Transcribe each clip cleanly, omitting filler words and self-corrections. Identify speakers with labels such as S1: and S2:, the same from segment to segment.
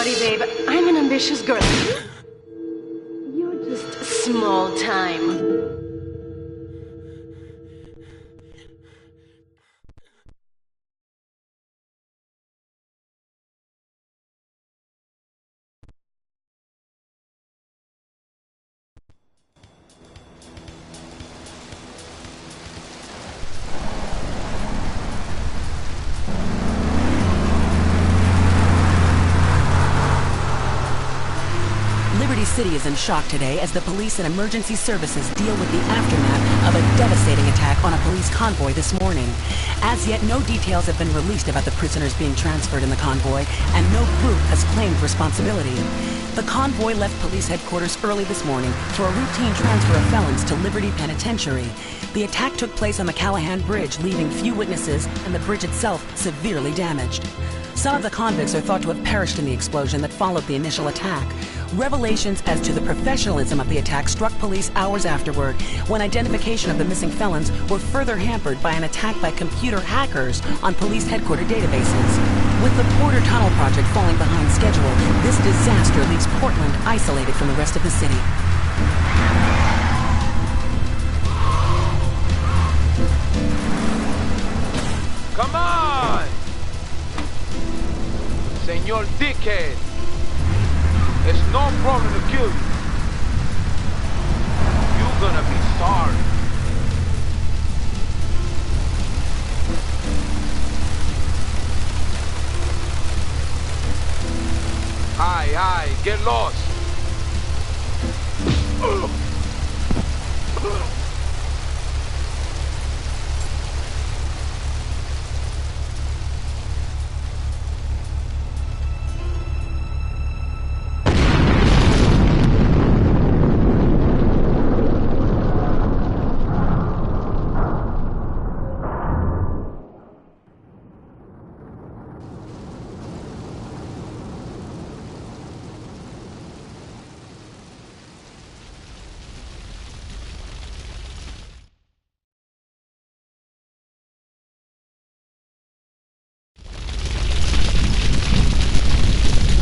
S1: sorry, babe. I'm an ambitious girl. You're just small time.
S2: City is in shock today as the police and emergency services deal with the aftermath of a devastating attack on a police convoy this morning. As yet, no details have been released about the prisoners being transferred in the convoy, and no group has claimed responsibility. The convoy left police headquarters early this morning for a routine transfer of felons to Liberty Penitentiary. The attack took place on the Callahan Bridge, leaving few witnesses and the bridge itself severely damaged. Some of the convicts are thought to have perished in the explosion that followed the initial attack. Revelations as to the professionalism of the attack struck police hours afterward, when identification of the missing felons were further hampered by an attack by computer hackers on police headquarters databases. With the Porter Tunnel project falling behind schedule, this disaster leaves Portland isolated from the rest of the city.
S3: Come on! Senor Dickhead! It's no problem to kill you. You're gonna be sorry. Aye, get lost.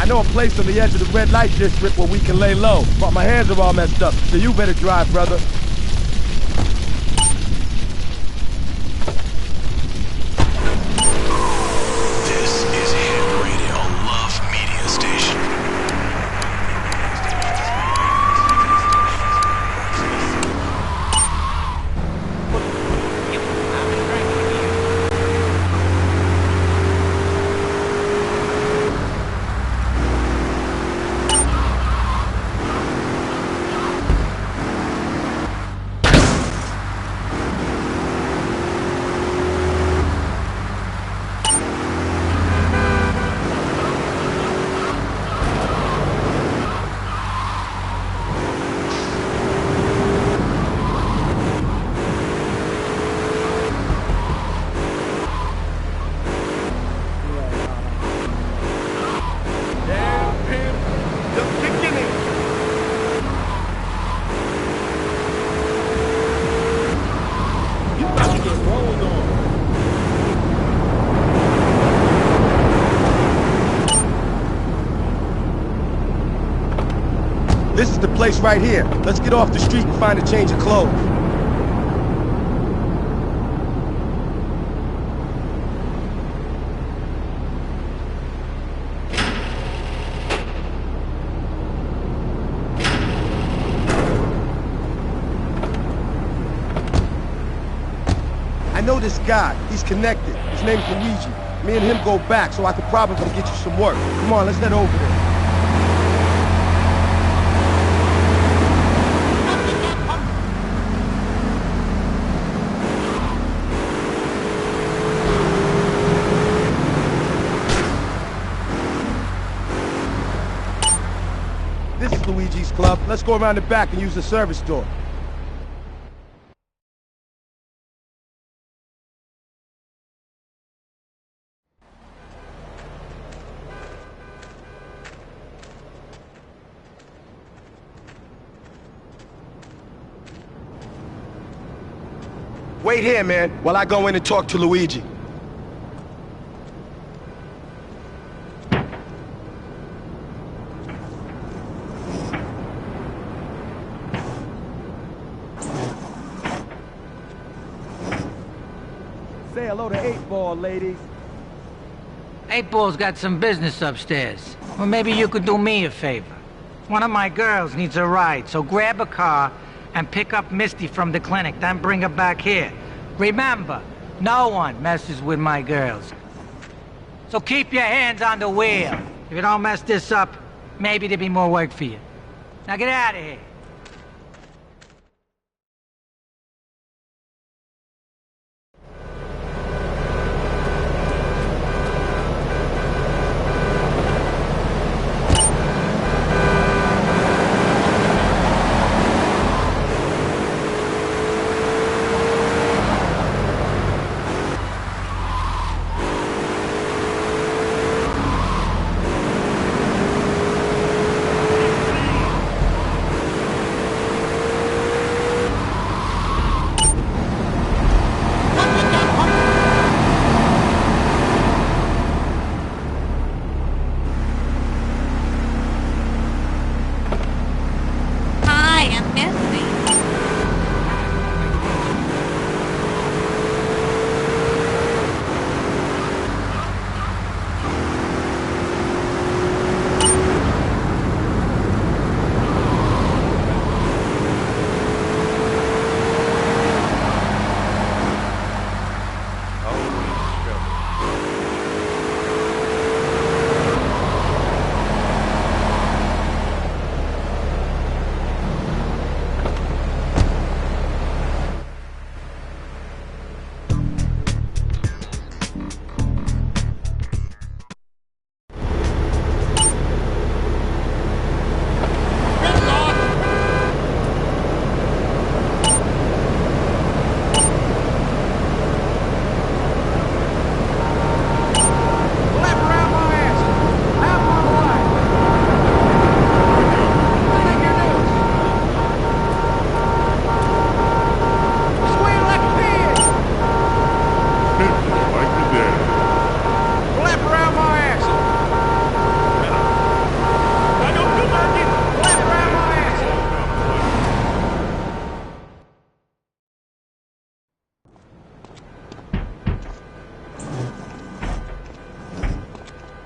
S4: I know a place on the edge of the red light district where we can lay low, but my hands are all messed up, so you better drive, brother.
S5: This is Hit Radio Love Media Station.
S4: This is the place right here. Let's get off the street and find a change of clothes. I know this guy. He's connected. His name's Luigi. Me and him go back, so I could probably get you some work. Come on, let's head over there. This is Luigi's club. Let's go around the back and use the service door. Wait here, man, while I go in and talk to Luigi. hello to 8-Ball, ladies.
S6: 8-Ball's got some business upstairs. Well, maybe you could do me a favor. One of my girls needs a ride, so grab a car and pick up Misty from the clinic, then bring her back here. Remember, no one messes with my girls. So keep your hands on the wheel. If you don't mess this up, maybe there'll be more work for you. Now get out of here.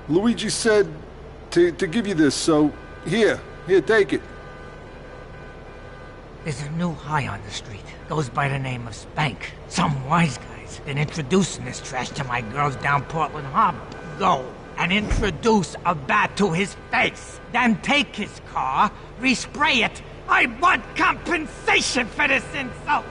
S4: Luigi said to give you this, so here, take it.
S6: There's a new high on the street. Goes by the name of Spank. Some wise guy's been introducing this trash to my girls down Portland Harbor. Go and introduce a bat to his face. Then take his car, respray it. I want compensation for this insult!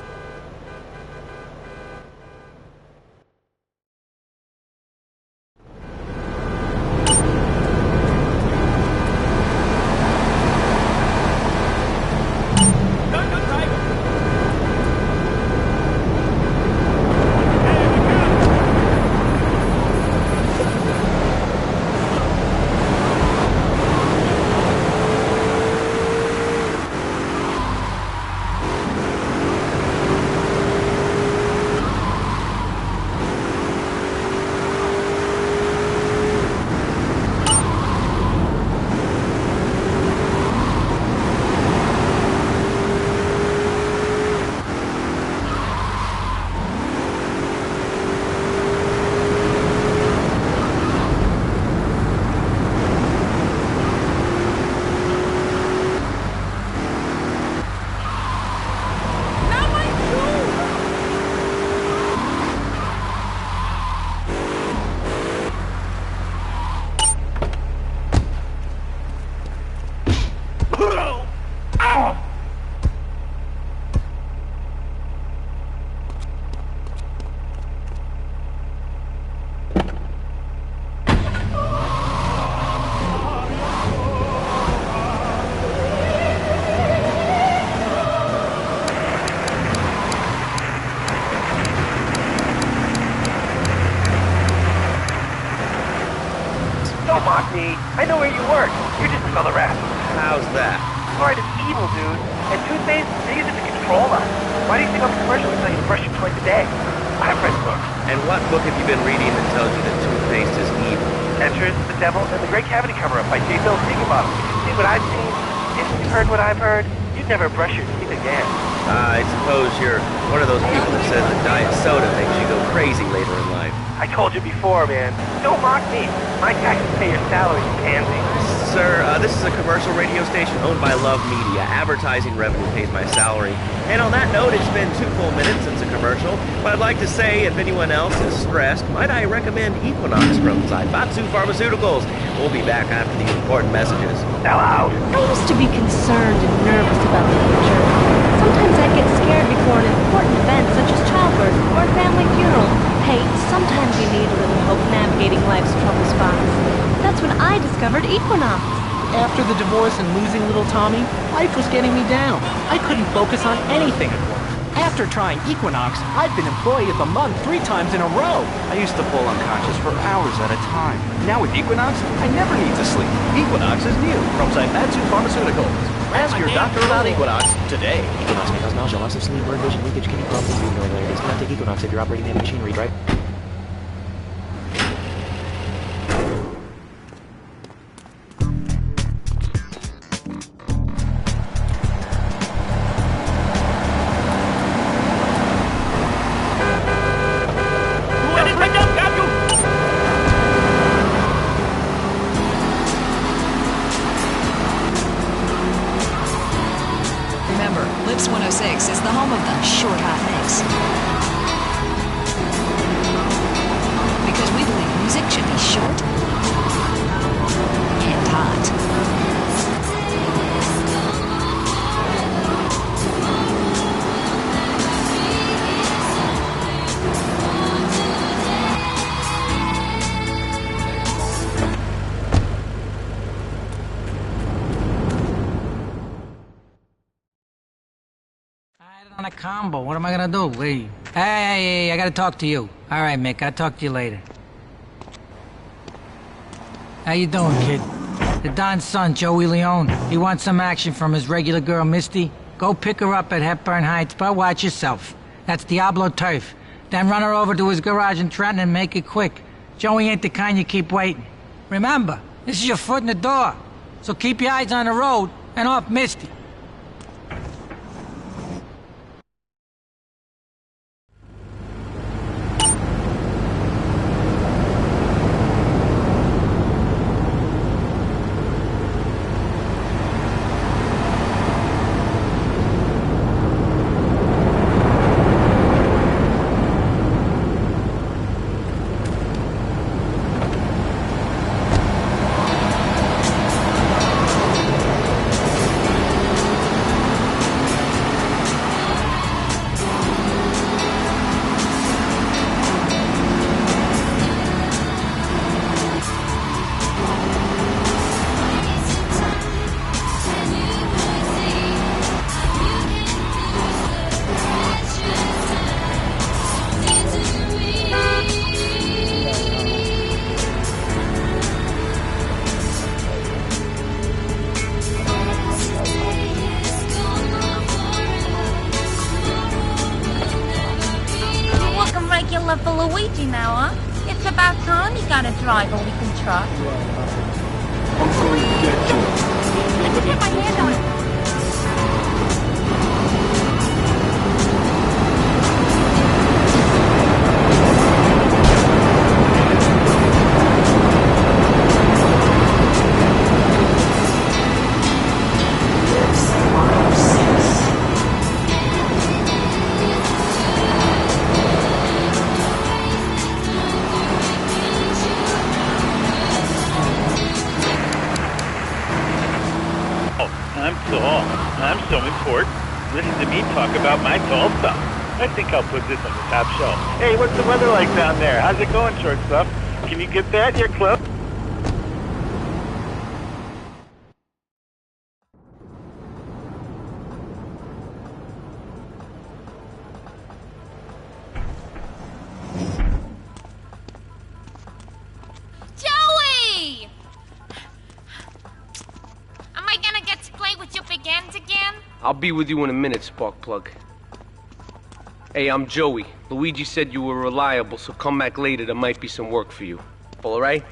S7: I know where you work. You're just another rat.
S5: How's that?
S7: Fluoride is evil, dude. And toothpaste, they use it to control us. Why do you think on the commercial they tell you to brush your twice a day? I've read books.
S5: And what book have you been reading that tells you that toothpaste is evil?
S7: Entrance, The Devil, and the Great Cavity Cover-Up by J. Bill Higginbottom. See what I've seen? If you've heard what I've heard, you'd never brush your teeth again. again.
S8: I suppose you're one of those people that says that diet soda makes you go crazy later in life.
S7: I told you before, man. Don't mock me. My taxes pay your salary, you pansy.
S8: Sir, this is a commercial radio station owned by Love Media. Advertising revenue pays my salary. And on that note, it's been 2 full minutes since a commercial. But I'd like to say, if anyone else is stressed, might I recommend Equinox from Zaibatsu Pharmaceuticals. We'll be back after these important messages.
S7: Sell out.
S1: I used to be concerned and nervous about the future. Sometimes I'd get scared before an important event such as childbirth or a family funeral. Hey, sometimes you need a little hope navigating life's trouble spots. That's when I discovered Equinox.
S9: After the divorce and losing little Tommy, life was getting me down. I couldn't focus on anything at work. After trying Equinox, I've been Employee of the Month 3 times in a row.
S10: I used to fall unconscious for hours at a time. Now with Equinox, I never need to sleep. Equinox is new from Zaibatsu Pharmaceuticals. Ask your doctor about Equinox today.
S11: Equinox may cause nausea, loss of sleep, blurred vision, leakage, kidney problems, breathing irregularities. Do not take Equinox if you're operating heavy machinery, right?
S12: Lips 106 is the home of the short hot mix. Because we believe music should be short and hot.
S6: On a combo. What am I gonna do? Leave. Hey, I gotta talk to you. All right, Mick, I'll talk to you later. How you doing, kid? The Don's son, Joey Leone. He wants some action from his regular girl, Misty. Go pick her up at Hepburn Heights, but watch yourself. That's Diablo turf. Then run her over to his garage in Trenton and make it quick. Joey ain't the kind you keep waiting. Remember, this is your foot in the door. So keep your eyes on the road and off Misty.
S13: For Luigi now, huh? It's about time you got a driver we can trust.
S4: I'm going to get you.
S13: Get my hand on it.
S14: I'm tall. I'm so important. Listen to me talk about my tall stuff. I think I'll put this on the top shelf. Hey, what's the weather like down there? How's it going, short stuff? Can you get that? You're close.
S13: Joey! Am I gonna get to play with your big ends again?
S3: I'll be with you in a minute, Sparkplug. Hey, I'm Joey. Luigi said you were reliable, so come back later. There might be some work for you. All right?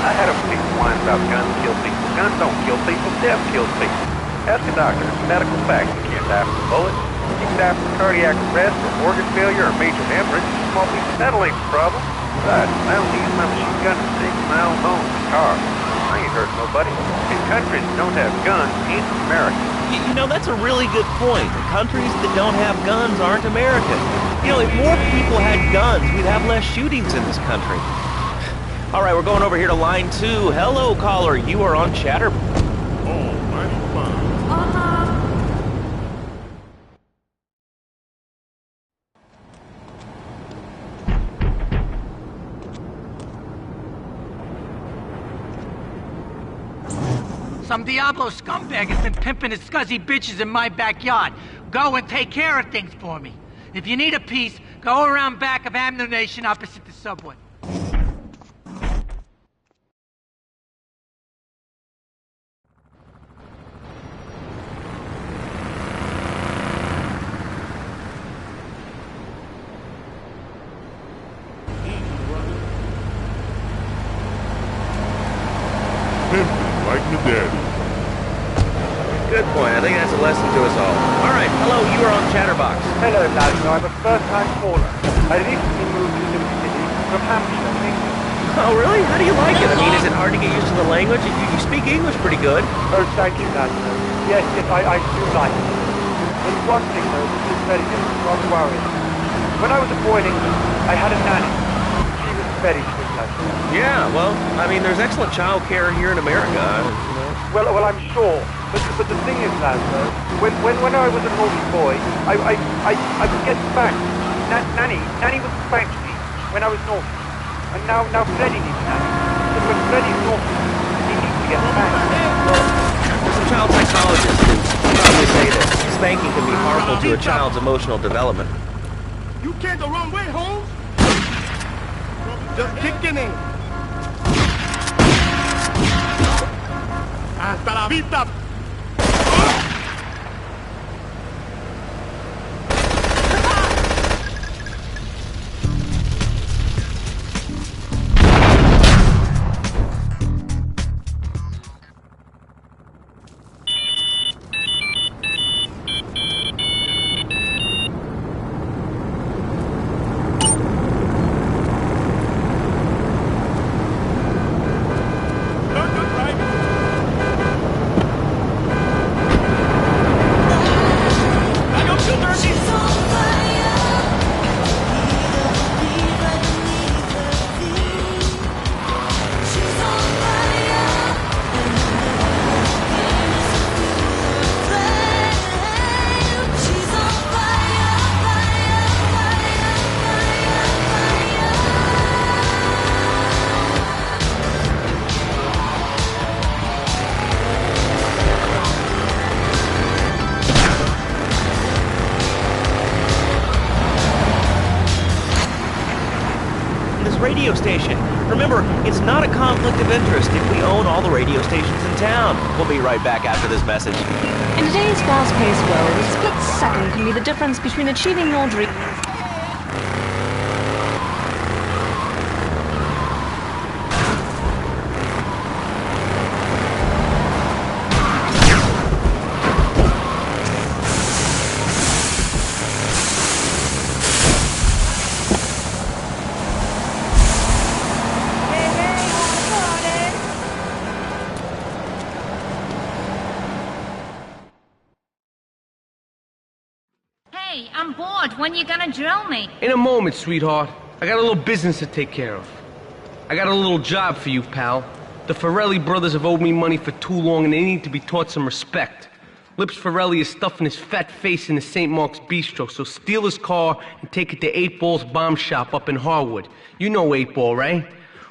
S7: I had a police whine about guns kill people. Guns don't kill people, death kills people. Ask a doctor. It's a medical fact. You can't die from a bullet. You can die from cardiac arrest or organ failure or major hemorrhage. Small piece of metal ain't the problem. But I only use my machine gun to dig my own bones in the car. I ain't hurt nobody. In countries that don't have guns ain't America.
S8: You know, that's a really good point. The countries that don't have guns aren't American. You know, if more people had guns, we'd have less shootings in this country. All right, we're going over here to line 2. Hello, caller. You are on Chatter.
S4: Oh, mighty fine.
S6: Some Diablo scumbag has been pimping his scuzzy bitches in my backyard. Go and take care of things for me. If you need a piece, go around back of Ammunition opposite the subway.
S4: Like my daddy.
S8: Good point. I think that's a lesson to us all. All right. Hello, you are on Chatterbox.
S7: Hello, lads. I'm a first-time caller. I recently moved to Liberty City from Hampshire, England.
S8: Oh, really? How do you like it? I mean, is it hard to get used to the language? You speak English pretty good.
S7: Oh, thank you, lads. Yes, I do like it. There's one thing, though, that is very different, rather worrying. When I was a boy in England, I had a nanny. She was very sweet, lads.
S8: Yeah, well, I mean, there's excellent child care here in America.
S7: Well, I'm sure. But the thing is, lads, when I was a naughty boy, I would get spanked. Nanny would spank me when I was naughty. And now Freddy needs a nanny. But when Freddy's naughty, he needs to get spanked.
S8: There's some child psychologists who probably say that spanking can be harmful to a child's emotional development.
S4: You came the wrong way, Holmes. Just kicking in. Hasta la vista.
S8: Radio station. Remember, it's not a conflict of interest if we own all the radio stations in town. We'll be right back after this message.
S1: In today's fast-paced world, a split second can be the difference between achieving your dreams.
S13: Hey, I'm bored. When you gonna drill me?
S3: In a moment, sweetheart. I got a little business to take care of. I got a little job for you, pal. The Farrelly brothers have owed me money for too long and they need to be taught some respect. Lips Farrelly is stuffing his fat face in the St. Mark's Bistro, so steal his car and take it to 8 Ball's bomb shop up in Harwood. You know 8 Ball, right?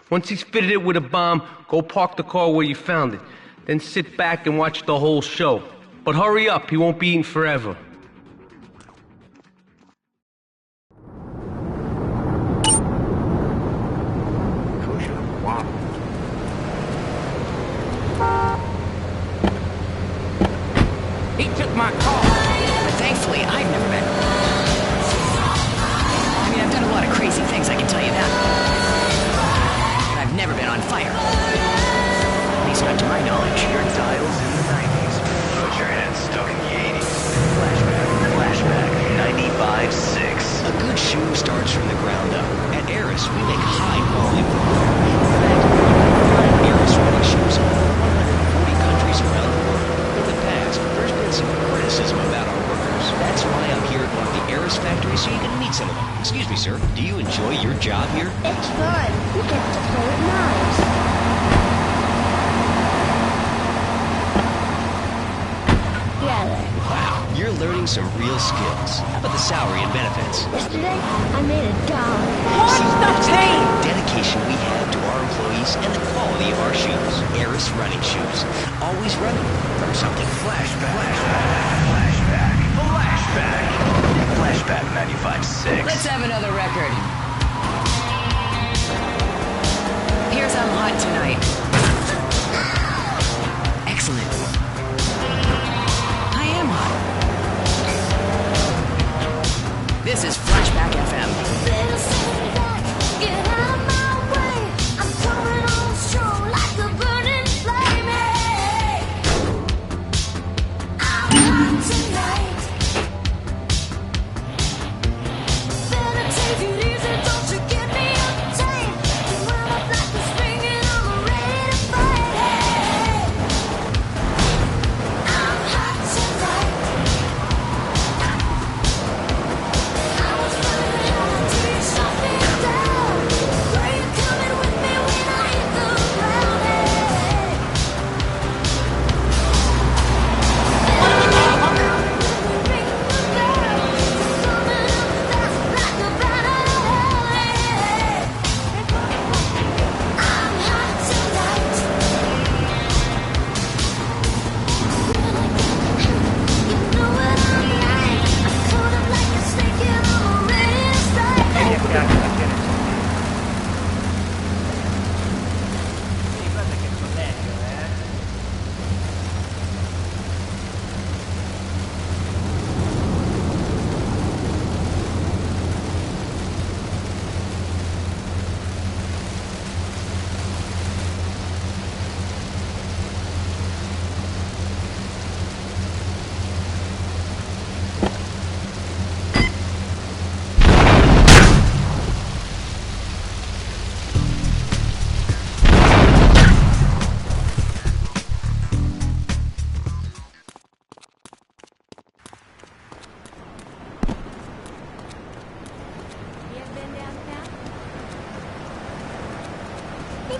S3: Once he's fitted it with a bomb, go park the car where you found it. Then sit back and watch the whole show. But hurry up, he won't be eating forever.
S6: He took my car.
S12: But thankfully, I've never been. I mean, I've done a lot of crazy things, I can tell you that. But I've never been on fire.
S15: not to my knowledge. Your dial's in the 90s. But your head's stuck in the 80s. Flashback 95.6. A good shoe starts from the ground up. At Eris, we make high-quality footwear. In fact, you can find Eris running shoes in over 140 countries around the world. In the past, there's been some criticism about our workers. That's why I'm here at one of the Eris factories so you can meet some of them. Excuse me, sir. Do you enjoy your job here?
S16: It's fun. We get to play with knives.
S15: Wow, you're learning some real skills. How about the salary and benefits?
S16: Yesterday, I made $1.
S15: What's the pain? Dedication we have to our employees and the quality of our shoes. Eris running shoes. Always running from something. Flashback 95.6.
S12: Let's have another record. Here's I'm Hot Tonight. Excellent. I am hot. This is Flashback FM.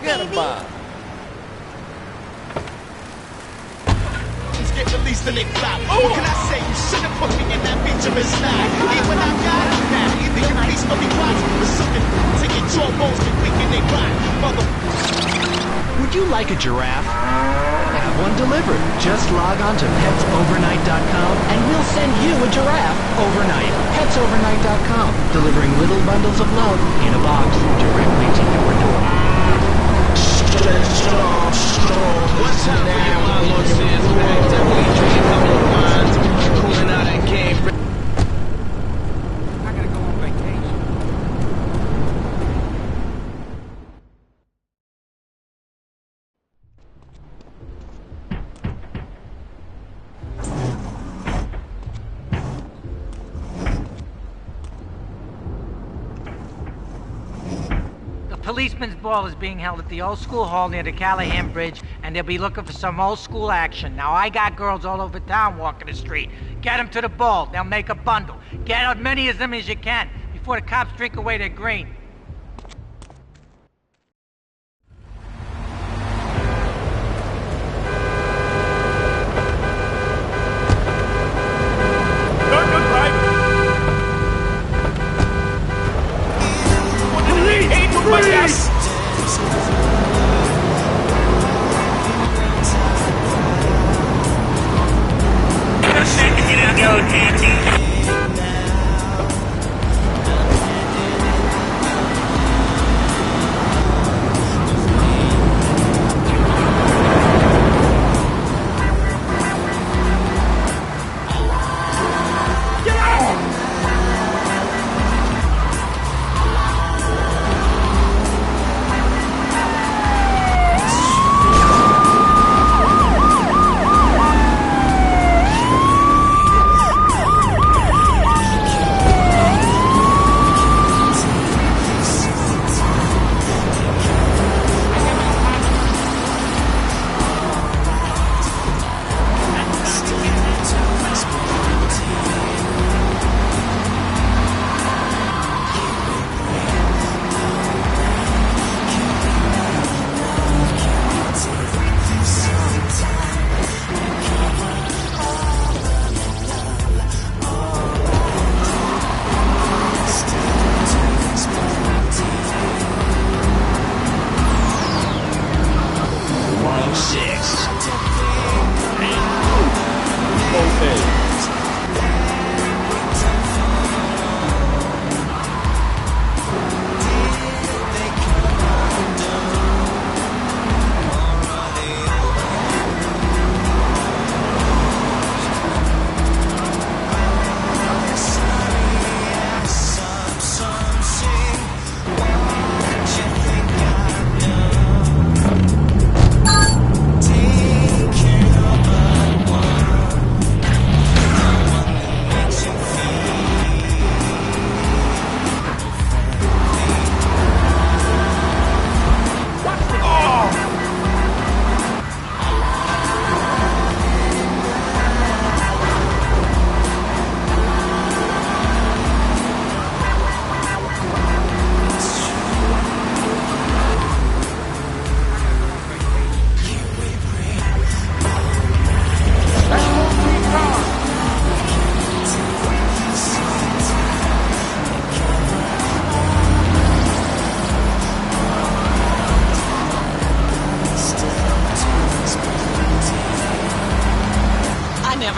S17: Get him, Bob. Get released and they flop. What can I say? You should have put me in that feature slide. Even I got it now. Either you beast or be watch or something to your jawbones get weak and they rot. Mother.
S9: Would you like a giraffe? Have one delivered. Just log on to petsovernight.com and we'll send you a giraffe overnight. Petsovernight.com, delivering little bundles of love in a box directly to your door.
S17: What's up with you, my Lord Sands? Definitely drink a couple of wines, cooling out that game.
S6: I gotta go on vacation. Policeman's ball is being held at the old school hall near the Callahan Bridge, and they'll be looking for some old school action. Now, I got girls all over town walking the street. Get them to the ball. They'll make a bundle. Get as many of them as you can before the cops drink away their green.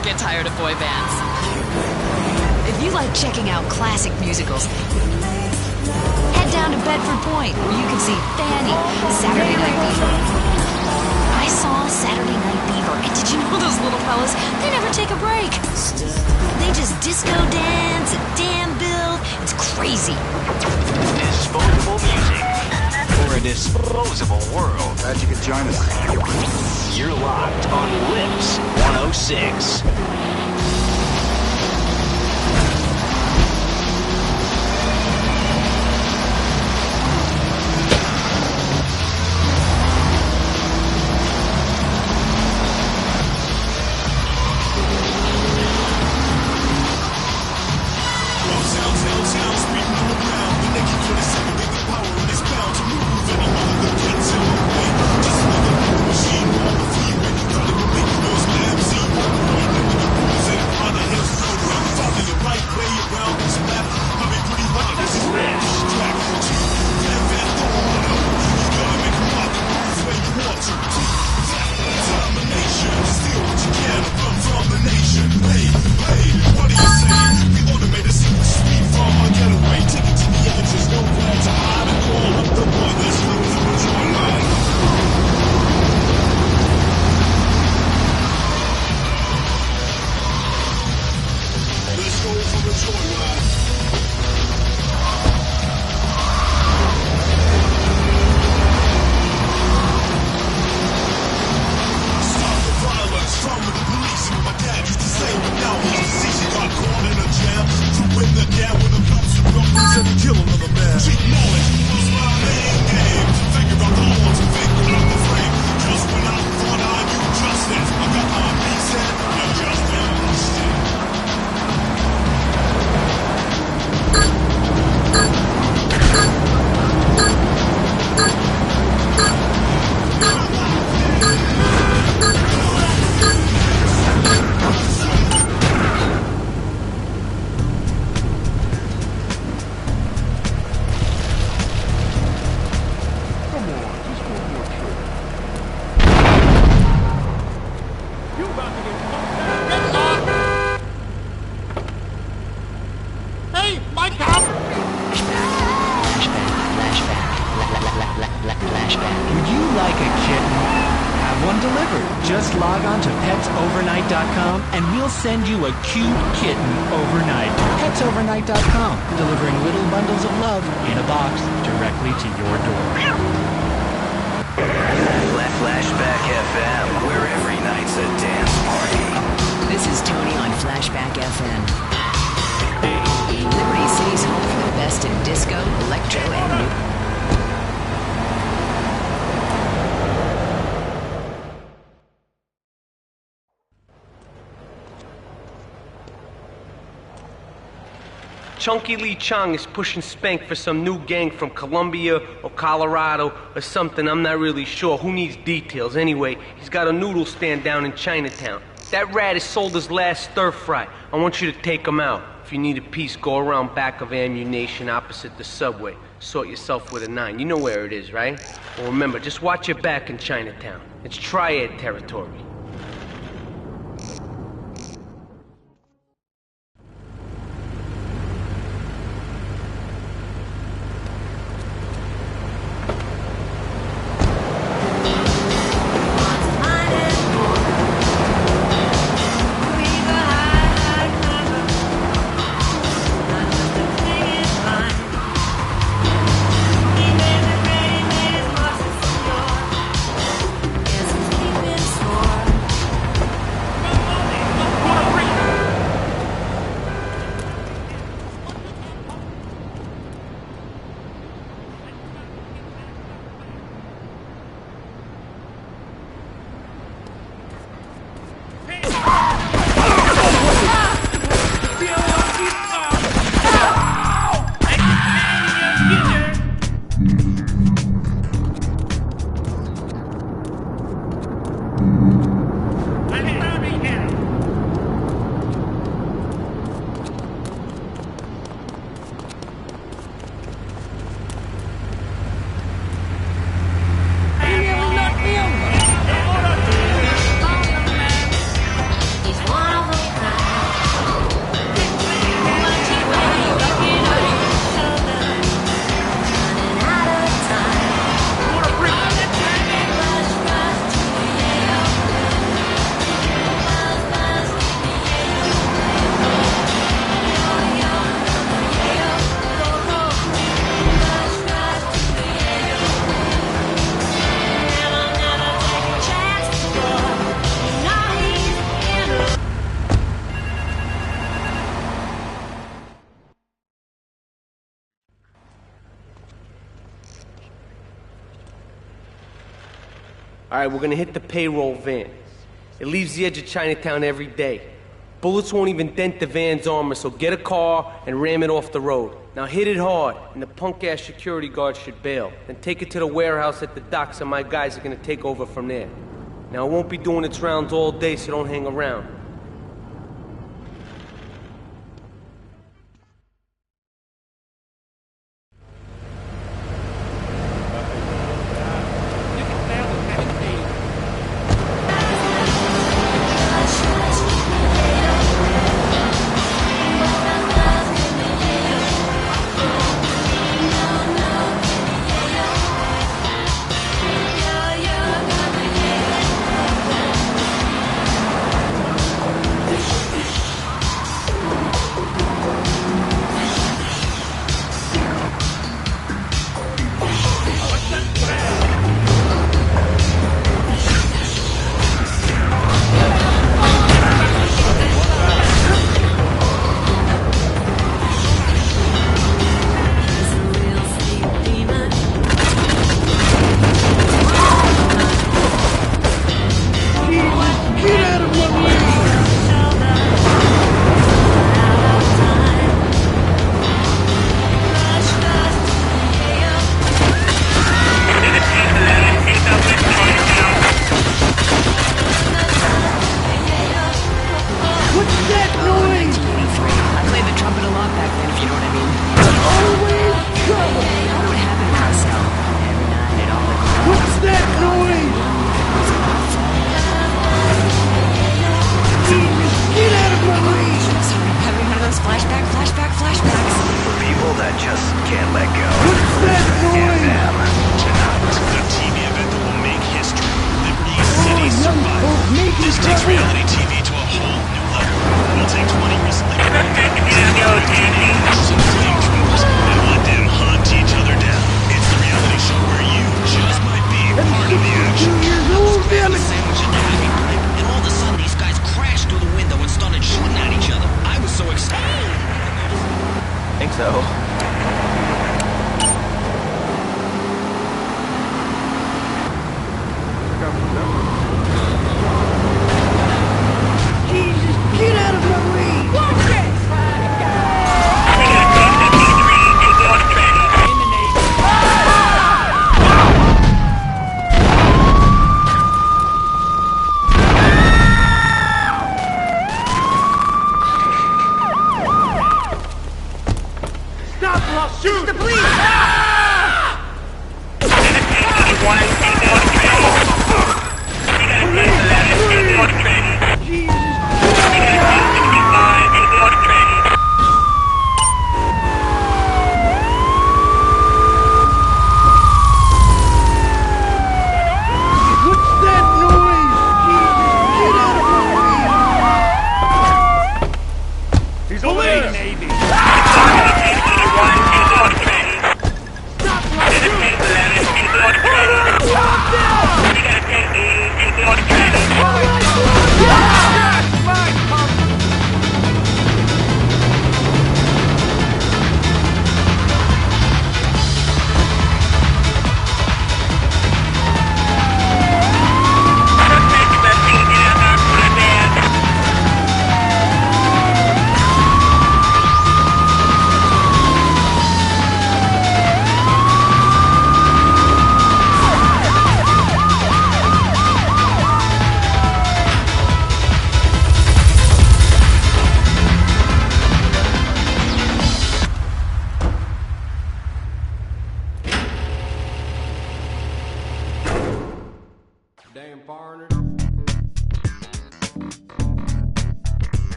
S12: never get tired of boy bands. If you like checking out classic musicals, head down to Bedford Point, where you can see Fanny, Saturday Night Fever. I saw Saturday Night Fever, and did you know those little fellas? They never take a break. They just disco dance and damn build. It's crazy.
S15: Disposable music for a disposable world.
S18: Glad you could join us.
S15: You're locked on Lips 106.
S9: Send you a cute kitten overnight. PetsOvernight.com, delivering little bundles of love in a box directly to your door.
S15: Flashback FM, where every night's a dance party.
S12: This is Tony on Flashback FM. Liberty City's home for the best in disco, electro, and new.
S3: Chunky Lee Chong is pushing Spank for some new gang from Colombia or Colorado or something, I'm not really sure. Who needs details? Anyway, he's got a noodle stand down in Chinatown. That rat has sold his last stir fry. I want you to take him out. If you need a piece, go around back of Ammunition opposite the subway. Sort yourself with a 9. You know where it is, right? Well, remember, just watch your back in Chinatown. It's triad territory.
S17: He's one of
S3: All right, we're gonna hit the payroll van. It leaves the edge of Chinatown every day. Bullets won't even dent the van's armor, so get a car and ram it off the road. Now hit it hard, and the punk-ass security guard should bail. Then take it to the warehouse at the docks, and my guys are gonna take over from there. Now, it won't be doing its rounds all day, so don't hang around.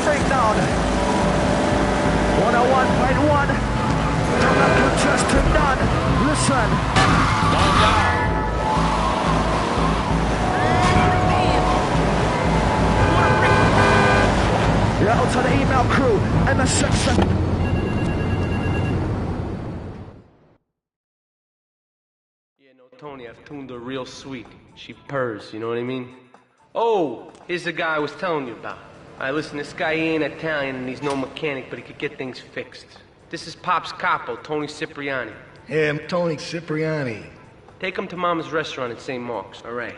S17: shakedown. 101.1. I'm not contesting none. Listen. Calm down. Yeah, out to the email crew and the section.
S3: Tony, I've tuned her real sweet. She purrs, you know what I mean? Oh, here's the guy I was telling you about. Alright, listen, this guy he ain't Italian and he's no mechanic, but he could get things fixed. This is Pop's capo, Tony Cipriani.
S4: Yeah, I'm Tony Cipriani.
S3: Take him to Mama's restaurant at St. Mark's, alright?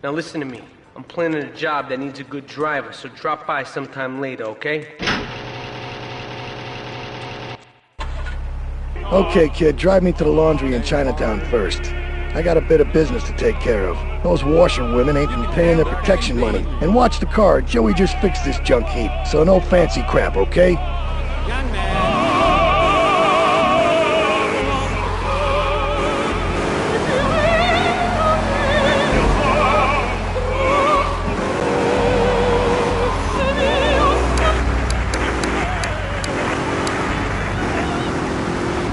S3: Now listen to me. I'm planning a job that needs a good driver, so drop by sometime later, okay?
S4: Okay, kid, drive me to the laundry in Chinatown first. I got a bit of business to take care of. Those washerwomen ain't been paying their protection money. And watch the car, Joey just fixed this junk heap, so no fancy crap, okay?
S17: Young man.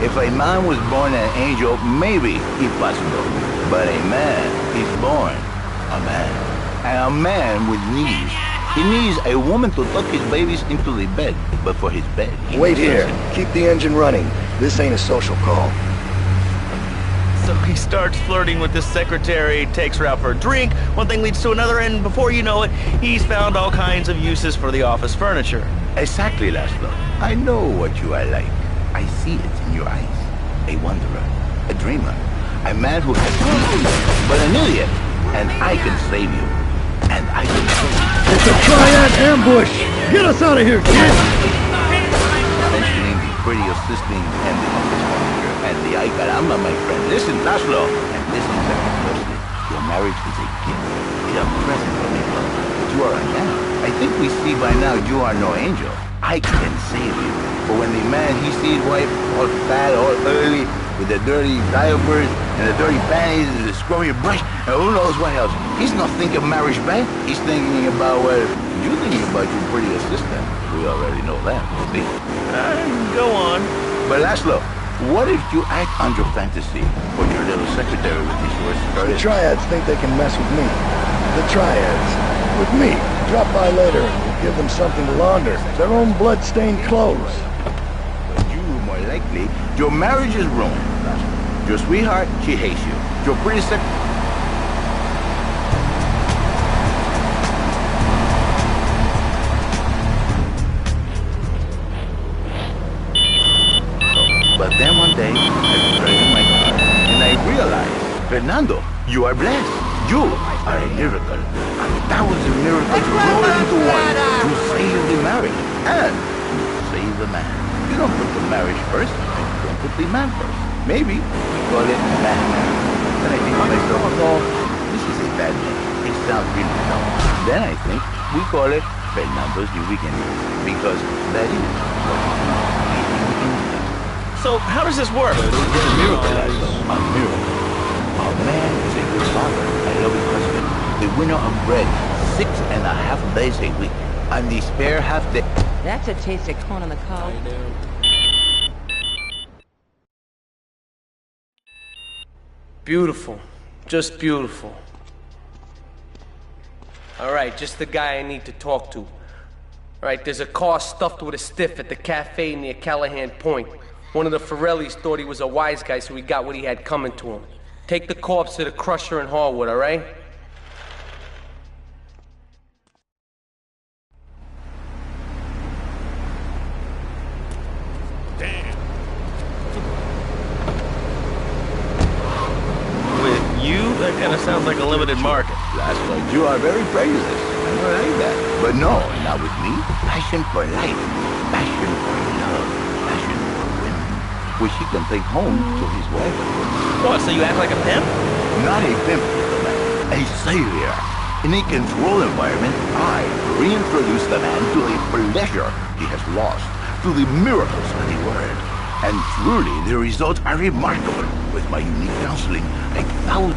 S19: If a man was born an angel, maybe it's possible. But a man is born a man. And a man with needs. He needs a woman to tuck his babies into the bed. But for his bed...
S4: Wait here. Keep the engine running. This ain't a social call.
S10: So he starts flirting with this secretary, takes her out for a drink, one thing leads to another, and before you know it, he's found all kinds of uses for the office furniture.
S19: Exactly, Laszlo. I know what you are like. I see it in your eyes. A wanderer, a dreamer, a man who has needs, but an idiot. And I can save you. And I can save you.
S4: It's a triad ambush! Get us out of here, kid!
S19: Mentioning the pretty assisting and the office manager and the ay caramba, my friend. Listen, Laszlo, and listen very closely. Your marriage is a gift. It's a present from me, love. But you are a man. I think we see by now you are no angel. I can save you. But when the man, he sees wife all fat, all early, with the dirty diapers, and the dirty panties, and the scrubby brush, and who knows what else. He's not thinking marriage back. He's thinking about, well, you're thinking about your pretty assistant. We already know that, see?
S10: Go on.
S19: But Laszlo, what if you act on your fantasy for your little secretary with these words?
S4: The Triads think they can mess with me. The Triads. With me. Drop by later and we'll give them something to launder. Their own blood-stained clothes.
S19: But you, more likely, your marriage is ruined. Your sweetheart, she hates you. Your pretty But then one day, I was driving my car, and I realized, Fernando, you are blessed. You are a miracle. A thousand miracles rolled into one to save the marriage and to save the man. You don't put the marriage first, and you don't put the man first. Maybe we call it man. Then I think to myself, no, this is a bad name. It sounds really dumb. Then I think we call it Fernando's New Beginning, because that is what it is.
S10: So how does this work?
S19: It's a miracle, a miracle. A man is a good father, a loving husband, the winner of bread 6.5 days a week, and the spare half day.
S20: That's a taste of corn on the cob.
S3: Beautiful. Just beautiful. Alright, just the guy I need to talk to. Alright, there's a car stuffed with a stiff at the cafe near Callahan Point. One of the Forellis thought he was a wise guy, so he got what he had coming to him. Take the corpse to the crusher in Harwood, alright?
S10: Damn. With you, that kind of sounds like a limited market.
S19: That's like you are very prejudiced. I don't like that. But no, not with me. Passion for life. Passion for love. Passion for women. Which he can take home to his wife.
S10: What, so you act like a pimp?
S19: Not a pimp, little man. A savior. In a controlled environment, I reintroduce the man to the pleasure he has lost, to the miracles of the word. And truly, the results are remarkable. With my unique counseling, like thousands.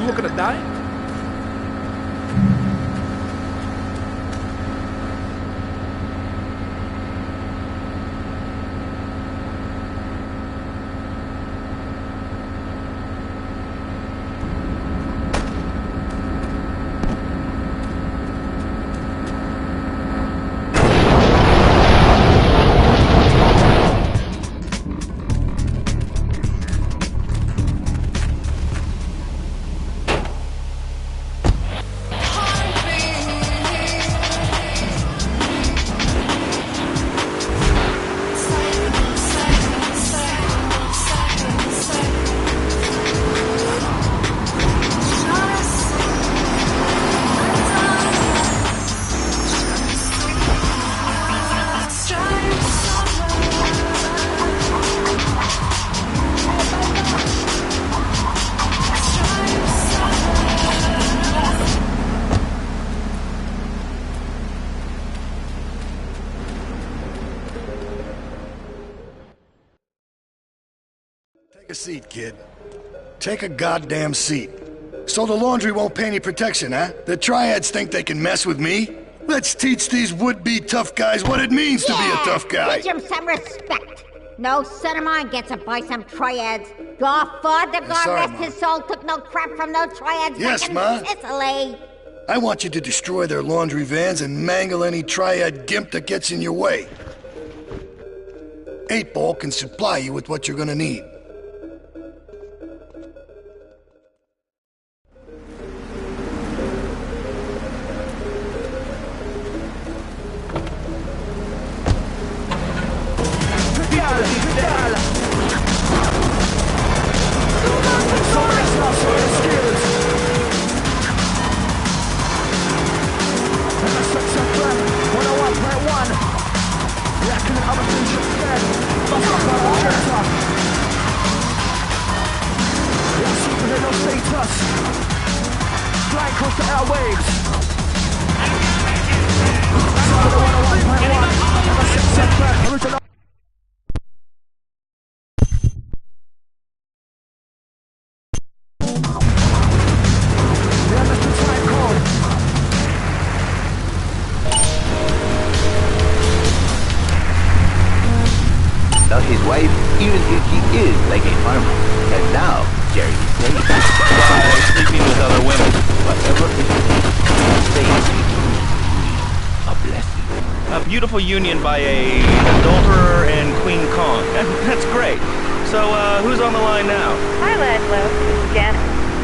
S10: we're gonna die?
S4: Take a seat, kid. Take a goddamn seat. So the laundry won't pay any protection, huh? The triads think they can mess with me? Let's teach these would-be tough guys what it means to be a tough guy.
S21: Teach him some respect. No son of mine gets it by some triads. Your father, God rest his soul, took no crap from no triads
S4: Yes,
S21: back in
S4: Ma.
S21: Sicily.
S4: I want you to destroy their laundry vans and mangle any triad gimp that gets in your way. 8-Ball can supply you with what you're gonna need.
S19: Now his wife, even if she is like a farmer, and now Jerry is safe.
S10: By sleeping with other women.
S19: Whatever it is, stay a blessing.
S10: A beautiful union by a adulterer and Queen Kong. That's great. So, who's on the line now?
S22: Hi, Laszlo. This is Janet.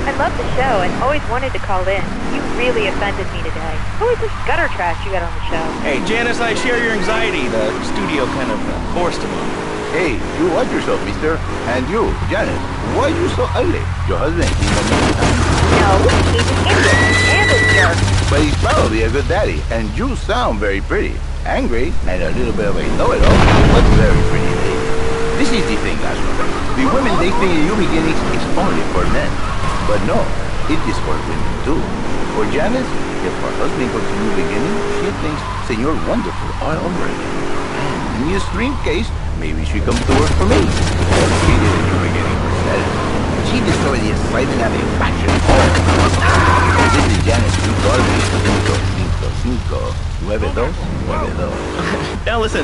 S22: I love the show and always wanted to call in. You really offended me today. Who is this gutter trash you got on the show?
S10: Hey, Janice, I share your anxiety. The studio kind of forced him on me.
S19: Hey, you watch yourself, mister. And you, Janet, why are you so ugly? Your husband ain't seen no time.
S22: No, he's an idiot and a jerk.
S19: But he's probably a good daddy, and you sound very pretty. Angry, and a little bit of a know-it-all, but very pretty lady. This is the thing, Laszlo. The women, they think you beginnings is only for men. But no, it is for women too. For Janice, if her husband goes to new beginning, she thinks Senor Wonderful all over again. And in the extreme case, maybe she comes to work for me. But she did a new beginning herself. She discovered the excitement and the passion. This is Janice, you call me 555 9292.
S10: Now listen.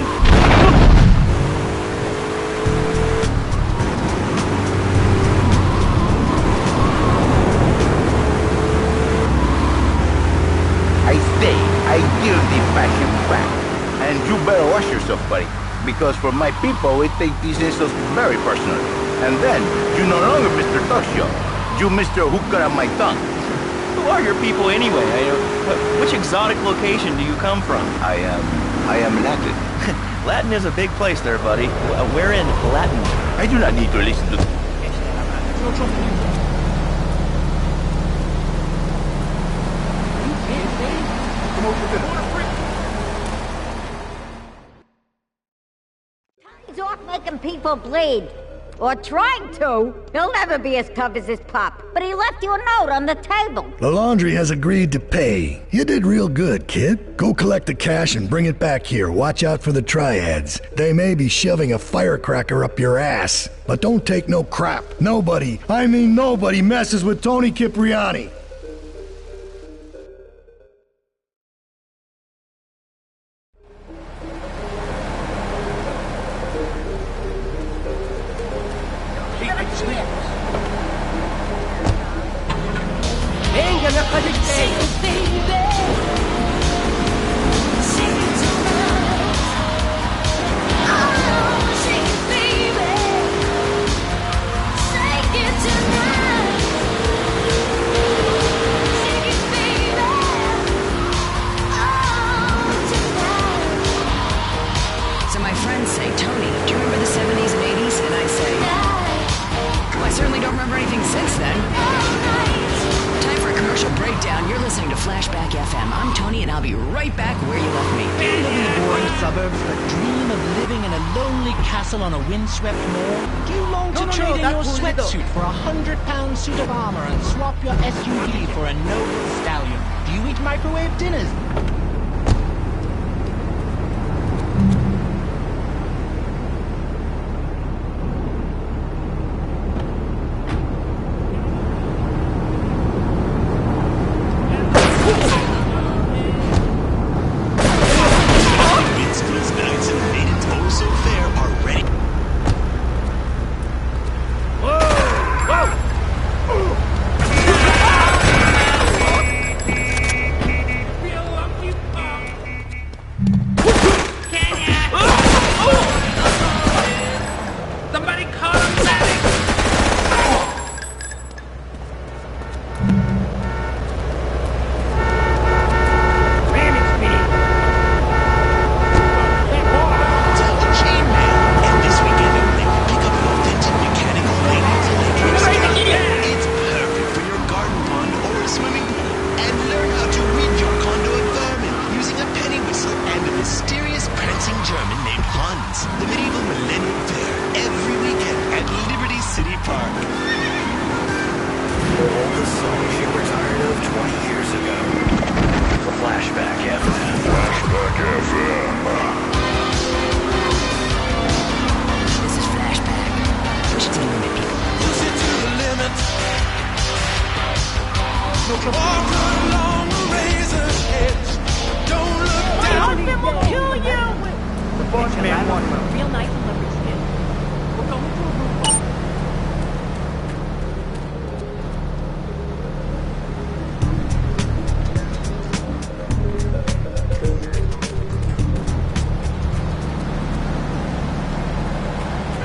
S19: I say, I give the passion back. And you better watch yourself, buddy. Because for my people, we take these insults very personally. And then, you no longer Mr. Talk Show. You Mr. Who Cut Out My Tongue.
S10: Who are your people anyway? Which exotic location do you come from?
S19: I am Latin.
S10: Latin is a big place there, buddy. Where in Latin?
S19: I do not need to listen to...
S21: He's off making people bleed. Or trying to. He'll never be as tough as his pop. But he left you a note on the table.
S4: The laundry has agreed to pay. You did real good, kid. Go collect the cash and bring it back here. Watch out for the triads. They may be shoving a firecracker up your ass. But don't take no crap. Nobody, I mean nobody, messes with Tony Cipriani.
S17: Venga, la calle.
S12: So my friends say, Tony, do you remember the 70s and 80s? And I say, well, I certainly don't remember anything since then. Time for a commercial breakdown. You're listening to Flashback FM. I'm Tony, and I'll be right back where you left me.
S9: You live in the boring suburbs but dream of living in a lonely castle on a windswept moor? Do you long to trade in your sweatsuit for a £100 suit of armor and swap your SUV for a noble stallion? Do you eat microwave dinners?
S15: These nights and maiden total so fair are ready.
S17: Somebody call him medic!
S15: And this weekend only, pick up an authentic mechanical maintenance electric scooter. It's perfect for your garden pond or a swimming pool. And learn how to rid your condo of vermin using a penny whistle and a mysterious prancing German named Hans. The medieval Millennium Fair every weekend at Liberty City Park.
S2: All the songs you were tired of 20 years ago. For Flashback FM. Flashback FM.
S12: This is Flashback. Push it to the limit, people.
S17: Push it to the limit. Walk along the razor's edge. Don't look down. Will kill you.
S6: The boss man wants a real nice leopard skin. We're going to a room.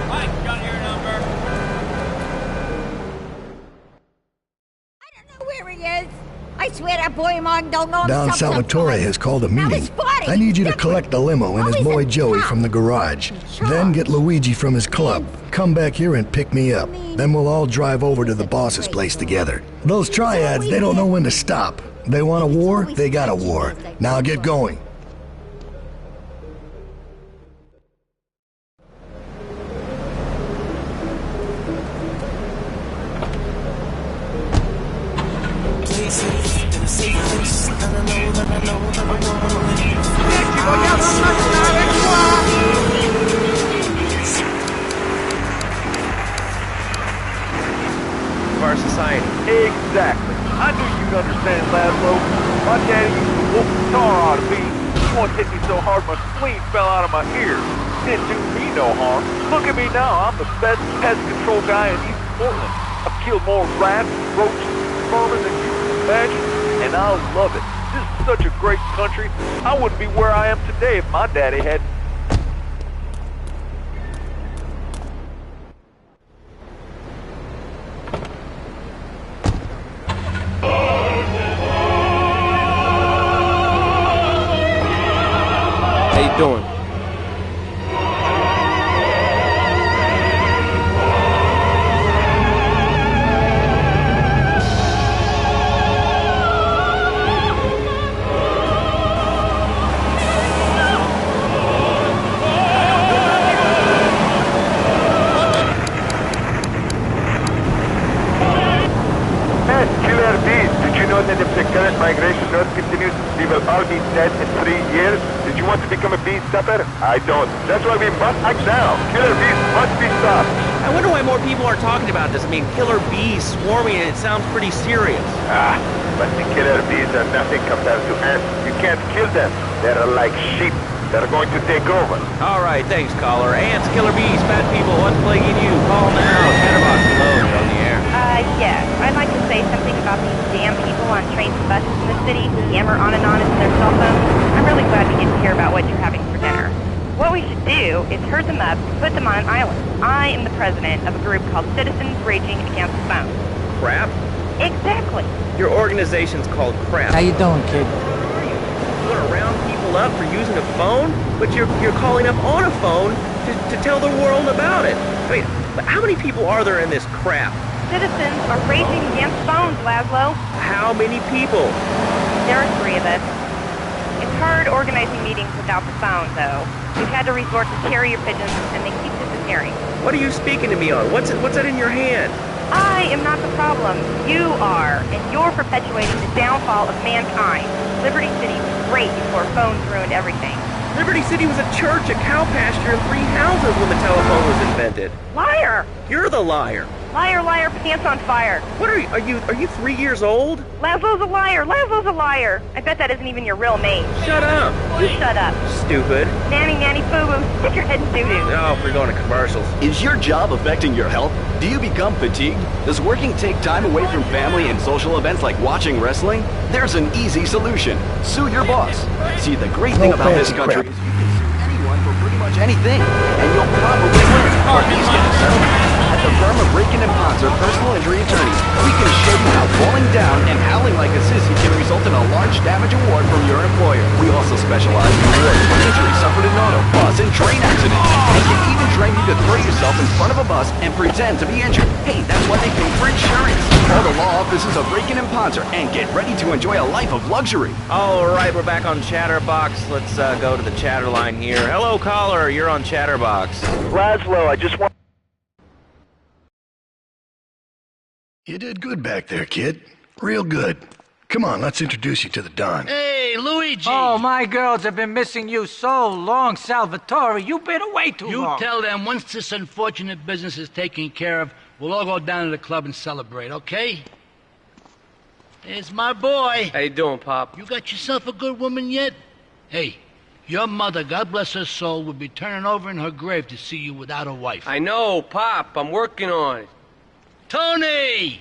S17: Mike, got your number.
S21: Where he is. I swear that boy of mine don't know
S4: Don
S21: himself
S4: Salvatore
S21: sometimes.
S4: has called a
S21: Now
S4: meeting.
S21: his body,
S4: I need you to
S21: different.
S4: collect the limo and his
S21: Always
S4: boy
S21: in
S4: Joey
S21: town.
S4: from the garage. Then get Luigi from his club. Come back here and pick me up. Then we'll all drive over to the boss's place together. Those triads, they don't know when to stop. They want a war, they got a war. Now get going.
S8: Of our society.
S7: Exactly. I knew you'd understand, Laszlo. My daddy used to whoop the tar out of me. He once hit me so hard my spleen fell out of my ear. Didn't do me no harm. Look at me now. I'm the best pest control guy in East Portland. I've killed more rats, roaches, vermin than you can imagine, and I love it. This is such a great country. I wouldn't be where I am today if my daddy hadn't.
S3: How you doing?
S7: know that if the current migration north continues, we will all be dead in 3 years? Did you want to become a bee stopper? I don't. That's why we must act now. Killer bees must be stopped.
S8: I wonder why more people are talking about this. I mean, killer bees swarming, and it sounds pretty serious.
S7: But the killer bees are nothing compared to ants. You can't kill them. They're like sheep. They're going to take over.
S8: All right, thanks, caller. Ants, killer bees, fat people, what's plaguing you? Call now. Chatterbox, hello, you're on the air.
S22: Yes. I'd like to say something about these damn people on trains and buses in the city who yammer on and on into their cell phones. I'm really glad we get to hear about what you're having for dinner. What we should do is herd them up and put them on an island. I am the president of a group called Citizens Raging Against the Phone.
S8: Crap?
S22: Exactly.
S8: Your organization's called Crap.
S6: How you doing, kid?
S8: You want to round people up for using a phone? But you're calling up on a phone to tell the world about it. I mean, how many people are there in this crap?
S22: Citizens are raging against phones, Laszlo.
S8: How many people?
S22: There are 3 of us. It's hard organizing meetings without the phone, though. We've had to resort to carrier pigeons, and they keep disappearing.
S8: What are you speaking to me on? What's that in your hand?
S22: I am not the problem. You are, and you're perpetuating the downfall of mankind. Liberty City was great before phones ruined everything.
S8: Liberty City was a church, a cow pasture, and 3 houses when the telephone was invented.
S22: Liar!
S8: You're the liar.
S22: Liar, liar, pants on fire.
S8: What are you? Are you 3 years old?
S22: Laszlo's a liar. Laszlo's a liar. I bet that isn't even your real name.
S8: Shut up.
S22: You shut up.
S8: Stupid.
S22: Nanny, nanny, boo-boo. Stick your head in doo-doo.
S8: Oh, we're going to commercials.
S10: Is your job affecting your health? Do you become fatigued? Does working take time away from family and social events like watching wrestling? There's an easy solution. Sue your boss. See, the great thing about this country is you can sue anyone for pretty much anything, and you'll probably win, or at least get a settlement. At the firm of Rakin & Ponzer Personal Injury Attorneys, we can show you how falling down and howling like a sissy can result in a large damage award from your employer. We also specialize in awards for injuries suffered in auto, bus, and train accidents, and can even train you to throw yourself in front of a bus and pretend to be injured. Hey, that's why they pay for insurance. Call the law offices of Rakin & Ponzer and get ready to enjoy a life of luxury.
S8: All right, we're back on Chatterbox. Let's go to the chatter line here. Hello, caller. You're on Chatterbox.
S7: Laszlo, I just want...
S4: You did good back there, kid. Real good. Come on, let's introduce you to the Don.
S6: Hey, Luigi! Oh, my girls have been missing you so long, Salvatore. You've been away too long.
S5: You tell them once this unfortunate business is taken care of, we'll all go down to the club and celebrate, okay? There's my boy.
S3: How you doing, Pop?
S5: You got yourself a good woman yet? Hey, your mother, God bless her soul, would be turning over in her grave to see you without a wife.
S3: I know, Pop. I'm working on it.
S5: Tony!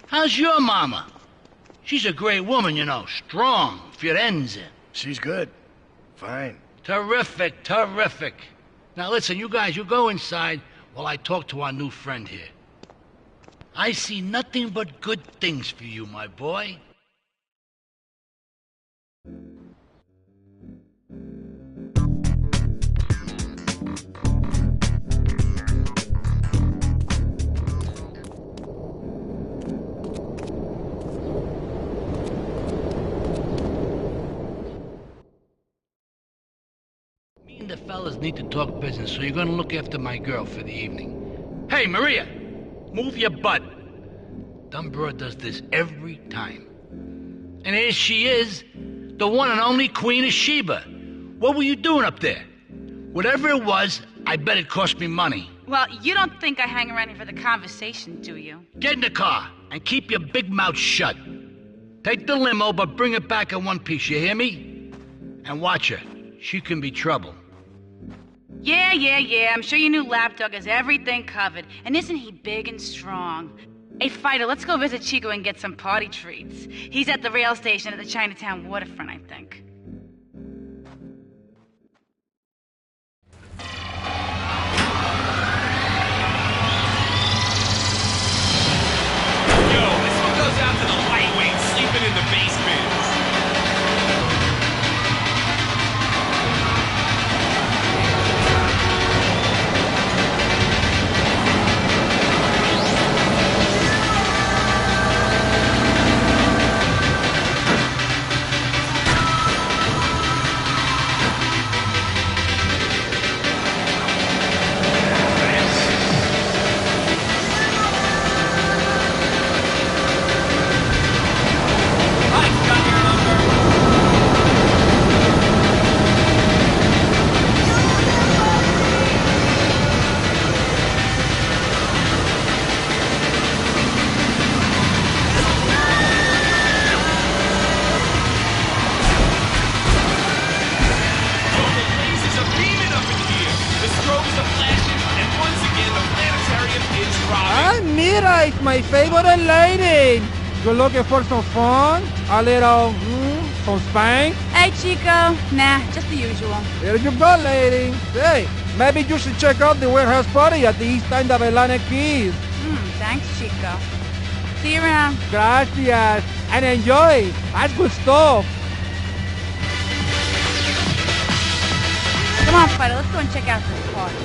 S5: How's your mama? She's a great woman, you know. Strong. Firenze.
S4: She's good. Fine.
S5: Terrific, terrific. Now listen, you guys, you go inside while I talk to our new friend here. I see nothing but good things for you, my boy. Me and the fellas need to talk business, so you're gonna look after my girl for the evening. Hey, Maria! Move your butt. Dumb broad does this every time. And here she is, the one and only Queen of Sheba. What were you doing up there? Whatever it was, I bet it cost me money.
S11: Well, you don't think I hang around here for the conversation, do you?
S5: Get in the car and keep your big mouth shut. Take the limo, but bring it back in one piece, you hear me? And watch her. She can be trouble.
S11: Yeah. I'm sure your new lapdog has everything covered. And isn't he big and strong? Hey, Fighter, let's go visit Chico and get some party treats. He's at the rail station at the Chinatown waterfront, I think.
S23: Yo, this one goes out to the lightweights sleeping in the basement.
S1: my favorite lady. You're looking for some fun? A little, some spank?
S11: Hey, Chico. Nah, just the usual.
S1: Here you go, lady. Hey, maybe you should check out the warehouse party at the east end of Atlantic Keys.
S11: Thanks, Chico. See you around.
S1: Gracias. And enjoy. That's good stuff.
S11: Come on, Fido. Let's go and check out this party.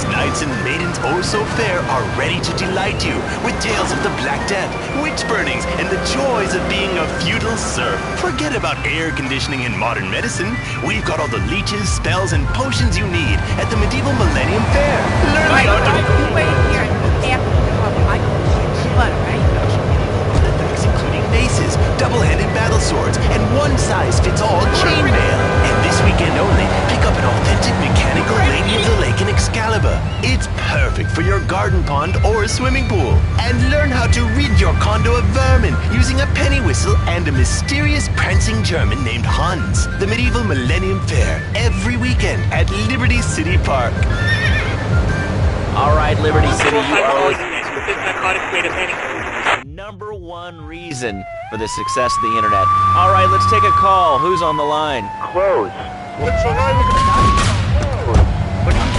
S13: Knights and maidens oh so fair are ready to delight you with tales of the Black Death, witch burnings, and the joys of being a feudal serf. Forget about air conditioning and modern medicine. We've got all the leeches, spells, and potions you need at the Medieval Millennium Fair. Learn how to...
S11: Wait here after the problem. I can shoot blood, right?
S13: Including maces, double-handed battle swords, and one-size-fits-all chainmail. And this weekend only, pick up an authentic mechanical Lady of the Lake in Excalibur. It's perfect for your garden pond or swimming pool. And learn how to rid your condo of vermin using a penny whistle and a mysterious prancing German named Hans. The Medieval Millennium Fair, every weekend at Liberty City Park.
S8: All right, Liberty City, you are listening to the number one reason for the success of the internet. All right, let's take a call. Who's on the line?
S7: Close.
S8: What's the line?
S7: What are you talking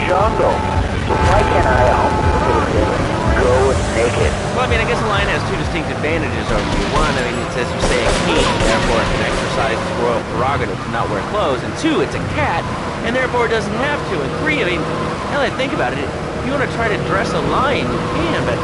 S2: Jungle. So why can't I go naked?
S8: Well, I mean, I guess a lion has two distinct advantages over you. One, I mean, it says you stay a king, therefore it can exercise its royal prerogative to not wear clothes. And two, it's a cat, and therefore it doesn't have to. And three, I mean, now that I think about it, if you want to try to dress a lion, you can, but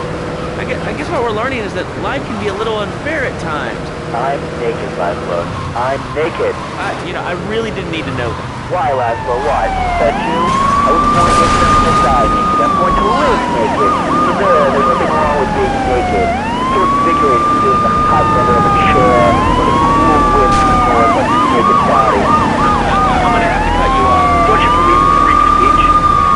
S8: I guess what we're learning is that life can be a little unfair at times.
S2: I'm naked, Laszlo. I'm naked.
S8: I really didn't need to know that.
S2: Why, Laszlo? Why? Fed you? I was born naked and die naked. I'm born to live naked. So there's nothing wrong with being naked. It's so invigorating to sit in the hot center of a chair or the cool wind or a naked body.
S8: I'm gonna have to cut you off.
S2: Don't you believe in freak speech?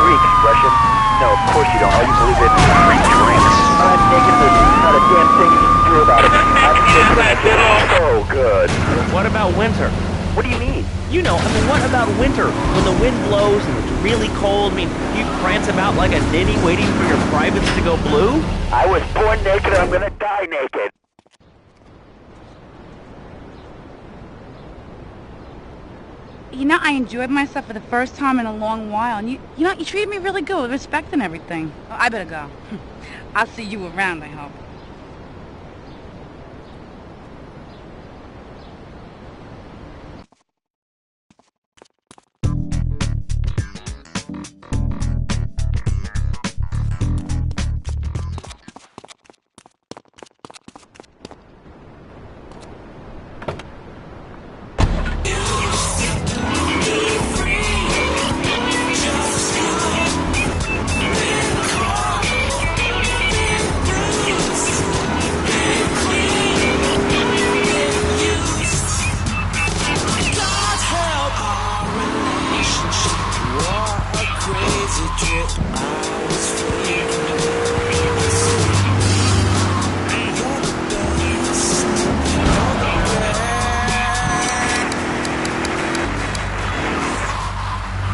S2: Freak expression? No, of course you don't. All you believe in is freak drinks. I'm naked, there's not a damn thing you can do about it. I'm naked and I feel so good.
S8: What about winter?
S2: What do you mean?
S8: You know, I mean, what about winter? When the wind blows and it's really cold, I mean, you prance about like a ninny waiting for your privates to go blue?
S2: I was born naked and I'm gonna die naked.
S11: You know, I enjoyed myself for the first time in a long while, and you treated me really good with respect and everything. Well, I better go. I'll see you around, I hope.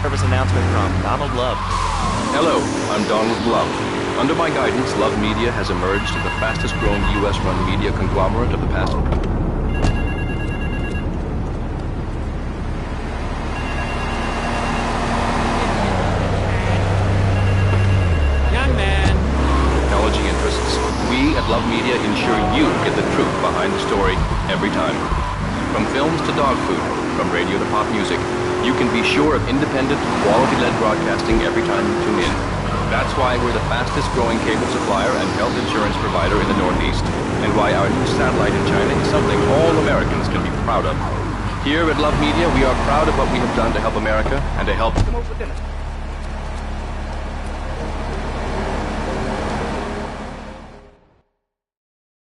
S8: Service announcement from Donald Love.
S14: Hello, I'm Donald Love. Under my guidance, Love Media has emerged as the fastest-growing U.S.-run media conglomerate of the past.
S1: Young man.
S14: Technology interests. We at Love Media ensure you get the truth behind the story every time. From films to dog food, from radio to pop music, you can be sure of independent, quality-led broadcasting every time you tune in. That's why we're the fastest growing cable supplier and health insurance provider in the Northeast, and why our new satellite in China is something all Americans can be proud of. Here at Love Media, we are proud of what we have done to help America and to help... Come over for dinner.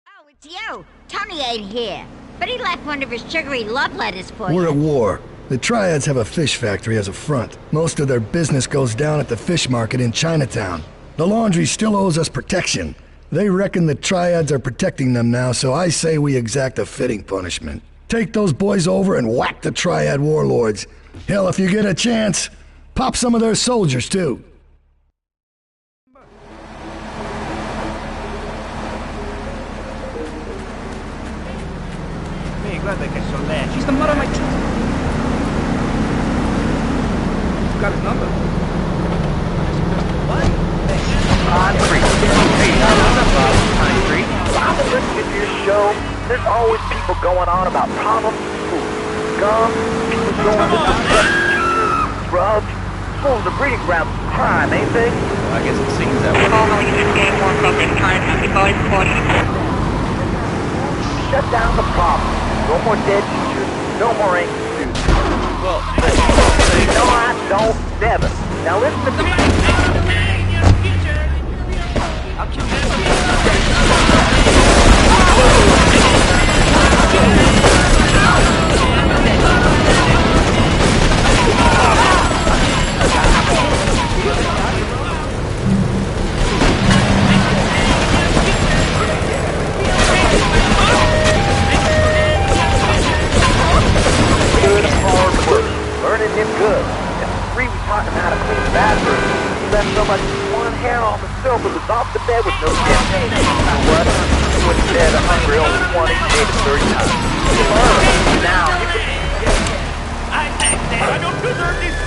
S21: Oh, it's you. Tony ain't here, but he left one of his sugary love letters for you.
S4: We're at war. The Triads have a fish factory as a front. Most of their business goes down at the fish market in Chinatown. The laundry still owes us protection. They reckon the Triads are protecting them now, so I say we exact a fitting punishment. Take those boys over and whack the Triad warlords. Hell, if you get a chance, pop some of their soldiers, too.
S1: Hey, guarda che solletico. She's the mother of my children. You got his number? What?
S2: III Hey, what's up, Bob? III. I've been listening to your show. There's always people going on about problems, food, gum, people going to drugs. School's a breeding ground for crime, ain't they?
S8: I guess it seems that way.
S2: Shut down the problem. No more dead teachers, no more angry students.
S8: Well,
S2: no, I don't, never. Now listen to me. Good hard work, learning him good. And III was taught him how to clean the bathroom. He left so much one hair on the sofa was off the bed with no champagne. You know what? He went to bed hungry only 20, gave it 30 times. He learned. Now,
S17: I don't deserve this.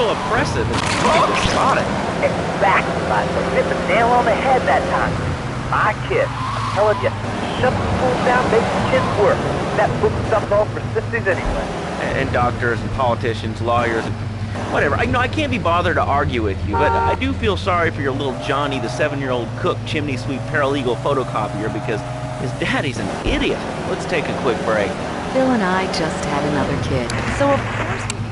S8: Impressive. It's got it.
S2: Exactly, Michael. Hit the nail on the head that time. My kid, I'm telling you, shut the school down, make the kids work. That book stuff's all for sissies anyway.
S8: And doctors and politicians, lawyers, and whatever. I can't be bothered to argue with you, but I do feel sorry for your little Johnny, the 7-year-old cook, chimney sweep, paralegal photocopier, because his daddy's an idiot. Let's take a quick break.
S16: Phil and I just had another kid, so of course we need a...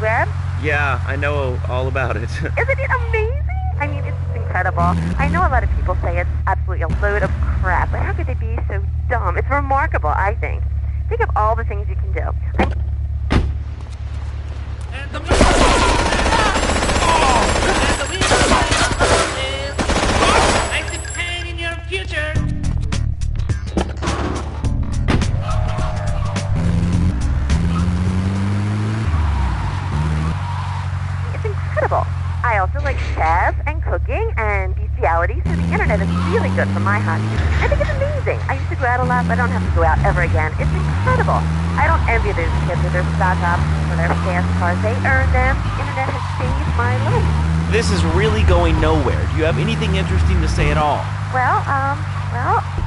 S22: Grab?
S8: Yeah, I know all about it.
S22: Isn't it amazing? I mean, it's just incredible. I know a lot of people say it's absolutely a load of crap, but how could they be so dumb? It's remarkable, I think. Think of all the things you can do.
S17: I see pain in your future.
S22: It's incredible. I also like chess and cooking and bestiality, so the internet is really good for my hobby. I think it's amazing. I used to go out a lot, but I don't have to go out ever again. It's incredible. I don't envy those kids with their stock options for their fast cars. They earned them. The internet has saved my life.
S18: This is really going nowhere. Do you have anything interesting to say at all?
S22: Well,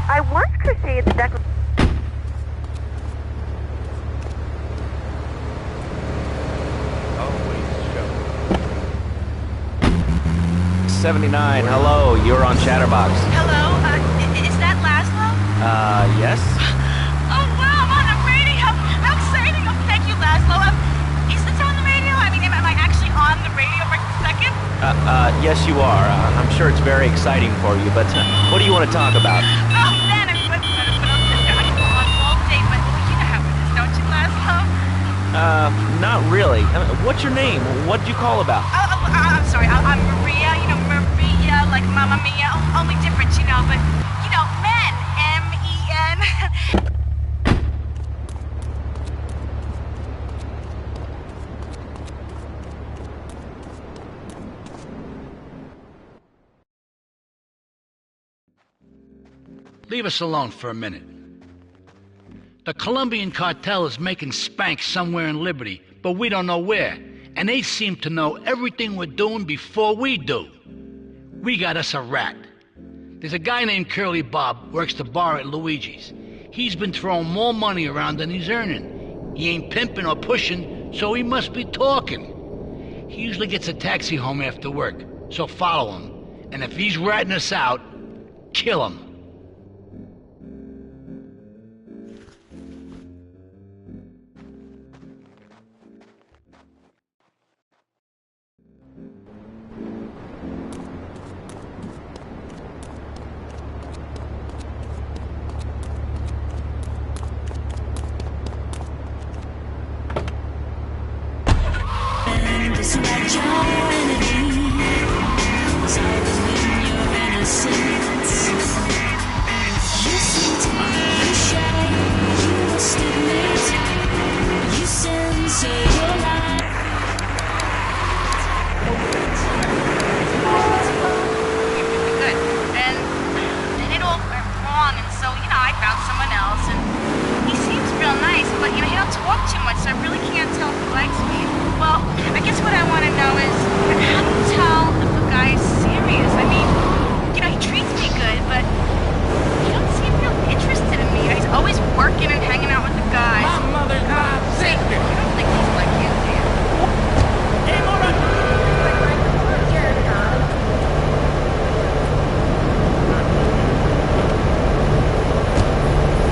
S22: I once crocheted the declaration.
S18: 79, hello, you're on Chatterbox.
S11: Hello, is that Laszlo?
S18: Yes?
S11: Oh, wow, I'm on the radio. How exciting. Oh, thank you, Laszlo. Is this on the radio? I mean, am I actually on the radio right this second?
S18: Yes you are. I'm sure it's very exciting for you, but what do you want to talk about?
S11: Oh, man, I could I could go on all day, but you know how it is, don't you, Laszlo?
S18: Not really. What's your name? What did you call about?
S11: I'm sorry, I'm Maria, you know, Maria, like Mamma Mia, only different, you know, but, you know, men, M-E-N.
S5: Leave us alone for a minute. The Colombian cartel is making spank somewhere in Liberty, but we don't know where. And they seem to know everything we're doing before we do. We got us a rat. There's a guy named Curly Bob, works the bar at Luigi's. He's been throwing more money around than he's earning. He ain't pimping or pushing, so he must be talking. He usually gets a taxi home after work, so follow him. And if he's ratting us out, kill him.
S17: It's not your enemy. It's always been your innocence. You seem to be shy. You must admit you censor your life.
S11: Good. And it all went wrong, and so, you know, I found someone else, and he seems real nice, but, you know, he don't talk too much, so I really can't tell if he likes me. Well, I guess what I want to know is, how do you tell if a guy is serious? I mean, you know, he treats me good, but he don't seem real interested in me. He's always working and hanging out with the guys.
S17: My mother's my sister.
S11: I don't think he's like you, do you?
S17: Hey, Laura.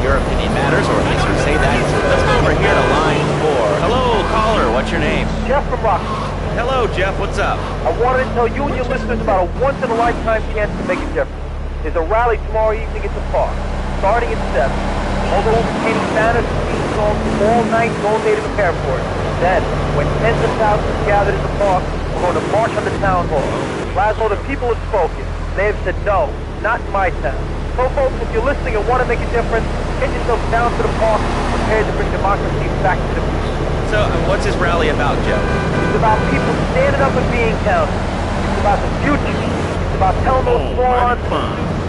S18: Your opinion matters, or at least you say that. Let's go over here to line 4. Hello, caller, what's your name?
S2: Jeff from Rock.
S18: Hello, Jeff, what's up?
S2: I wanted to tell you and your listeners about a once-in-a-lifetime chance to make a difference. There's a rally tomorrow evening at the park, starting at 7. Although containing banners and theme songs all night, all day to prepare for it. Then, when tens of thousands gathered in the park, we're going to march on the town hall. Laszlo, the people have spoken. They have said no, not in my town. So folks, if you're listening and want to make a difference, get yourself down to the park, prepared to bring democracy back to the people.
S18: So, what's this rally about, Jeff?
S2: It's about people standing up and being counted. It's about the future. It's about telling those morons,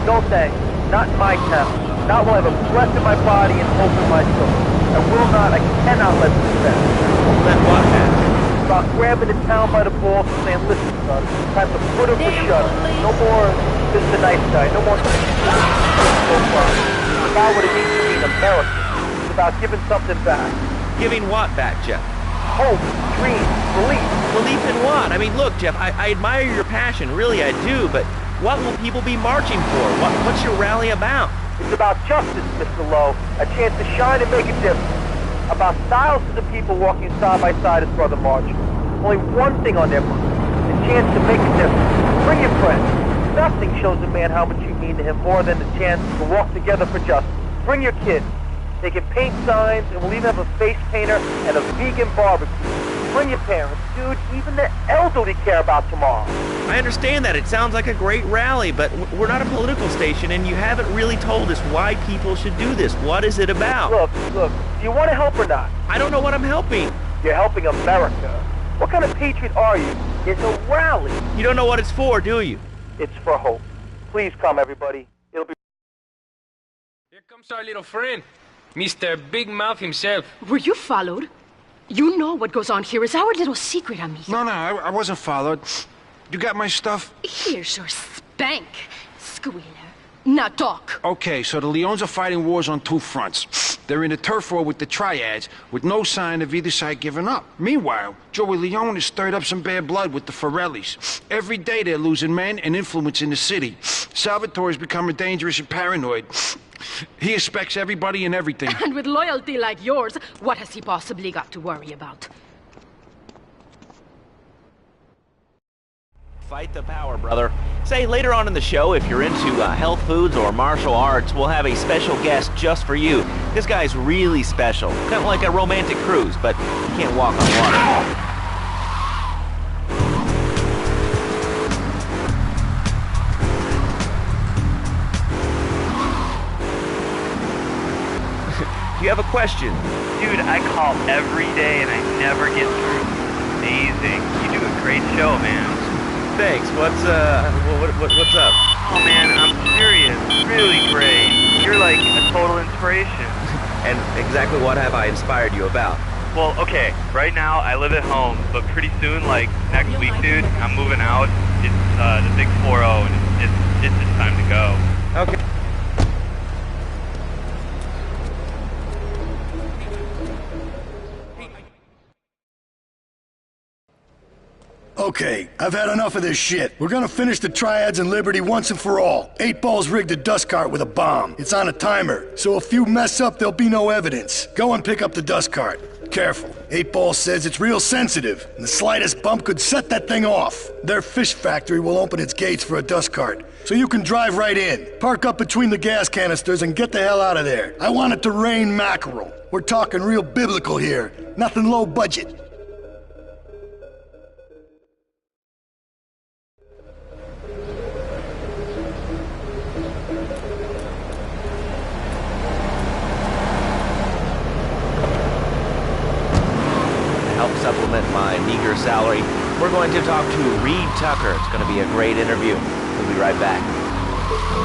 S2: no thanks, not in my town. Not while I have a breath in my body and hope in my soul. I cannot let this stand.
S18: Then what happened?
S2: It's about grabbing the town by the balls and saying, listen, son, time to put up a shut. No more, this is the nice guy. No more, so far. It's about what it means to be an American. It's about giving something back.
S18: Giving what back, Jeff?
S2: Hope, dreams, belief.
S18: Belief in what? I mean, look, Jeff, I admire your passion, really I do, but what will people be marching for? What's your rally about?
S2: It's about justice, Mr. Lowe. A chance to shine and make a difference. About thousands of people walking side by side as Brother March. Only one thing on their mind, the chance to make a difference. Bring your friends. Nothing shows a man how much you mean to him more than the chance to walk together for justice. Bring your kids. They can paint signs, and we'll even have a face painter and a vegan barbecue. Bring your parents, dude. Even the elderly care about tomorrow.
S18: I understand that. It sounds like a great rally, but we're not a political station, and you haven't really told us why people should do this. What is it about?
S2: Look, do you want to help or not?
S18: I don't know what I'm helping.
S2: You're helping America. What kind of patriot are you? It's a rally.
S18: You don't know what it's for, do you?
S2: It's for hope. Please come, everybody. It'll be...
S9: Here comes our little friend, Mr. Big Mouth himself.
S19: Were you followed? You know what goes on here is our little secret, amigo.
S1: No, I wasn't followed. You got my stuff?
S19: Here's your spank, squealer. Now talk.
S1: Okay, so the Leons are fighting wars on two fronts. They're in a turf war with the Triads, with no sign of either side giving up. Meanwhile, Joey Leone has stirred up some bad blood with the Forellis. Every day they're losing men and influence in the city. Salvatore's becoming dangerous and paranoid. He expects everybody and everything.
S19: And with loyalty like yours, what has he possibly got to worry about?
S18: Fight the power, brother. Say, later on in the show, if you're into health foods or martial arts, we'll have a special guest just for you. This guy's really special. Kind of like a romantic cruise, but he can't walk on water. You have a question?
S20: Dude, I call every day and I never get through. Amazing. You do a great show, man.
S18: Thanks. What's up?
S20: Oh man, I'm serious. Really great. You're like a total inspiration.
S18: And exactly what have I inspired you about?
S20: Well, okay, right now I live at home, but pretty soon, like next week, dude, I'm moving out. It's the big 4-0 and it's just time to go.
S18: Okay.
S4: Okay, I've had enough of this shit. We're gonna finish the Triads and Liberty once and for all. 8 Ball's rigged a dust cart with a bomb. It's on a timer, so if you mess up, there'll be no evidence. Go and pick up the dust cart. Careful. 8 Ball says it's real sensitive, and the slightest bump could set that thing off. Their fish factory will open its gates for a dust cart, so you can drive right in. Park up between the gas canisters and get the hell out of there. I want it to rain mackerel. We're talking real biblical here. Nothing low budget.
S18: Supplement my meager salary, we're going to talk to Reed Tucker. It's going to be a great interview. We'll be right back.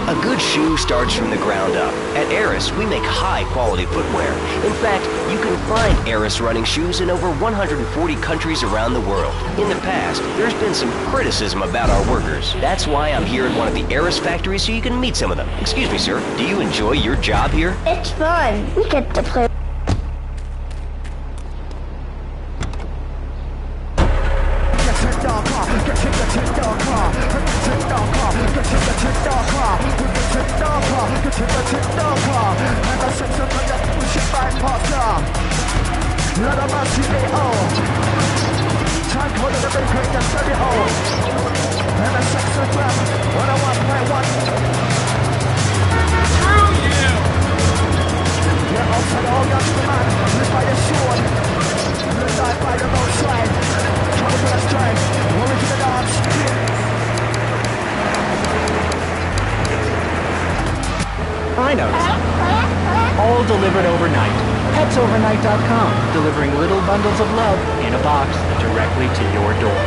S13: A good shoe starts from the ground up. At Eris, we make high-quality footwear. In fact, you can find Eris running shoes in over 140 countries around the world. In the past, there's been some criticism about our workers. That's why I'm here at one of the Eris factories so you can meet some of them. Excuse me, sir. Do you enjoy your job here?
S24: It's fun. We get to play.
S25: Rhinos. All delivered overnight. PetsOvernight.com, delivering little bundles of love in a box directly to your door.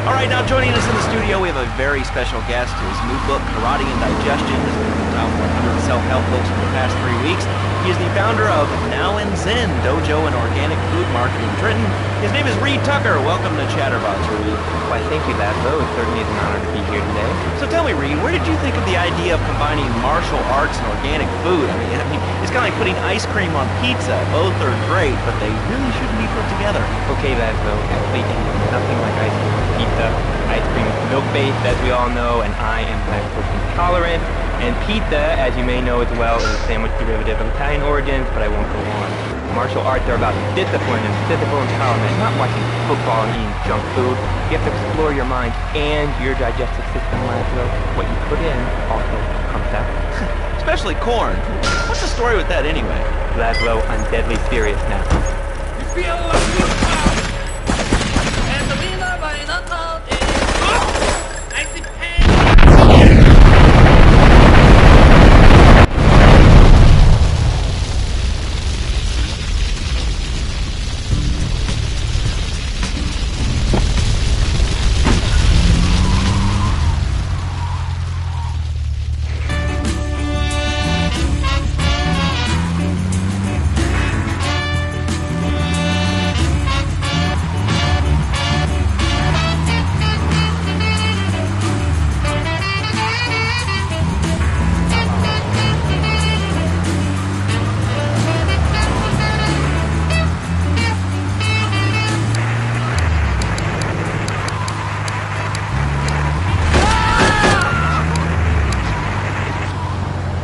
S18: All right, now joining us in the studio, we have a very special guest. His new book, Karate and Digestion, has been in the top 100 self-help books for the past 3 weeks. He is the founder of Now and Zen Dojo and Organic Food Market in Trenton. His name is Reed Tucker. Welcome to Chatterbox, Reed.
S26: Why, thank you, Laszlo. It certainly is an honor to be here today.
S18: So tell me, Reed, where did you think of the idea of combining martial arts and organic food? I mean, it's kind of like putting ice cream on pizza. Both are great, but they really shouldn't be put together.
S26: Okay, Laszlo, actually, nothing like ice cream on pizza. pizza. Ice cream is milk-based, as we all know, and I am lactose intolerant. And pizza, as you may know as well, is a sandwich derivative of Italian origins, but I won't go on. Martial arts are about discipline and physical empowerment, not watching football and eating junk food. You have to explore your mind and your digestive system, Laszlo. What you put in also comes out.
S18: Especially corn. What's the story with that anyway?
S26: Laszlo, I'm deadly serious now.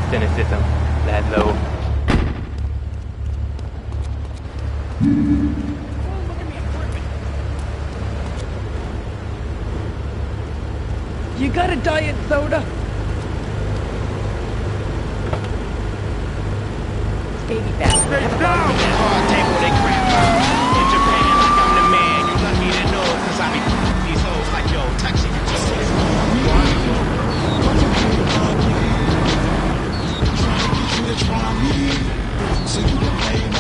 S26: Cynicism, Laszlo.
S3: You got a diet soda? Baby back.
S17: Stay down! Take what they crap out. In Japan, like I'm the man. You lucky to know, cause I be these hoes like yo, touching your so you can pay my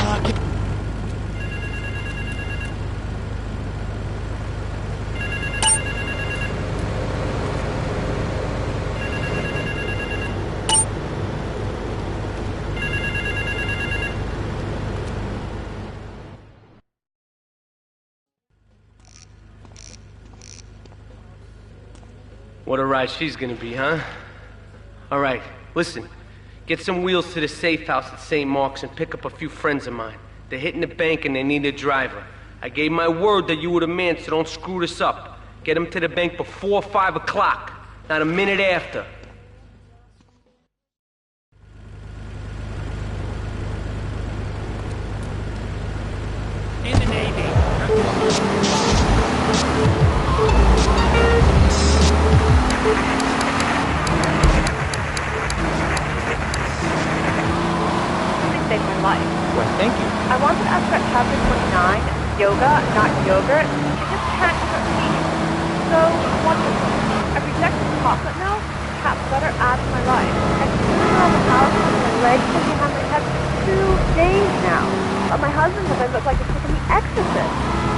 S9: What a ride she's gonna be, huh? All right, listen. Get some wheels to the safe house at St. Mark's and pick up a few friends of mine. They're hitting the bank and they need a driver. I gave my word that you were the man, so don't screw this up. Get them to the bank before 5 o'clock, not a minute after.
S17: in the Navy.
S22: Saved my life.
S26: Why, thank you.
S22: I wanted to ask about chapter 29, yoga, not yogurt. I just can't start eating. So, wonderful. I rejected chocolate milk, cat butter out of my life. I've been around the house with my legs sticking behind my head for 2 days now. But my husband says I look like it's from The Exorcist.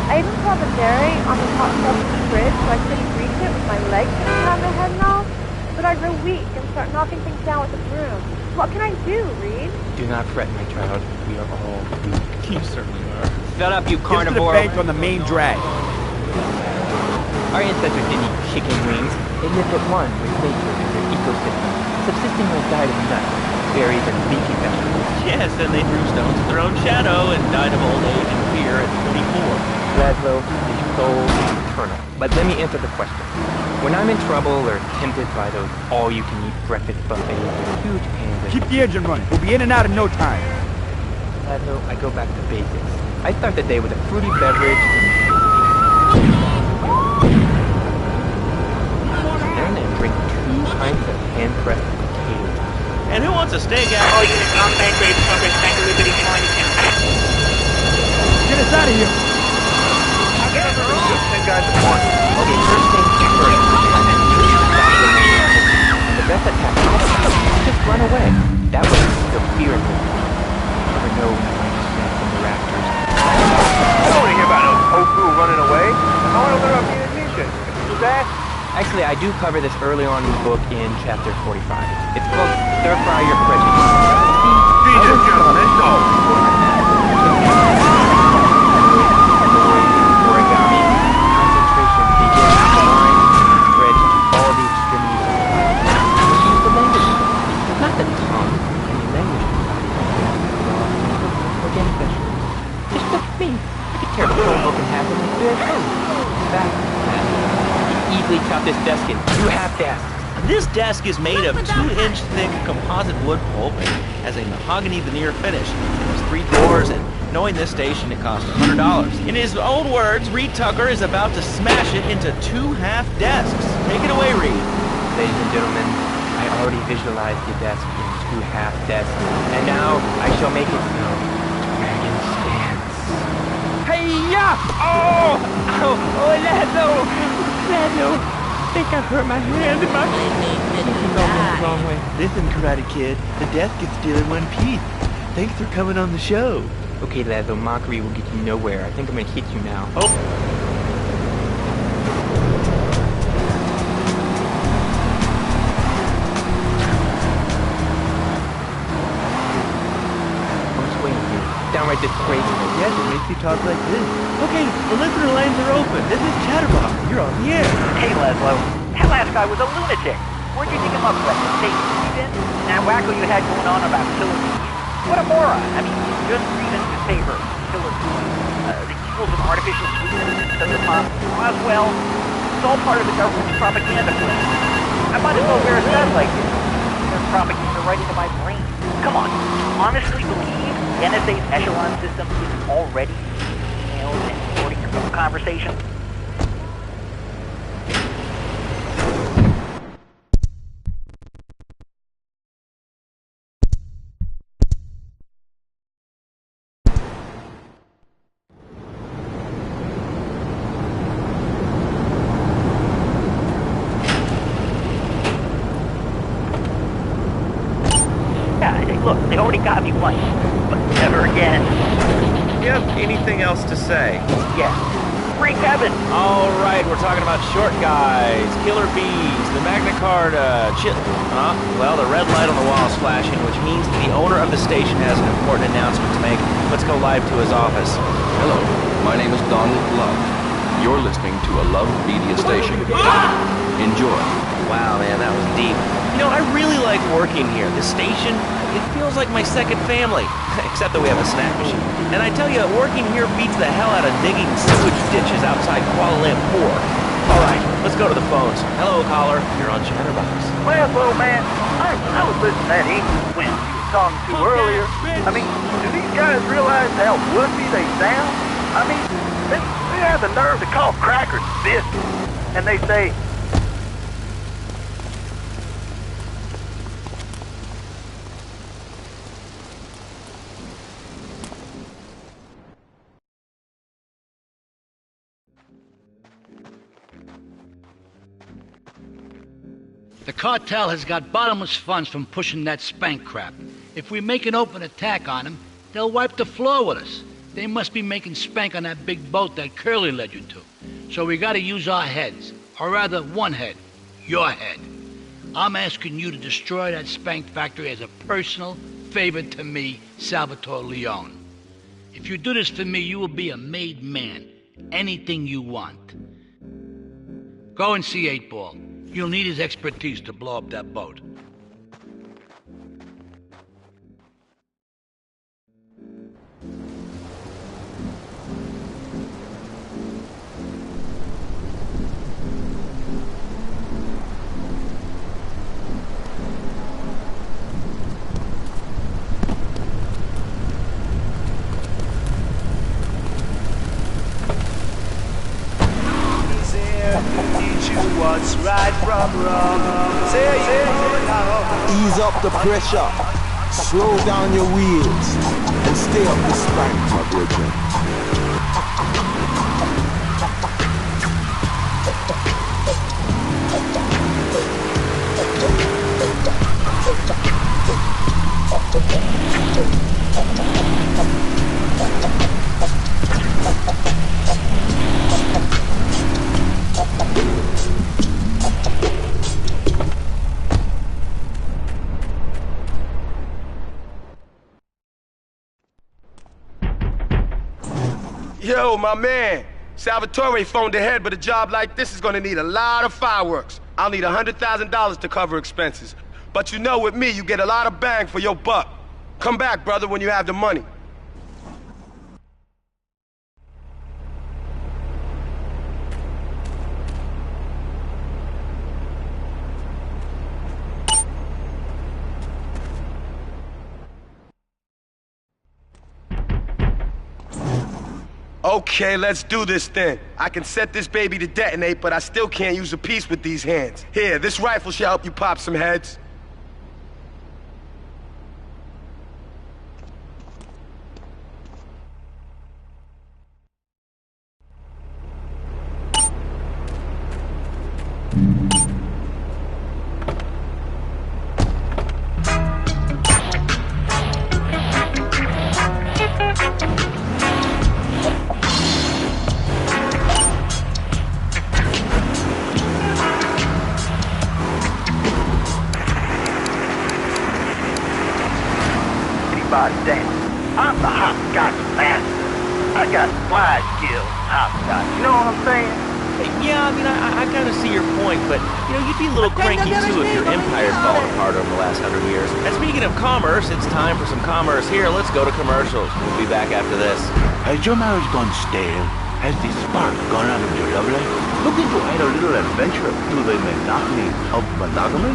S22: I even saw the dairy on the hot shelf of the fridge so I couldn't reach it with my legs sticking behind my head now. But I grow weak and start knocking things down with a broom. What can I do, Reed?
S26: Do not fret, my child. We are all weak. You certainly are. Shut up, you carnivore.
S17: Get to the bank on the main drag.
S26: Our ancestors didn't eat chicken wings. They lived at one with nature and their ecosystem, subsisting on a diet of nuts, berries, and leafy vegetables.
S18: Yes, and they threw stones at their own shadow and died of old age and fear at 44.
S26: Laszlo, the soul is eternal. But let me answer the question. When I'm in trouble or tempted by those all-you-can-eat breakfast buffets with huge pans of...
S17: Keep the engine running. We'll be in and out in no time.
S26: Laszlo, I go back to basics. I start the day with a fruity beverage and then drink 2 pints of hand-pressed potatoes.
S18: And who wants a steak out?
S17: Oh, you can come back, baby. Come back, thank you, liberty, get us out of here.
S7: I'll get over the 10 guys at once.
S26: Okay, first things first. And the best attack is just run away. That way you'll fear me. You never know when I might descend from the rafters.
S7: I don't want to hear about no tofu running away. I want to learn about Vietnamese. Do that?
S26: Actually, I do cover this early on in the book in chapter 45. It's called Stir Fry Your Prejudice.
S7: Jesus, gentlemen, go!
S26: Origami. Concentration begins in the mind and spreads to all the extremities of the body. We use the language, not the tongue. Any language organic vegetables. Just look at me. I could tear a whole book in half with my bare toes. Back.
S18: This desk is made of 2-inch thick composite wood pulp and has a mahogany veneer finish. It has 3 drawers, and knowing this station, it cost $100. In his own words, Reed Tucker is about to smash it into 2 half desks. Take it away, Reed.
S26: Ladies and gentlemen, I already visualized the desk in 2 half desks, and now I shall make it so. Dragon stance. Hey-ya! Oh! Oh, Lazo! Lazo! I think I hurt my hand and my...
S13: Going the wrong way. Listen, Karate Kid, the desk is still in one piece. Thanks for coming on the show.
S26: Okay, Lazo, mockery will get you nowhere. I think I'm gonna hit you now.
S18: Oh!
S26: What's waiting here? Downright disgraceful.
S13: Yes, it makes you talk like this. Okay, the listener lines are open. This is Chatterbox. You're on the air.
S2: Hey, Laszlo. That last guy was a lunatic. Where'd you dig him up from? The state Steven? That wacko you had going on about killer bees? What a moron. I mean, just read a newspaper. Killer bees. The evils of artificial sweeteners and Roswell. It's all part of the government's propaganda plan. I might as well wear a satellite here. There's propaganda right into my brain. Come on. Honestly believe the NSA's echelon system is already emails and recording your phone conversation? Look, they already got me once, but never again.
S8: Do you have anything else to say?
S2: Yeah. Free Kevin!
S18: Alright, we're talking about short guys, killer bees, the Magna Carta, well, the red light on the wall is flashing, which means the owner of the station has an important announcement to make. Let's go live to his office.
S6: Hello, my name is Donald Love. You're listening to a Love Media station. Enjoy.
S8: Wow, man, that was deep.
S18: You know, I really like working here. The station, it feels like my second family. Except that we have a snack machine. And I tell you, working here beats the hell out of digging sewage ditches outside Kuala Lumpur. All right, let's go to the phones. Hello, caller. You're on Chatterbox.
S2: Well, old man, I was listening to that English wind you were talking to earlier. I mean, do these guys realize how wussy they sound? I mean, they have the nerve to call crackers biscuits. And they say,
S5: The cartel has got bottomless funds from pushing that spank crap. If we make an open attack on them, they'll wipe the floor with us. They must be making spank on that big boat that Curly led you to. So we gotta use our heads. Or rather, one head. Your head. I'm asking you to destroy that spank factory as a personal favor to me, Salvatore Leone. If you do this for me, you will be a made man. Anything you want. Go and see 8-Ball. You'll need his expertise to blow up that boat.
S17: What's right from wrong?
S10: Ease up the pressure, slow down your wheels, and stay up the spank, my brethren.
S12: Yo, my man. Salvatore phoned ahead, but a job like this is gonna need a lot of fireworks. I'll need $100,000 to cover expenses. But you know, with me, you get a lot of bang for your buck. Come back, brother, when you have the money. Okay, let's do this then. I can set this baby to detonate, but I still can't use a piece with these hands. Here, this rifle should help you pop some heads.
S2: Damn, I'm the hopscotch master. I got fly skills, hopscotch. You know what I'm saying?
S18: Yeah, I mean, I kind of see your point, but, you know, you'd be a little cranky, too, if your empire's fallen apart over the last 100 years. And speaking of commerce, it's time for some commerce here. Let's go to commercials. We'll be back after this.
S11: Has your marriage gone stale? Has the spark gone out of your love life? Looking to add a little adventure to the monotony of monogamy?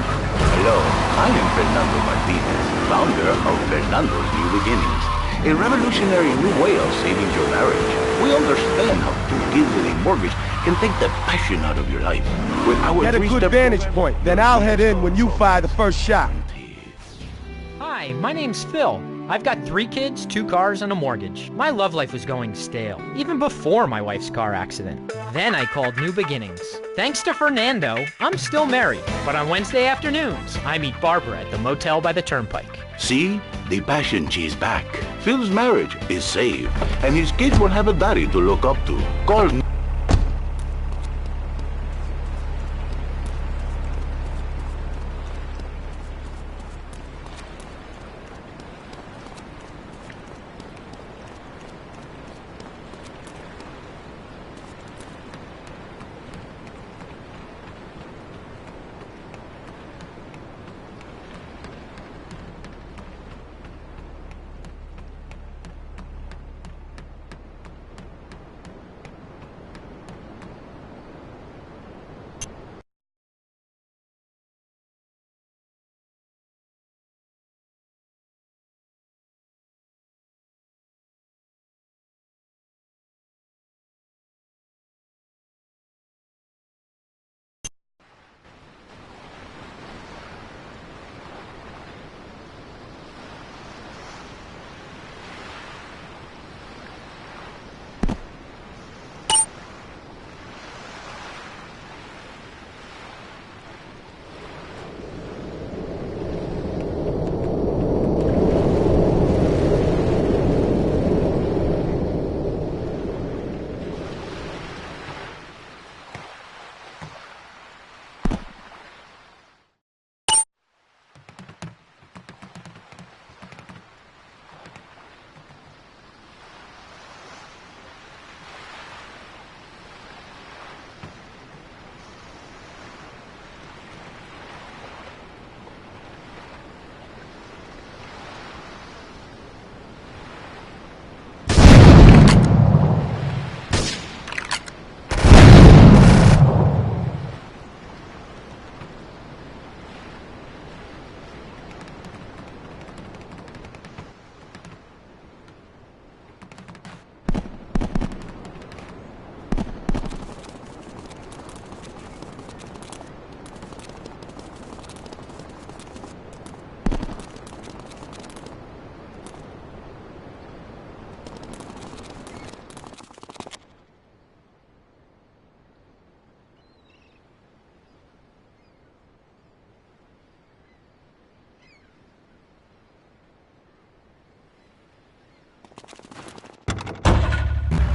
S11: Hello, I am Fernando Martinez, founder of Fernando's New Beginnings, a revolutionary new way of saving your marriage. We understand how 2 kids and a mortgage can take the passion out of your life. With our
S12: Get a good vantage point, then I'll head in when you fire the first shot.
S14: Hi, my name's Phil. I've got 3 kids, 2 cars, and a mortgage. My love life was going stale, even before my wife's car accident. Then I called New Beginnings. Thanks to Fernando, I'm still married. But on Wednesday afternoons, I meet Barbara at the motel by the turnpike.
S11: See? The passion she's back. Phil's marriage is saved, and his kids will have a daddy to look up to. Call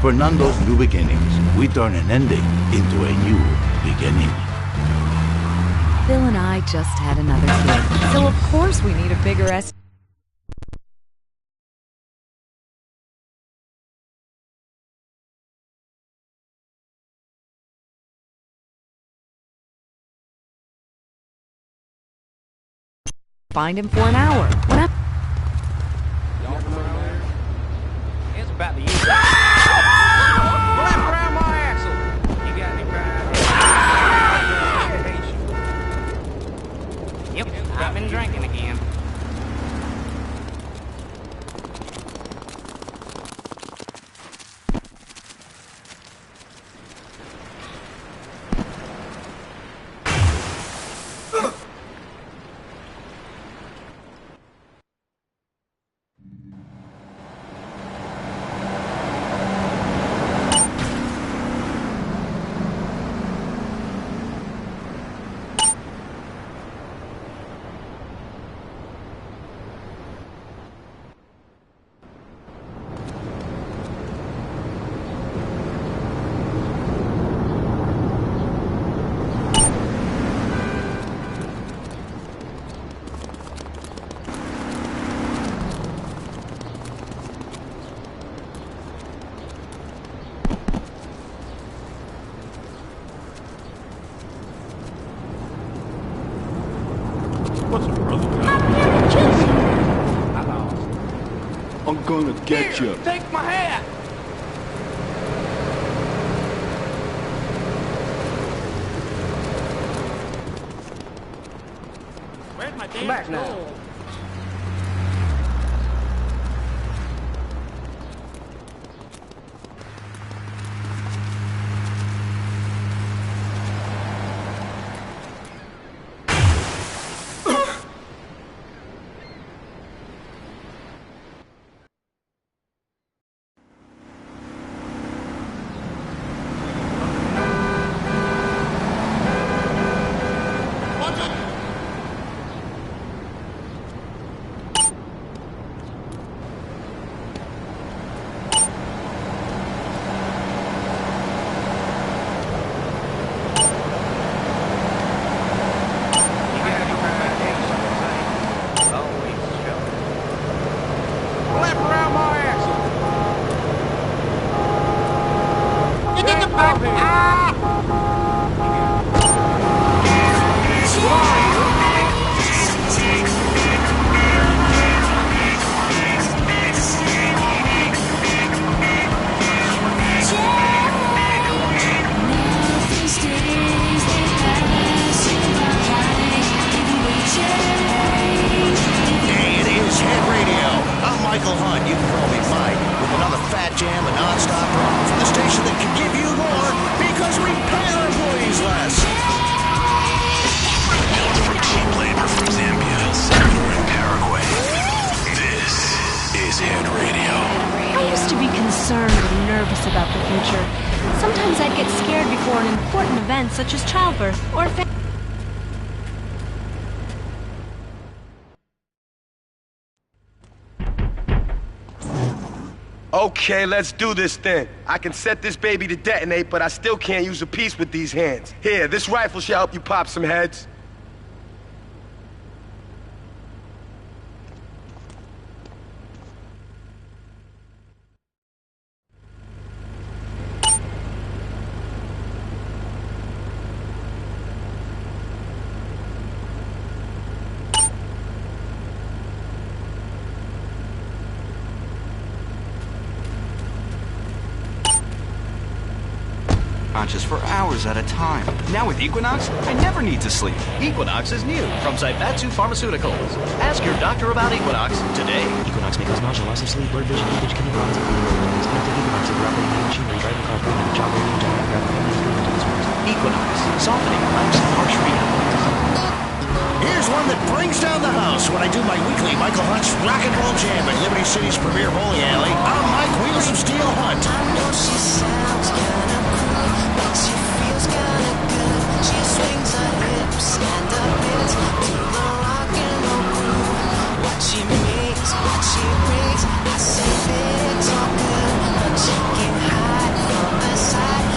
S11: Fernando's New Beginnings. We turn an ending into a new beginning.
S15: Phil and I just had another kid, so of course we need a bigger S. Find him for an hour. When I
S9: It's about the usual. Left around my axle. You got me right. Yep, I've been drinking again.
S11: What's up, brother? I'm gonna get you.
S3: Take my hat!
S17: Where's my damn
S3: Come back now.
S17: soul?
S1: Such as childbirth or
S12: Okay, let's do this then. I can set this baby to detonate, but I still can't use a piece with these hands. Here, this rifle should help you pop some heads.
S16: Conscious for hours at a time. Now with Equinox, I never need to sleep.
S19: Equinox is new from Zaibatsu Pharmaceuticals. Ask your doctor about Equinox today.
S20: Equinox may cause nausea, loss of sleep, blurred vision, leakage, kidney problems, and fever. Take Equinox if you're operating heavy machinery, driving a car, breathing, and job radio, giant graphic, and experimental disorders.
S19: Equinox, softening life's harsh realities.
S21: Here's one that brings down the house when I do my weekly Michael Hunt's Rock and Roll Jam at Liberty City's premier bowling alley. I'm Mike Wheels of Steel Hunt.
S23: I know she sounds kinda cool, but she feels kinda good. She swings her hips and her hips to the rock and roll groove. What she makes, what she breaks, I say it's all good, but she can hide from the sight.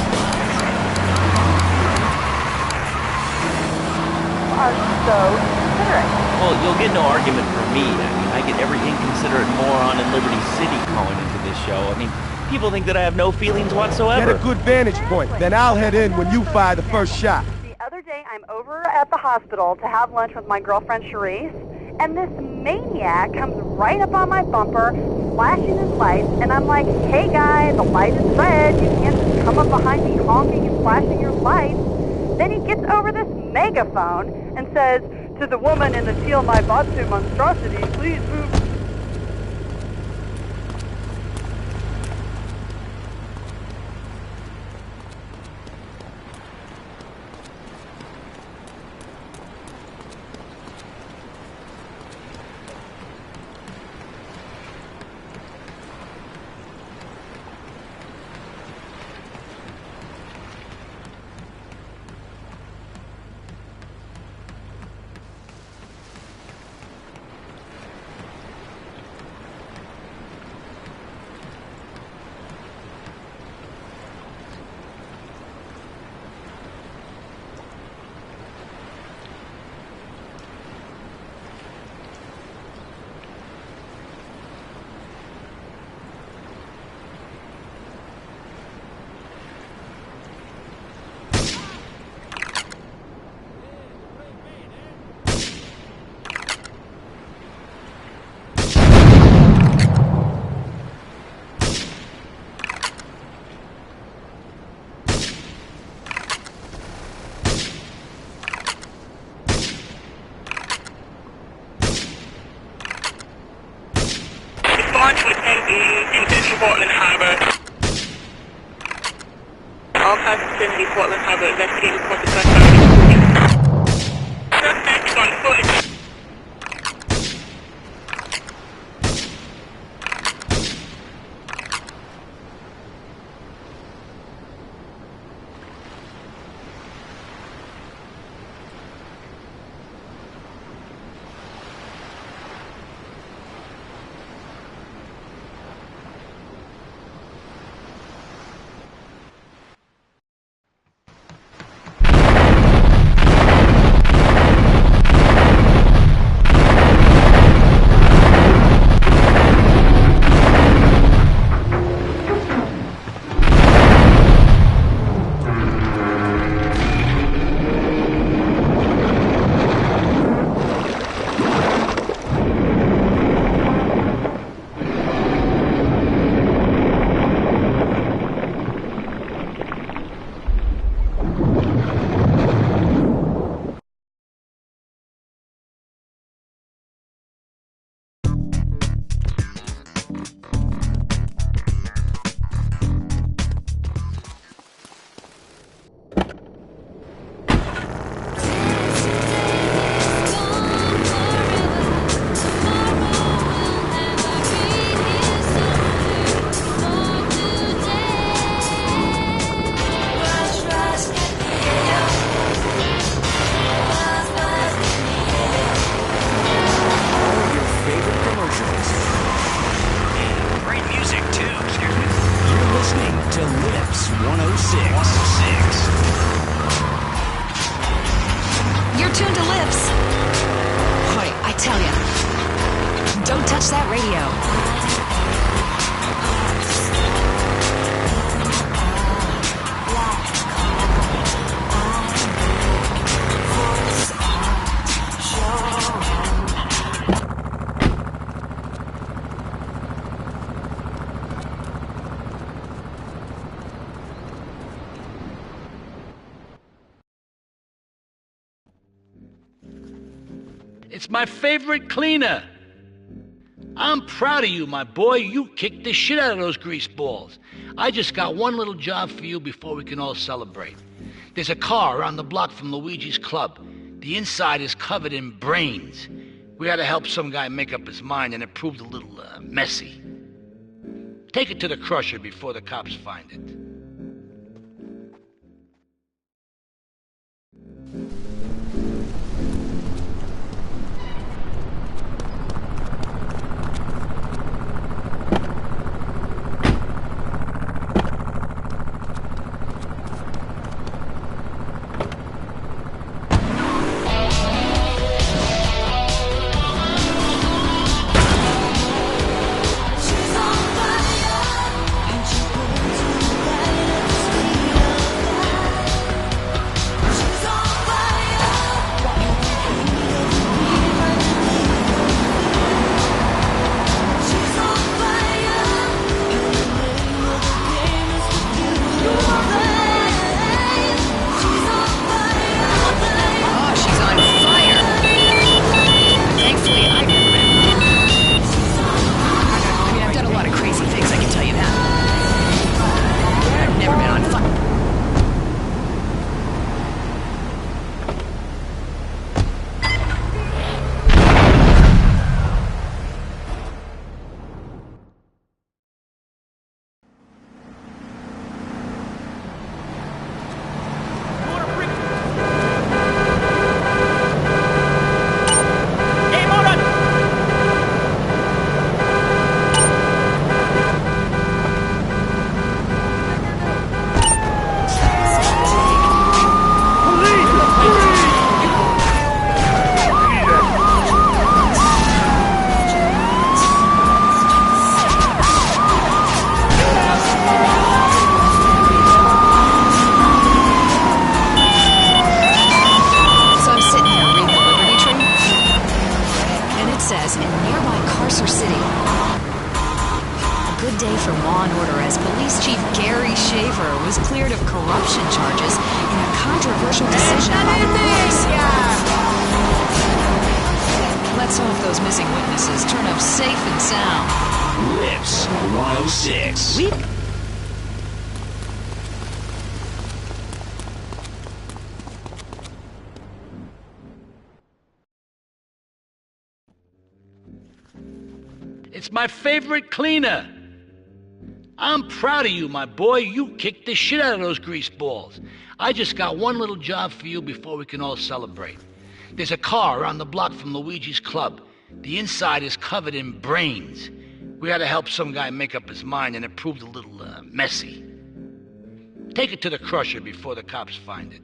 S22: Are so considerate.
S18: Well, you'll get no argument from me. I mean, I get every inconsiderate moron in Liberty City calling into this show. I mean, people think that I have no feelings whatsoever.
S12: Get a good vantage point, then I'll head in when you fire the first shot.
S22: The other day, I'm over at the hospital to have lunch with my girlfriend Charisse, and this maniac comes right up on my bumper, flashing his lights, and I'm like, hey guy, the light is red, you can't just come up behind me honking and flashing your lights. Then he gets over this megaphone and says, to the woman in the teal my Batsu monstrosity, please move.
S4: Contention Portland Harbour. All cars vicinity Portland Harbour. Investigate reported gunfire. Suspect is on foot.
S5: It's my favorite cleaner. I'm proud of you, my boy. You kicked the shit out of those grease balls. I just got one little job for you before we can all celebrate. There's a car around the block from Luigi's club. The inside is covered in brains. We had to help some guy make up his mind, and it proved a little messy. Take it to the crusher before the cops find it.
S15: Let's hope those missing witnesses turn up safe and sound.
S17: Lips 106.
S15: Weak.
S5: It's my favorite cleaner. I'm proud of you, my boy. You kicked the shit out of those grease balls. I just got one little job for you before we can all celebrate. There's a car around the block from Luigi's club. The inside is covered in brains. We had to help some guy make up his mind, and it proved a little messy. Take it to the crusher before the cops find it.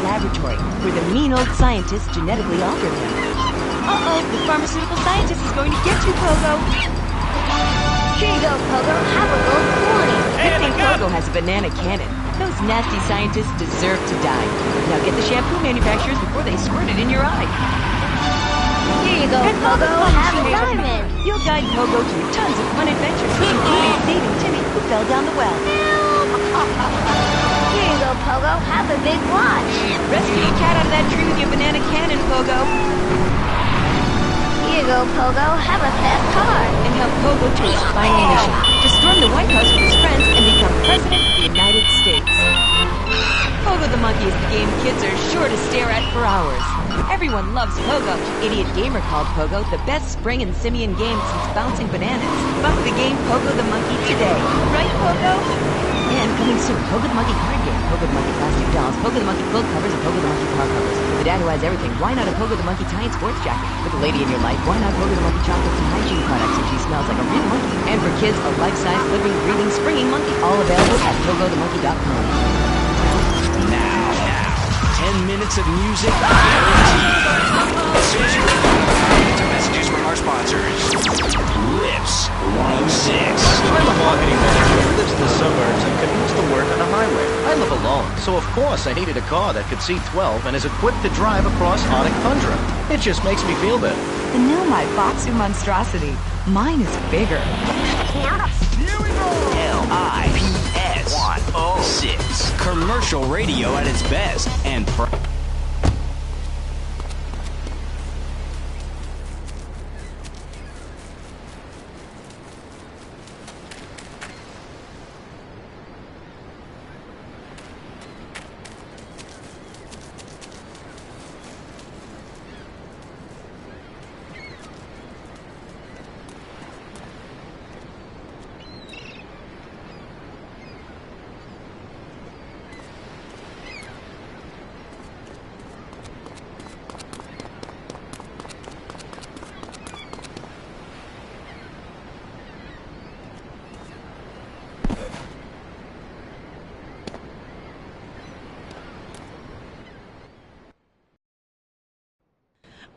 S6: Laboratory, where the mean old scientist genetically altered him. Uh-oh, the pharmaceutical scientist is going to get you, Pogo.
S7: Here you go, Pogo. Have a gold coin.
S6: Good thing Pogo has a banana cannon. Those nasty scientists deserve to die. Now get the shampoo manufacturers before they squirt it in your eye.
S7: Here you go, Pogo. Have a diamond.
S6: You'll guide Pogo through tons of fun adventures, including saving Timmy, who fell down the well.
S7: Here you go, Pogo. Have a big watch.
S6: Rescue your cat out of that tree with your banana cannon, Pogo.
S7: Here you go, Pogo. Have a fast car.
S6: And help Pogo to his final mission, to storm the White House with his friends and become President of the United States. Pogo the Monkey is the game kids are sure to stare at for hours. Everyone loves Pogo. Idiot Gamer called Pogo the best spring and simian game since bouncing bananas. Buy the game Pogo the Monkey today. Right, Pogo? And coming soon, Pogo the Monkey card game, Pogo the Monkey plastic dolls, Pogo the Monkey quilt covers, and Pogo the Monkey car covers. For the dad who has everything, why not a Pogo the Monkey tie and sports jacket? For the lady in your life, why not Pogo the Monkey chocolates and hygiene products so she smells like a real monkey? And for kids, a life-size, living, breathing, springing monkey. All available at PogoTheMonkey.com.
S17: Now, 10 minutes of music guaranteed. Messages from our sponsors. Lips 106.
S19: I'm a marketing manager who lives in the suburbs and commutes to work on the highway. I live alone, so of course I needed a car that could see 12 and is equipped to drive across Arctic tundra. It just makes me feel better.
S15: The new My Boxu monstrosity. Mine is bigger.
S17: LIPS 106. Commercial radio at its best and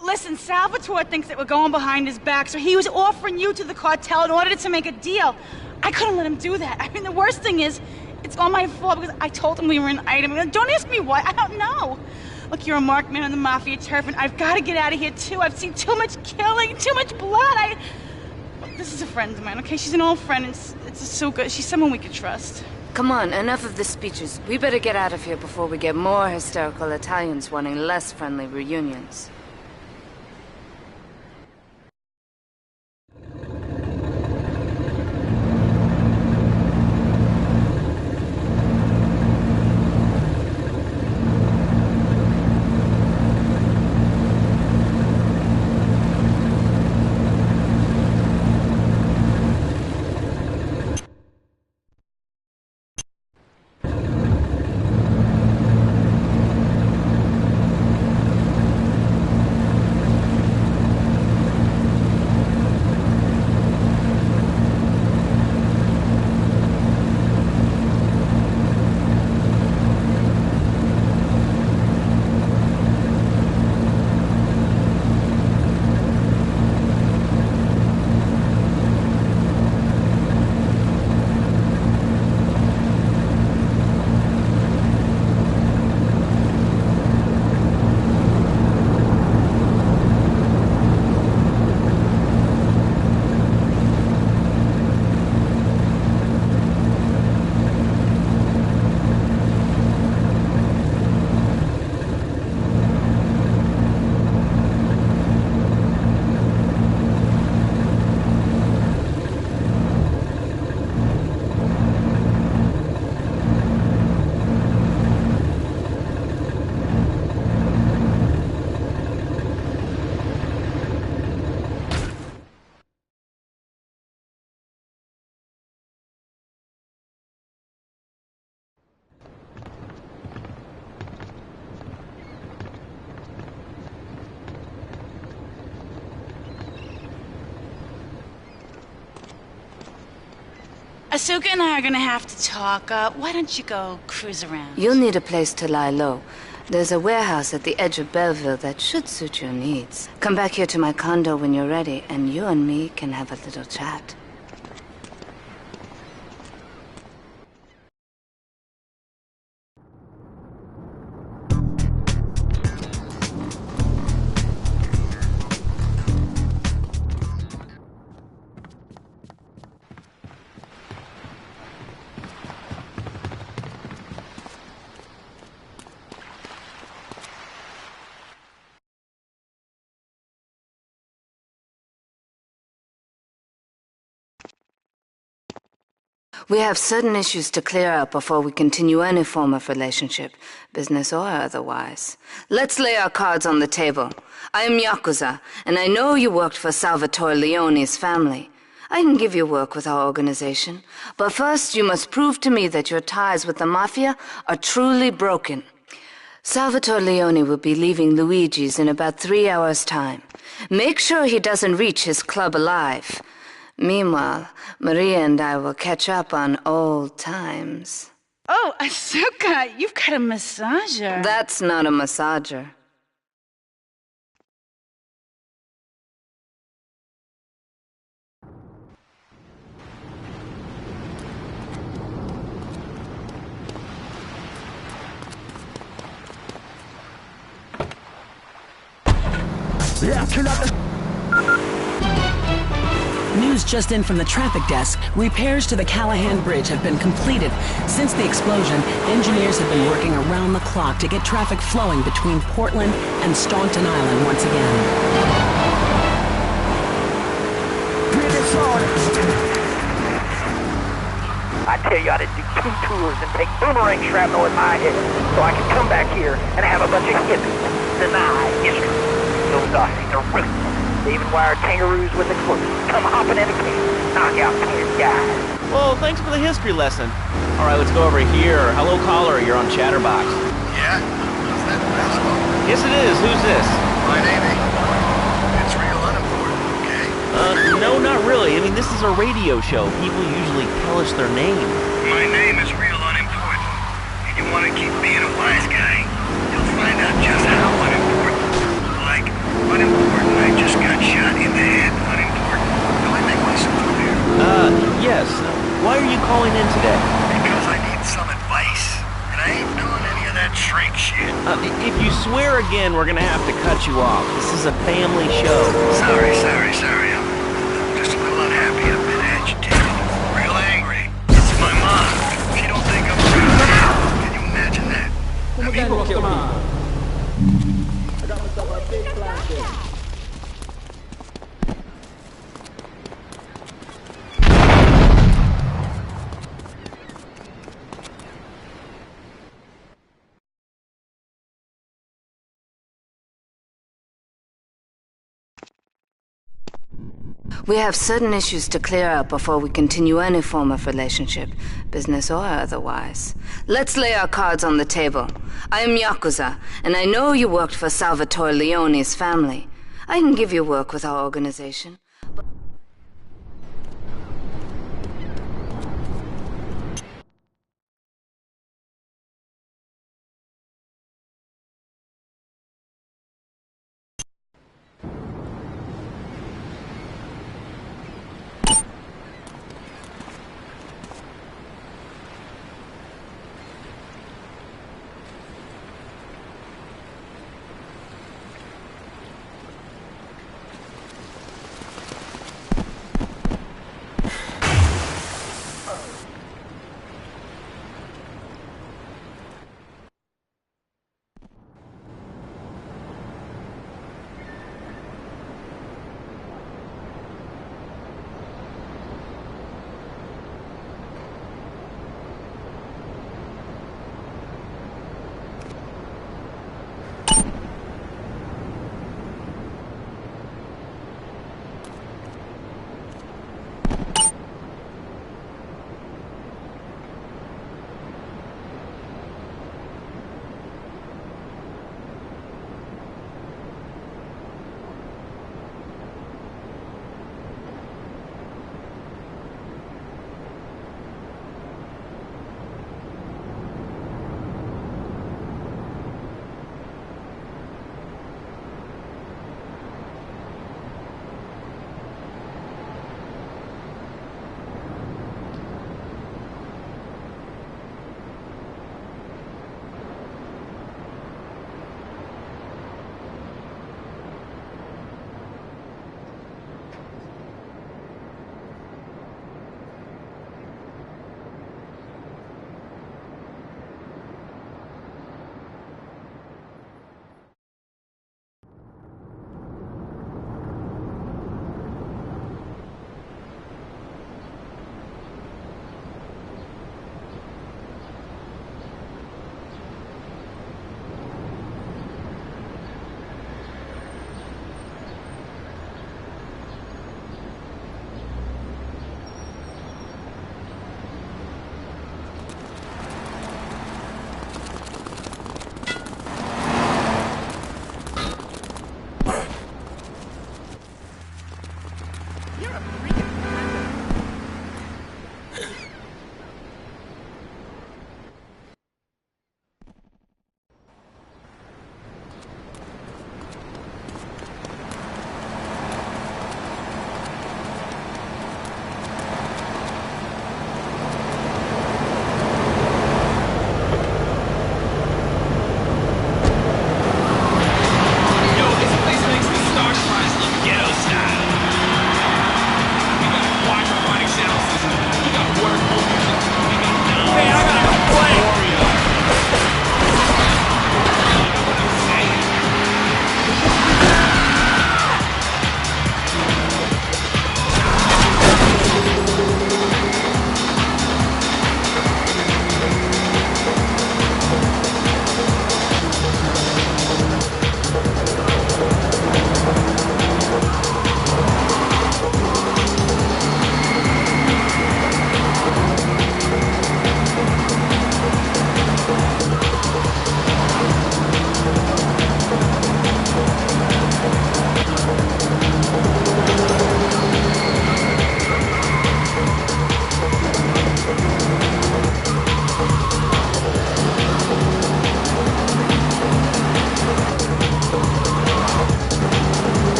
S13: Listen, Salvatore thinks that we're going behind his back, so he was offering you to the cartel in order to make a deal. I couldn't let him do that. I mean, the worst thing is, it's all my fault because I told him we were an item. Don't ask me why. I don't know. Look, you're a marked man on the mafia turf, and I've got to get out of here, too. I've seen too much killing, too much blood. This is a friend of mine, okay? She's an old friend, and it's so good. She's someone we could trust.
S24: Come on, enough of the speeches. We better get out of here before we get more hysterical Italians wanting less friendly reunions.
S13: Asuka and I are gonna have to talk. Why don't you go cruise around?
S24: You'll need a place to lie low. There's a warehouse at the edge of Belleville that should suit your needs. Come back here to my condo when you're ready, and you and me can have a little chat. We have certain issues to clear up before we continue any form of relationship, business or otherwise. Let's lay our cards on the table. I am Yakuza, and I know you worked for Salvatore Leone's family. I can give you work with our organization, but first you must prove to me that your ties with the Mafia are truly broken. Salvatore Leone will be leaving Luigi's in about 3 hours' time. Make sure he doesn't reach his club alive. Meanwhile, Maria and I will catch up on old times.
S13: Oh, Asuka, you've got a massager.
S24: That's not a massager.
S2: News just in from the traffic desk. Repairs to the Callahan Bridge have been completed. Since the explosion, engineers have been working around the clock to get traffic flowing between Portland and Staunton Island once again.
S8: I tell you, I did do 2 tours and take boomerang shrapnel in my head so I could come back here and have a bunch of hippies deny history. Those Aussies are ruthless. They even wire kangaroos with explosives. Come hopping in a cage, knock out 10 guys.
S18: Well, thanks for the history lesson. All right, let's go over here. Hello, caller. You're on Chatterbox.
S10: Yeah? Is that Vasco?
S18: Yes, it is. Who's this?
S10: My name ain't important. It's real unimportant, okay?
S18: No, not really. I mean, this is a radio show. People usually tell us their name.
S10: My name is real unimportant. And you want to keep being a wise guy, you'll find out just how unimportant. Like, unimportant, I just got shot in the head. Unimportant. Do I make myself clear?
S18: Yes. Why are you calling in today?
S10: Because I need some advice. And I ain't doing any of that shrink shit.
S18: If you swear again, we're gonna have to cut you off. This is a family show.
S10: Sorry. I'm just a little unhappy. I've been agitated. Real angry. It's my mom. She don't think I'm real. Can you imagine that? People kill me. I got myself a big flashlight.
S24: We have certain issues to clear up before we continue any form of relationship, business or otherwise. Let's lay our cards on the table. I am Yakuza, and I know you worked for Salvatore Leone's family. I can give you work with our organization.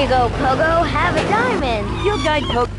S7: you go, Pogo. Have a diamond.
S6: Field Guide Pogo.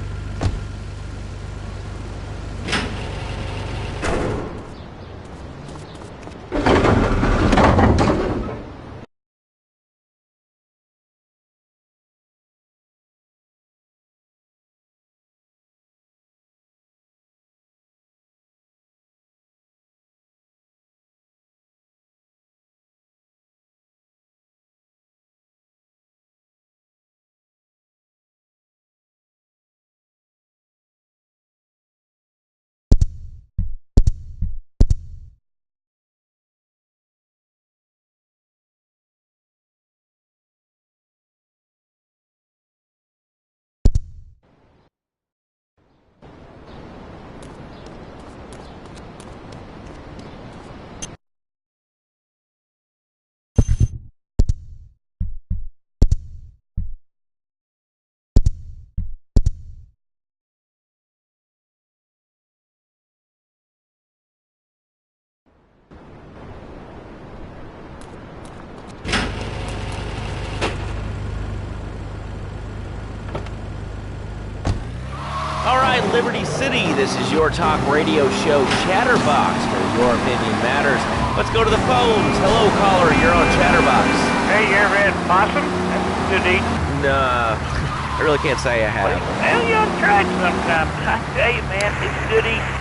S18: Alright, Liberty City, this is your talk radio show Chatterbox, where your opinion matters. Let's go to the phones. Hello, caller, you're on Chatterbox.
S8: Hey, you ever had possum? That's good eating.
S18: Nah, I really can't say I have.
S8: Well, you ought to try it sometime. I tell you, man, it's good eating.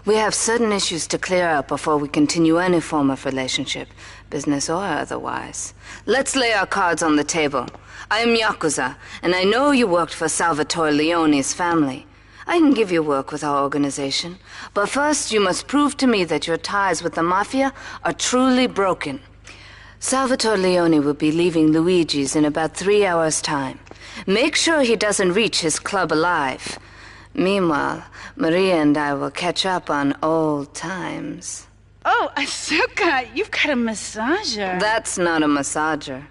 S24: We have certain issues to clear up before we continue any form of relationship, business or otherwise. Let's lay our cards on the table. I am Yakuza, and I know you worked for Salvatore Leone's family. I can give you work with our organization, but first you must prove to me that your ties with the Mafia are truly broken. Salvatore Leone will be leaving Luigi's in about 3 hours' time. Make sure he doesn't reach his club alive. Meanwhile, Maria and I will catch up on old times.
S13: Oh, Asuka, you've got a massager.
S24: That's not a massager.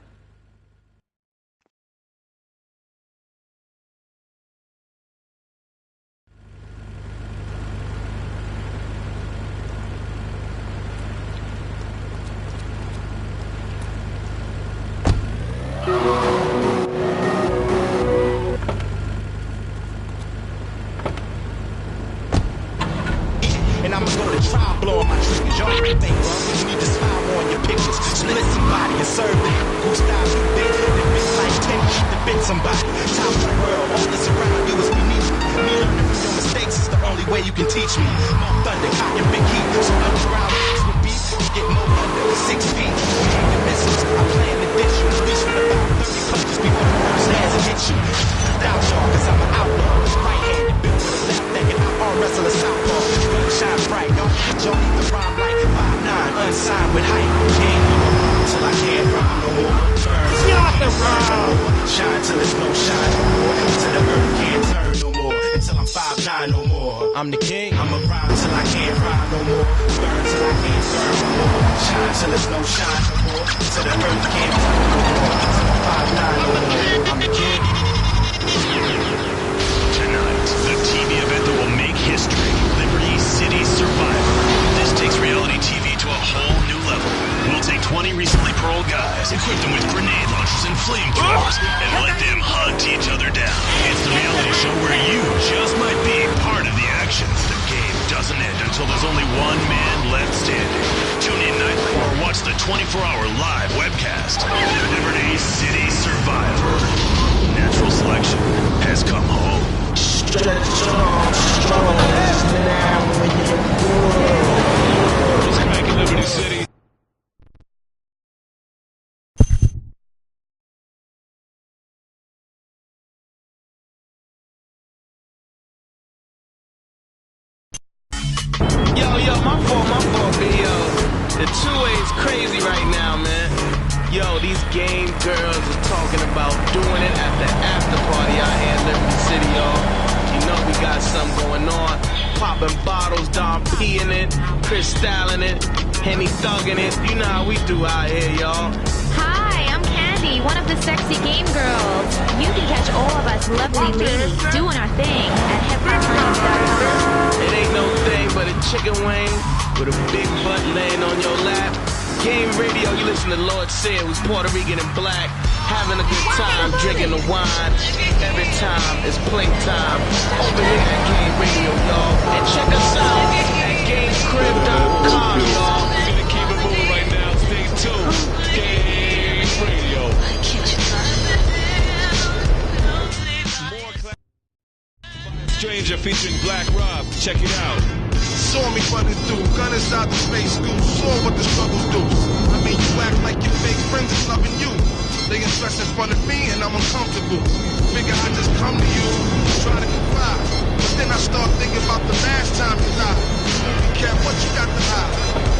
S17: And I'ma go to trial blowing my triggers. Y'all think, bro, you need to smile on your pictures. Split somebody and serve them. Who style you bit? The bit like 10 feet to bit somebody. Top of the world, all that's around you is beneath me. Me learning from your mistakes is the only way you can teach me. More thunder, caught your big heat. So underground beats with beef, you get more under 6 feet. Aim your missiles, I plan to dish you. At least with about 30 punches before the world stands and hits you. Without y'all, cause I'm an outlaw. Right-handed, built with a left leg, and I arm wrestle a southpaw. Shine bright, y'all need the rhyme like 5'9", unsigned with height. Ain't no more till I can't rhyme no more. Burn till I can't burn no more. Shine till there's no shine no more. Till the earth can't turn no more. Until I'm 5'9" no more. I'm the king. I'ma rhyme till I can't rhyme no more. Burn till I can't burn no more. Shine till there's no shine no more. Till the earth can't turn no more. Till I'm 5'9" no more. I'm the king.
S3: Tonight, the TV event that will make history, Liberty City Survivor. This takes reality TV to a whole new level. We'll take 20 recently paroled guys, equip them with grenade launchers and flamethrowers, and let them hunt each other down. It's the reality show where you just might be part of the action. The game doesn't end until there's only one man left standing. Tune in nightly or watch the 24-hour live webcast. Liberty City Survivor. Natural selection has come home.
S17: Stretch on, strong, now when you're good.
S3: What's cracking, Liberty City?
S17: Yo, my fault, B.O. The two-way's crazy right now, man. Yo, these game girls are talking about doing it at the after party out here in Liberty City, y'all. You know we got something going on. Popping bottles, Dom P in it, Chris styling it, Henny thugging it. You know how we do out here, y'all.
S1: Hi, I'm Candy, one of the sexy game girls. You can catch all of us lovely ladies doing our thing at headphones.com.
S17: It ain't no thing but a chicken wing with a big butt laying on your lap. Game radio, you listen to Lord Sid, who's Puerto Rican and black, having a good time, drinking the wine. Every time it's play time. Over here at Game Radio, y'all. And check us out at GameCrib.com, y'all.
S3: We're gonna keep it moving right now. Stay tuned. Game Radio. Stranger featuring Black Rob. Check it out.
S9: Saw me running through, gun inside the space goose. Saw what the struggles do. I mean, you act like your fake friends is loving you. They get stressed in front of me and I'm uncomfortable. Figure I just come to you, try to confide. But then I start thinking about the last time you lied. You care what you got to hide.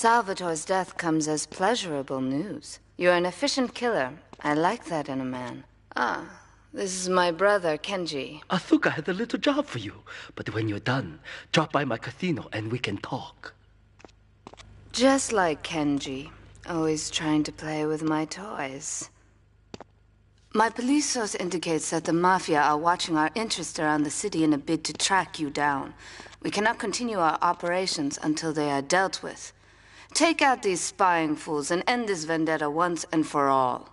S24: Salvatore's death comes as pleasurable news. You're an efficient killer. I like that in a man. Ah, this is my brother, Kenji.
S11: Asuka has a little job for you. But when you're done, drop by my casino and we can talk.
S24: Just like Kenji. Always trying to play with my toys. My police source indicates that the Mafia are watching our interests around the city in a bid to track you down. We cannot continue our operations until they are dealt with. Take out these spying fools and end this vendetta once and for all.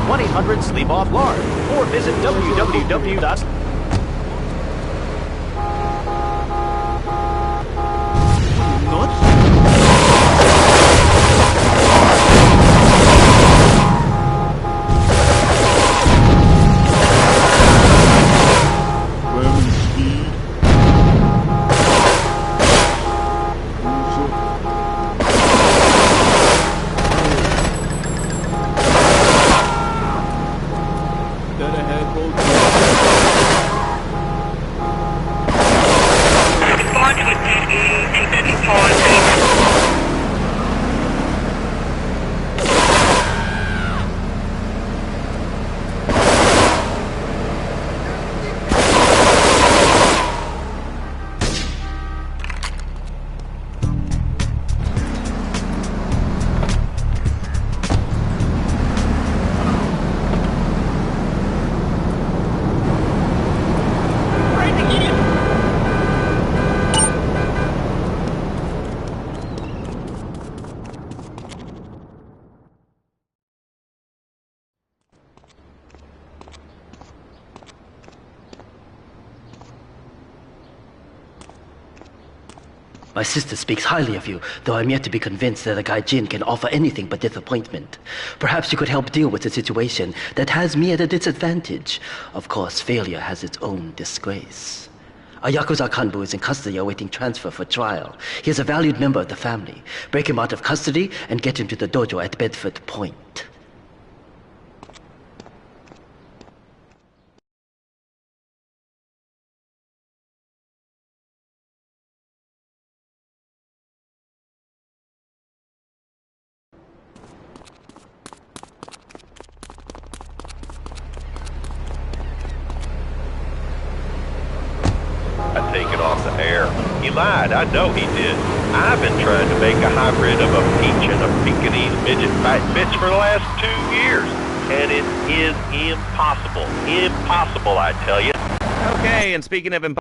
S19: 1-800-SLEEP-OFF-LARD or visit www.
S11: My sister speaks highly of you, though I'm yet to be convinced that a guy Jin can offer anything but disappointment. Perhaps you could help deal with a situation that has me at a disadvantage. Of course, failure has its own disgrace. A Yakuza Kanbu is in custody awaiting transfer for trial. He is a valued member of the family. Break him out of custody and get him to the dojo at Bedford Point.
S14: I take it off the air. He lied, I know he did. I've been trying to make a hybrid of a peach and a Pekingese midget fight bitch for the last 2 years. And it is impossible. Impossible, I tell you.
S18: Okay, and speaking of impossible,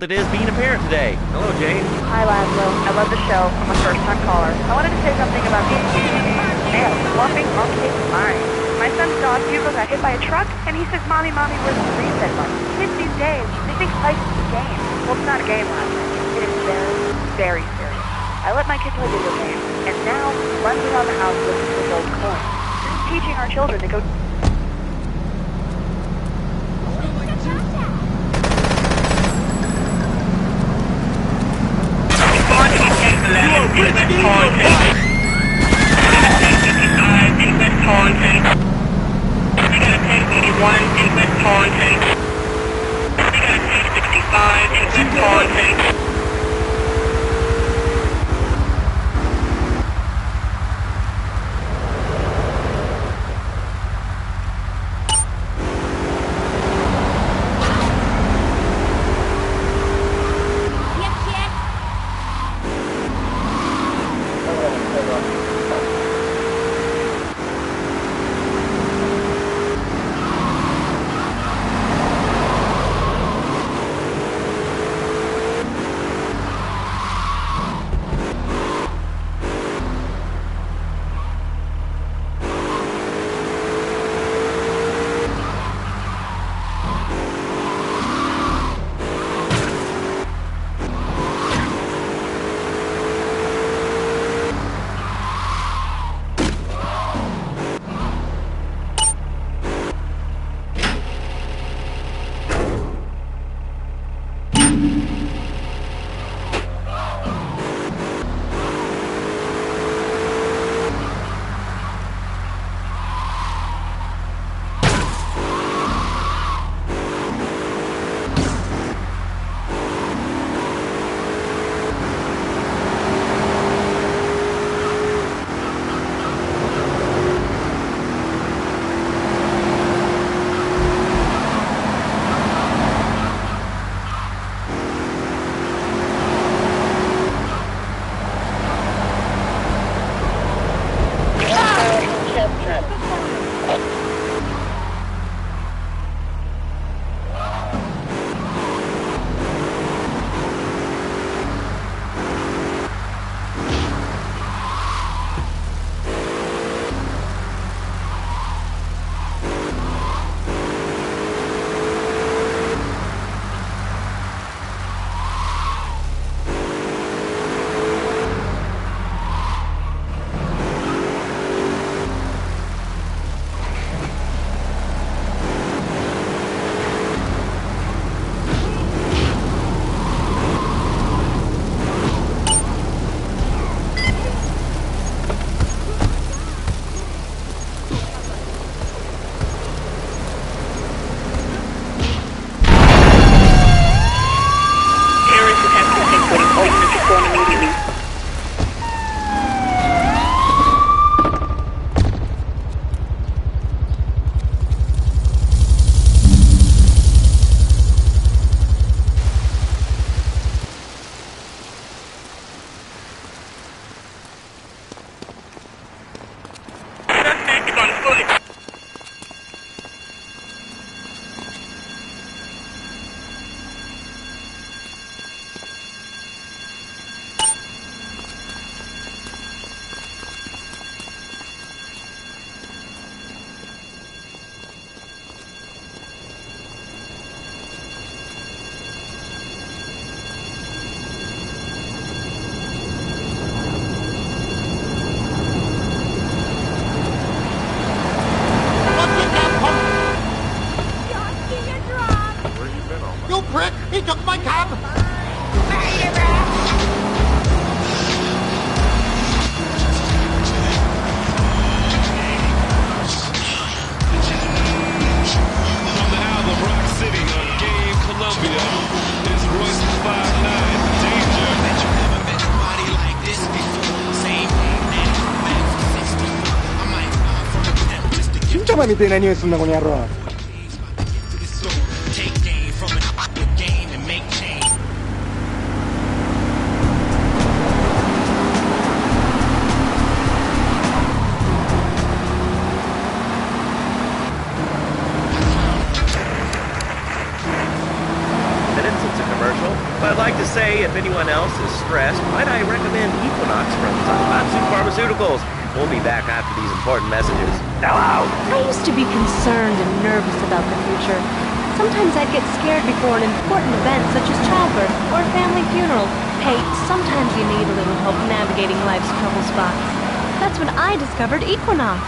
S18: it is being a parent today. Hello, Jane.
S22: Hi, Laszlo. I love the show. I'm a first-time caller. I wanted to say something about the fluffing monkey is mine. My son's dog, Hugo, got hit by a truck, and he says, Mommy, where's the reset button? Kids these days, they think life is a game. Well, it's not a game, Laszlo. It is very, very serious. I let my kid play video games, and now he runs around the house looking for gold coins. This is teaching our children to go...
S16: Come mi tiene niente con gli arroz.
S18: But I'd like to say, if anyone else is stressed, might I recommend Equinox from Zaibatsu Pharmaceuticals? We'll be back after these important messages. Hello!
S6: I used to be concerned and nervous about the future. Sometimes I'd get scared before an important event such as childbirth or a family funeral. Hey, sometimes you need a little help navigating life's trouble spots. That's when I discovered Equinox.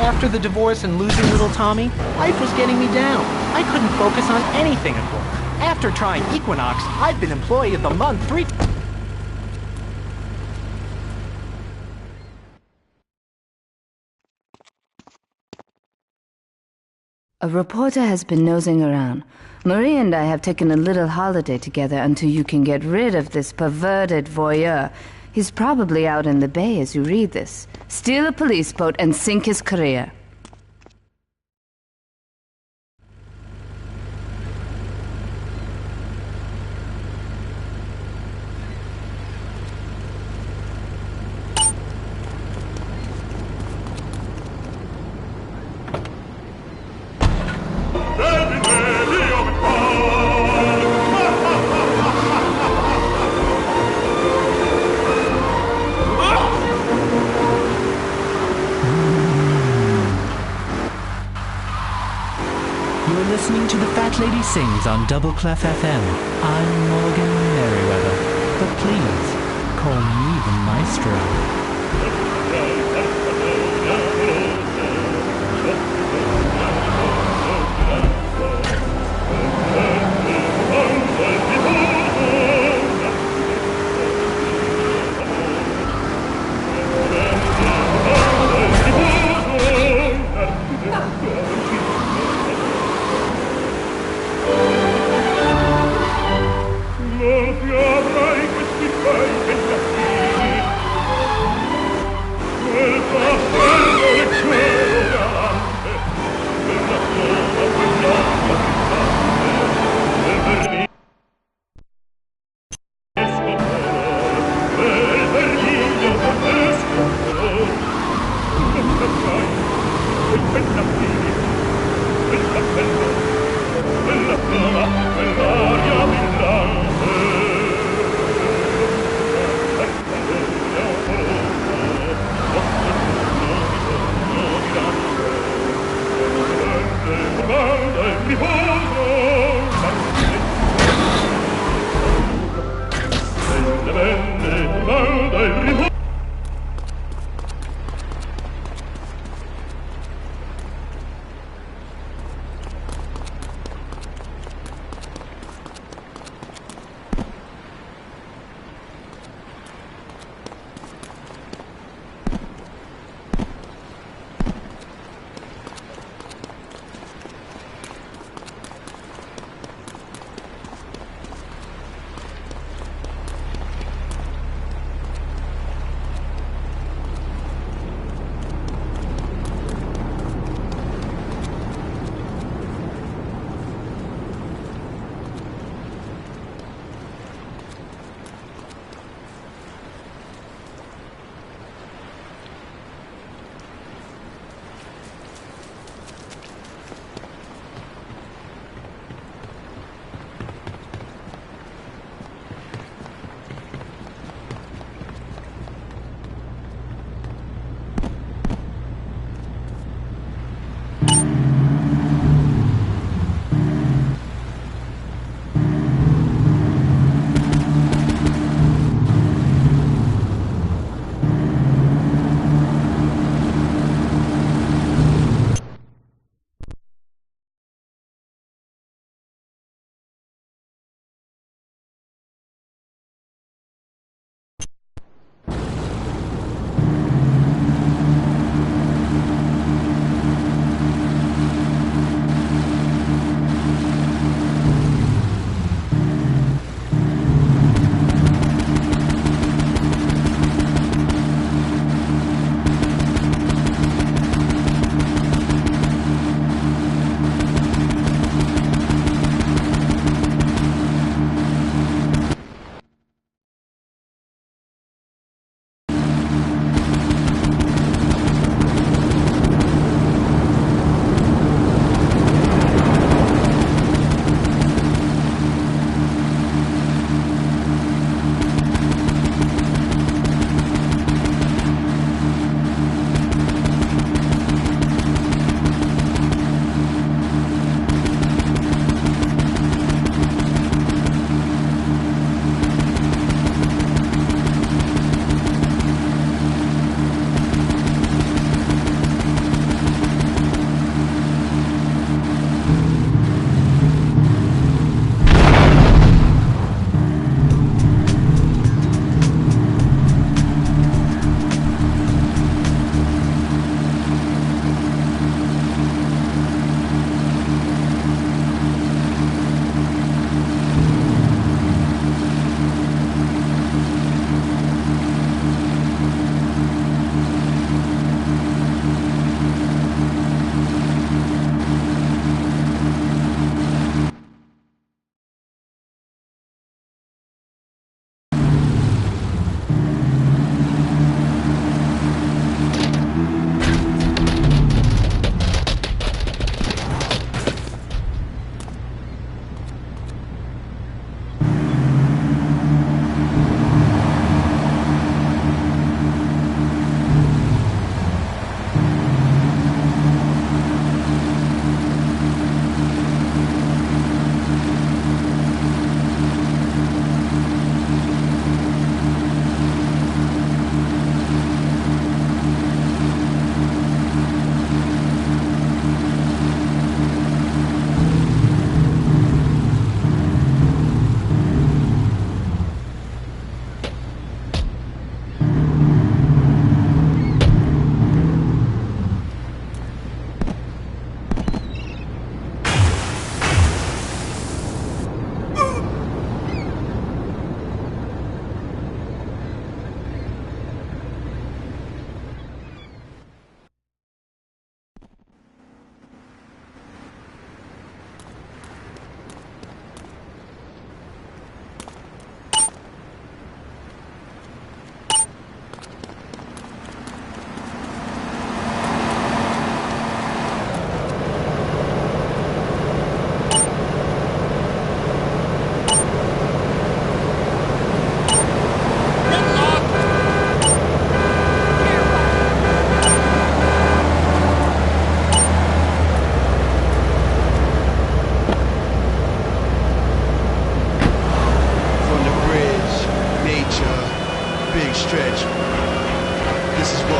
S19: After the divorce and losing little Tommy, life was getting me down. I couldn't focus on anything at work. After trying Equinox, I've been Employee of the Month 3
S24: A reporter has been nosing around. Marie and I have taken a little holiday together until you can get rid of this perverted voyeur. He's probably out in the bay as you read this. Steal a police boat and sink his career.
S20: You're listening to The Fat Lady Sings on Double Clef FM. I'm Morgan Merriweather, but please, call me the Maestro.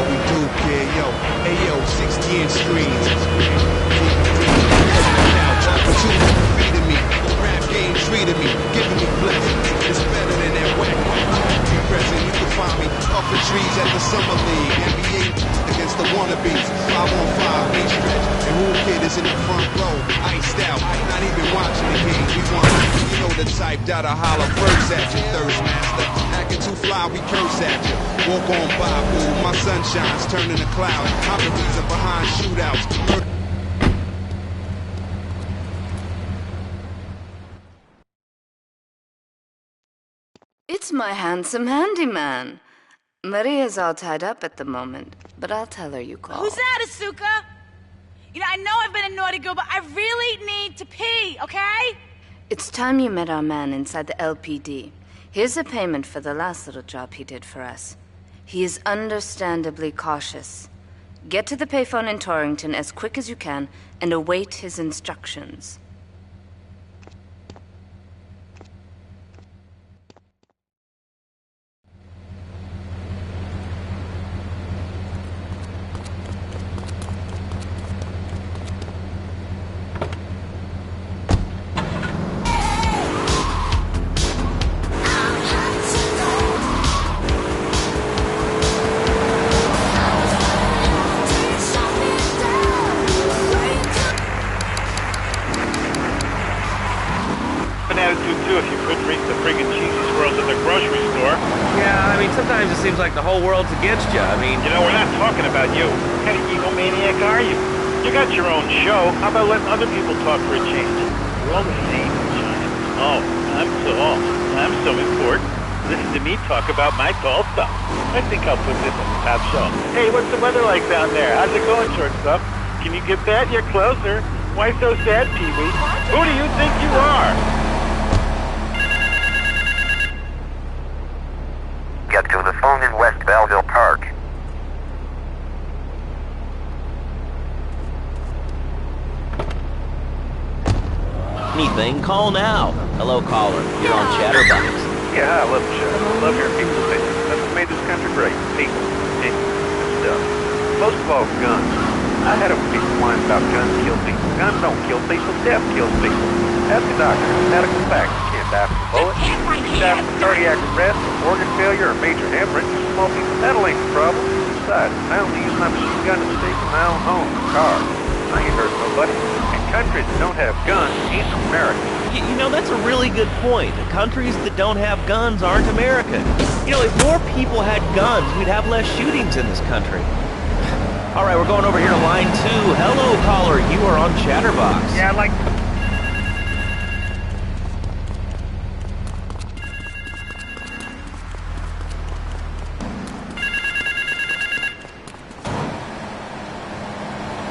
S9: what we do, kid. Yo, hey yo, 60-inch screens. Opportunity feeding me, rap game treated me, giving me blessings. It's better than that whack. Present, you can find me off the trees at the Summer League. NBA against the wannabes, 5-on-5, main stretch. And Rule Kid is in the front row, iced out, not even watching the game. We want, you know the type, that'll holler first at you, thirst master. Acting too fly, we curse at you. Walk on by, boo, my sunshine's turning to cloud. I'm the reason behind shootouts.
S24: It's my handsome handyman. Maria's all tied up at the moment, but I'll tell her you called.
S13: Who's that, Asuka? You know, I know I've been a naughty girl, but I really need to pee, okay?
S24: It's time you met our man inside the LPD. Here's a payment for the last little job he did for us. He is understandably cautious. Get to the payphone in Torrington as quick as you can and await his instructions.
S18: Sometimes it seems like the whole world's against you. I mean...
S14: You know, we're not talking about you. What kind of egomaniac are you? You got your own show. How about letting other people talk for a change? We're all the same, Giant. Oh, I'm so important. Listen to me talk about my tall stuff. I think I'll put this on the top shelf. Hey, what's the weather like down there? How's it going, shortstop? Can you get that? You're closer. Why so sad, Pee-wee? Who do you think you are?
S12: Get to the phone in West Belleville Park.
S18: Anything, call now. Hello, caller. You're on Chatterbox.
S14: Yeah, I love the show. I love hearing people's opinions. That's what made this country great. People, opinions, and stuff. Most of all, guns. I had a people whine about guns kill people. Guns don't kill people. Death kills people. Ask a doctor. Medical facts. Die from a bullet. You can die from cardiac arrest, organ failure, or major hemorrhage. Small piece of metal ain't the problem. Besides, I only use my machine gun to stay from my own home or car. I ain't hurt nobody. And countries that don't have guns ain't America.
S18: You know, that's a really good point. Countries that don't have guns aren't America. You know, if more people had guns, we'd have less shootings in this country. All right, we're going over here to line 2. Hello, caller. You are on Chatterbox.
S14: Yeah, I'd like...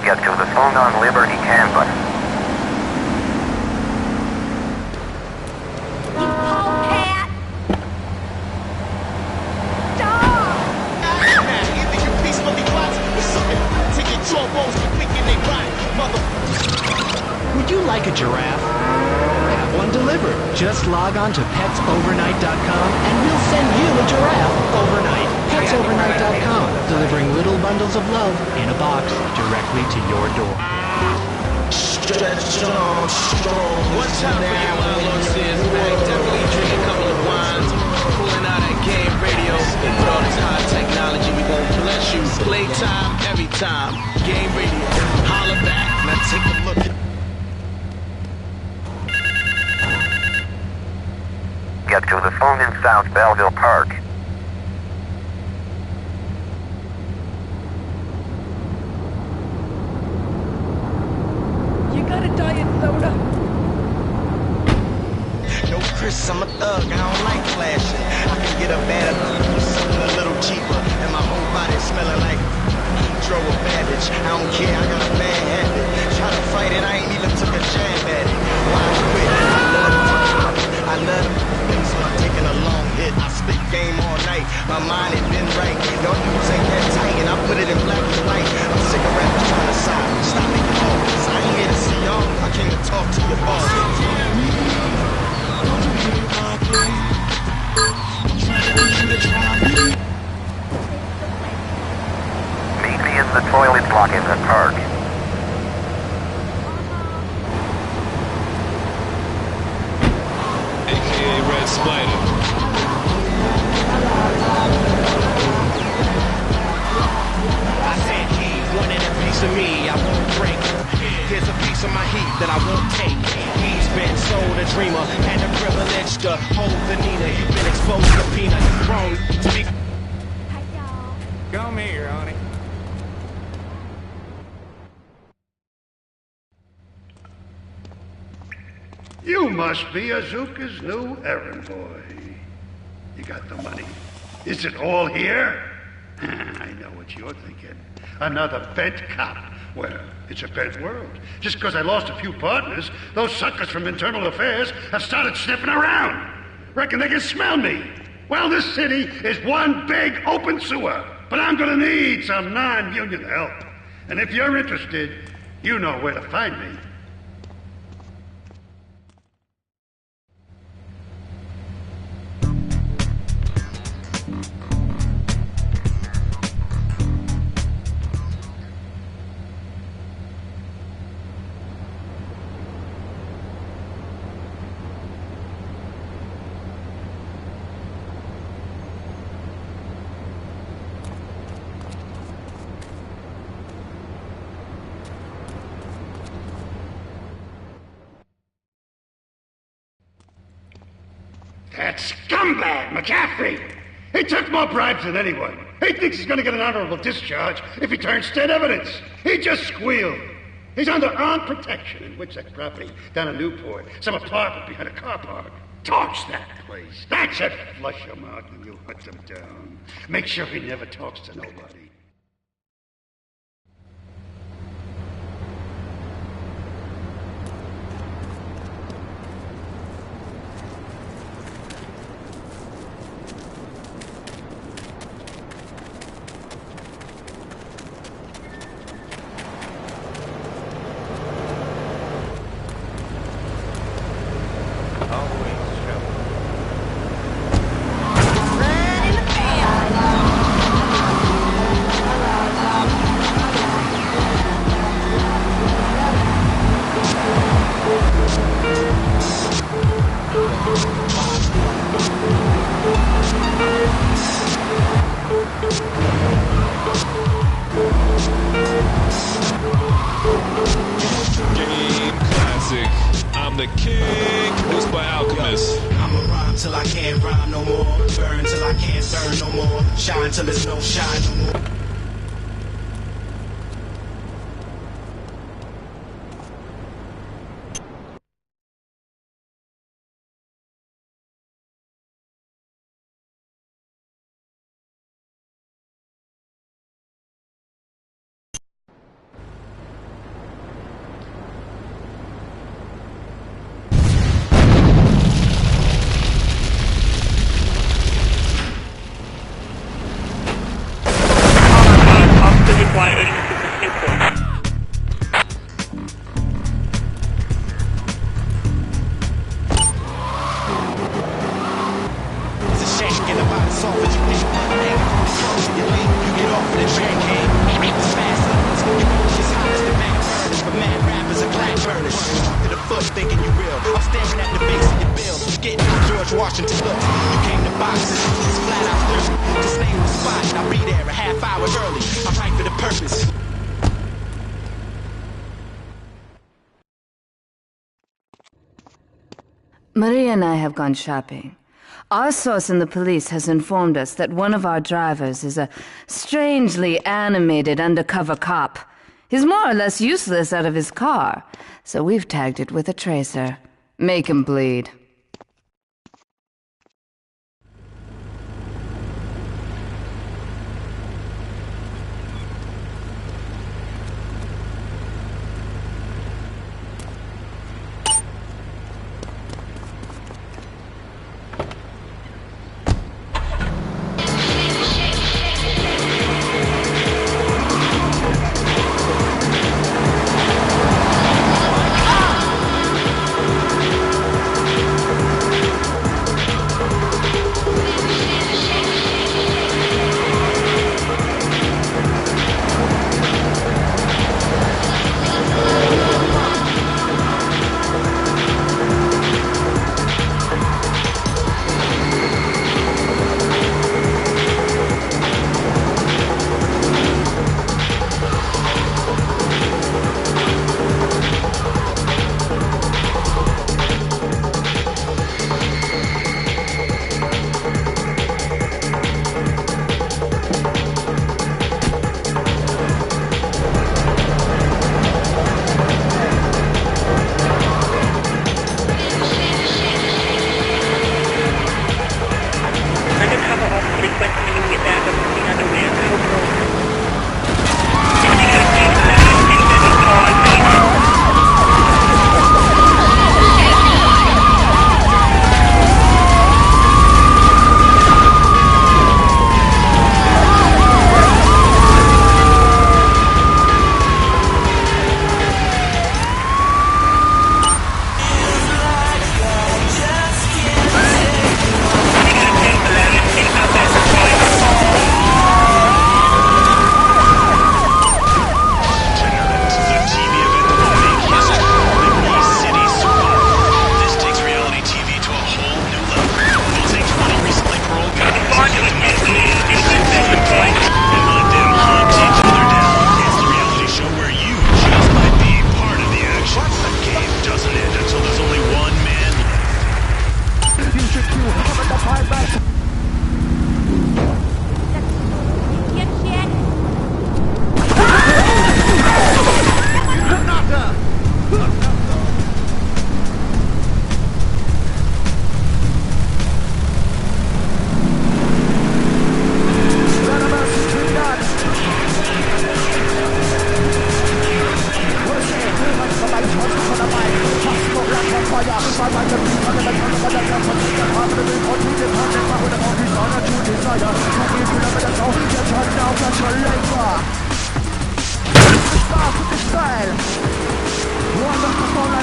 S12: Get to the phone on Liberty Canvas.
S19: Would you like a giraffe? Have one delivered. Just log on to petsovernight.com and we'll send you a giraffe overnight. Petsovernight.com, delivering little bundles of love in a box directly to your door.
S17: Stretch on strong. One time for you, my Lord says, I definitely drink a couple of wines, pulling out that game radio, and with all this high technology, we gon' bless you. Playtime, every time. Game radio, holla back. Now take a look at.
S12: Get to the phone in South Belleville Park.
S17: You got a diet soda? Yo, Chris, I'm a thug. I don't like flashing. I can get a bad look, something a little cheaper, and my whole body smelling like drove a bandage. I don't care. I got a bad habit. Try to fight it. I ain't even took a jab at it. Why quit? I love them. So I'm taking a long hit. I spit game all night. My mind ain't been right. Y'all dudes ain't that tight, and I put it in black and white. I'm sick of rappers trying to side. Stop making calls. I ain't here to see y'all. I came to talk to your boss.
S12: the toilet block in the park.
S4: AKA Red Spider.
S17: I said he wanted a piece of me, I won't break. Here's a piece of my heat that I won't take. He's been sold a dreamer and a privilege to hold the Nina. You've been exposed to peanut, grown to be.
S16: Come here, honey.
S21: You must be Azuka's new errand boy. You got the money. Is it all here? I know what you're thinking. Another bent cop. Well, it's a bent world. Just because I lost a few partners, those suckers from Internal Affairs have started sniffing around. Reckon they can smell me. Well, this city is one big open sewer. But I'm gonna need some non-union help. And if you're interested, you know where to find me. That scumbag, McCaffrey! He took more bribes than anyone. He thinks he's gonna get an honorable discharge if he turns state evidence. He just squealed. He's under armed protection in Witsec property down in Newport. Some apartment behind a car park. Torch that place. That's it. Flush him out and you hunt him down. Make sure he never talks to nobody.
S4: The King, produced by Alchemist.
S17: I'ma rhyme till I can't rhyme no more. Burn till I can't burn no more. Shine till there's no shine no more.
S24: Maria and I have gone shopping. Our source in the police has informed us that one of our drivers is a strangely animated undercover cop. He's more or less useless out of his car, so we've tagged it with a tracer. Make him bleed.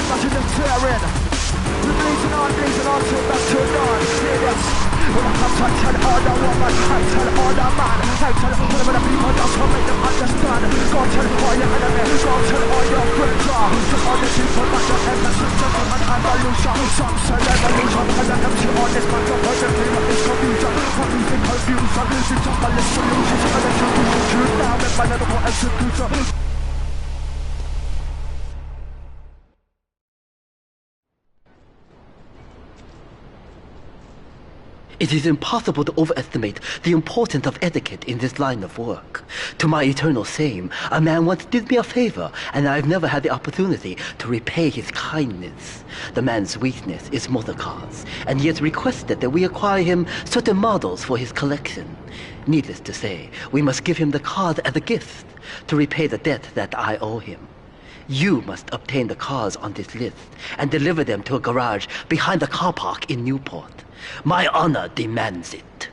S5: smashing and tearing. Releasing our knees and our till back to none. Hear this. Well, I tell all the woman, I tell all the man, I tell all of the people just to make them understand. Go tell all your enemies, go tell all your friends. Tell all the people that your emphasis gentlemen and evolution. Some say revolution, and the MC on this man, don't hurt the people, it's confusion. Confusing confusion, it's just a list solutions. And the truth is true now, if I never put execution.
S11: It is impossible to overestimate the importance of etiquette in this line of work. To my eternal shame, a man once did me a favor, and I have never had the opportunity to repay his kindness. The man's weakness is motor cars, and he has requested that we acquire him certain models for his collection. Needless to say, we must give him the cars as a gift to repay the debt that I owe him. You must obtain the cars on this list and deliver them to a garage behind the car park in Newport. My honor demands it.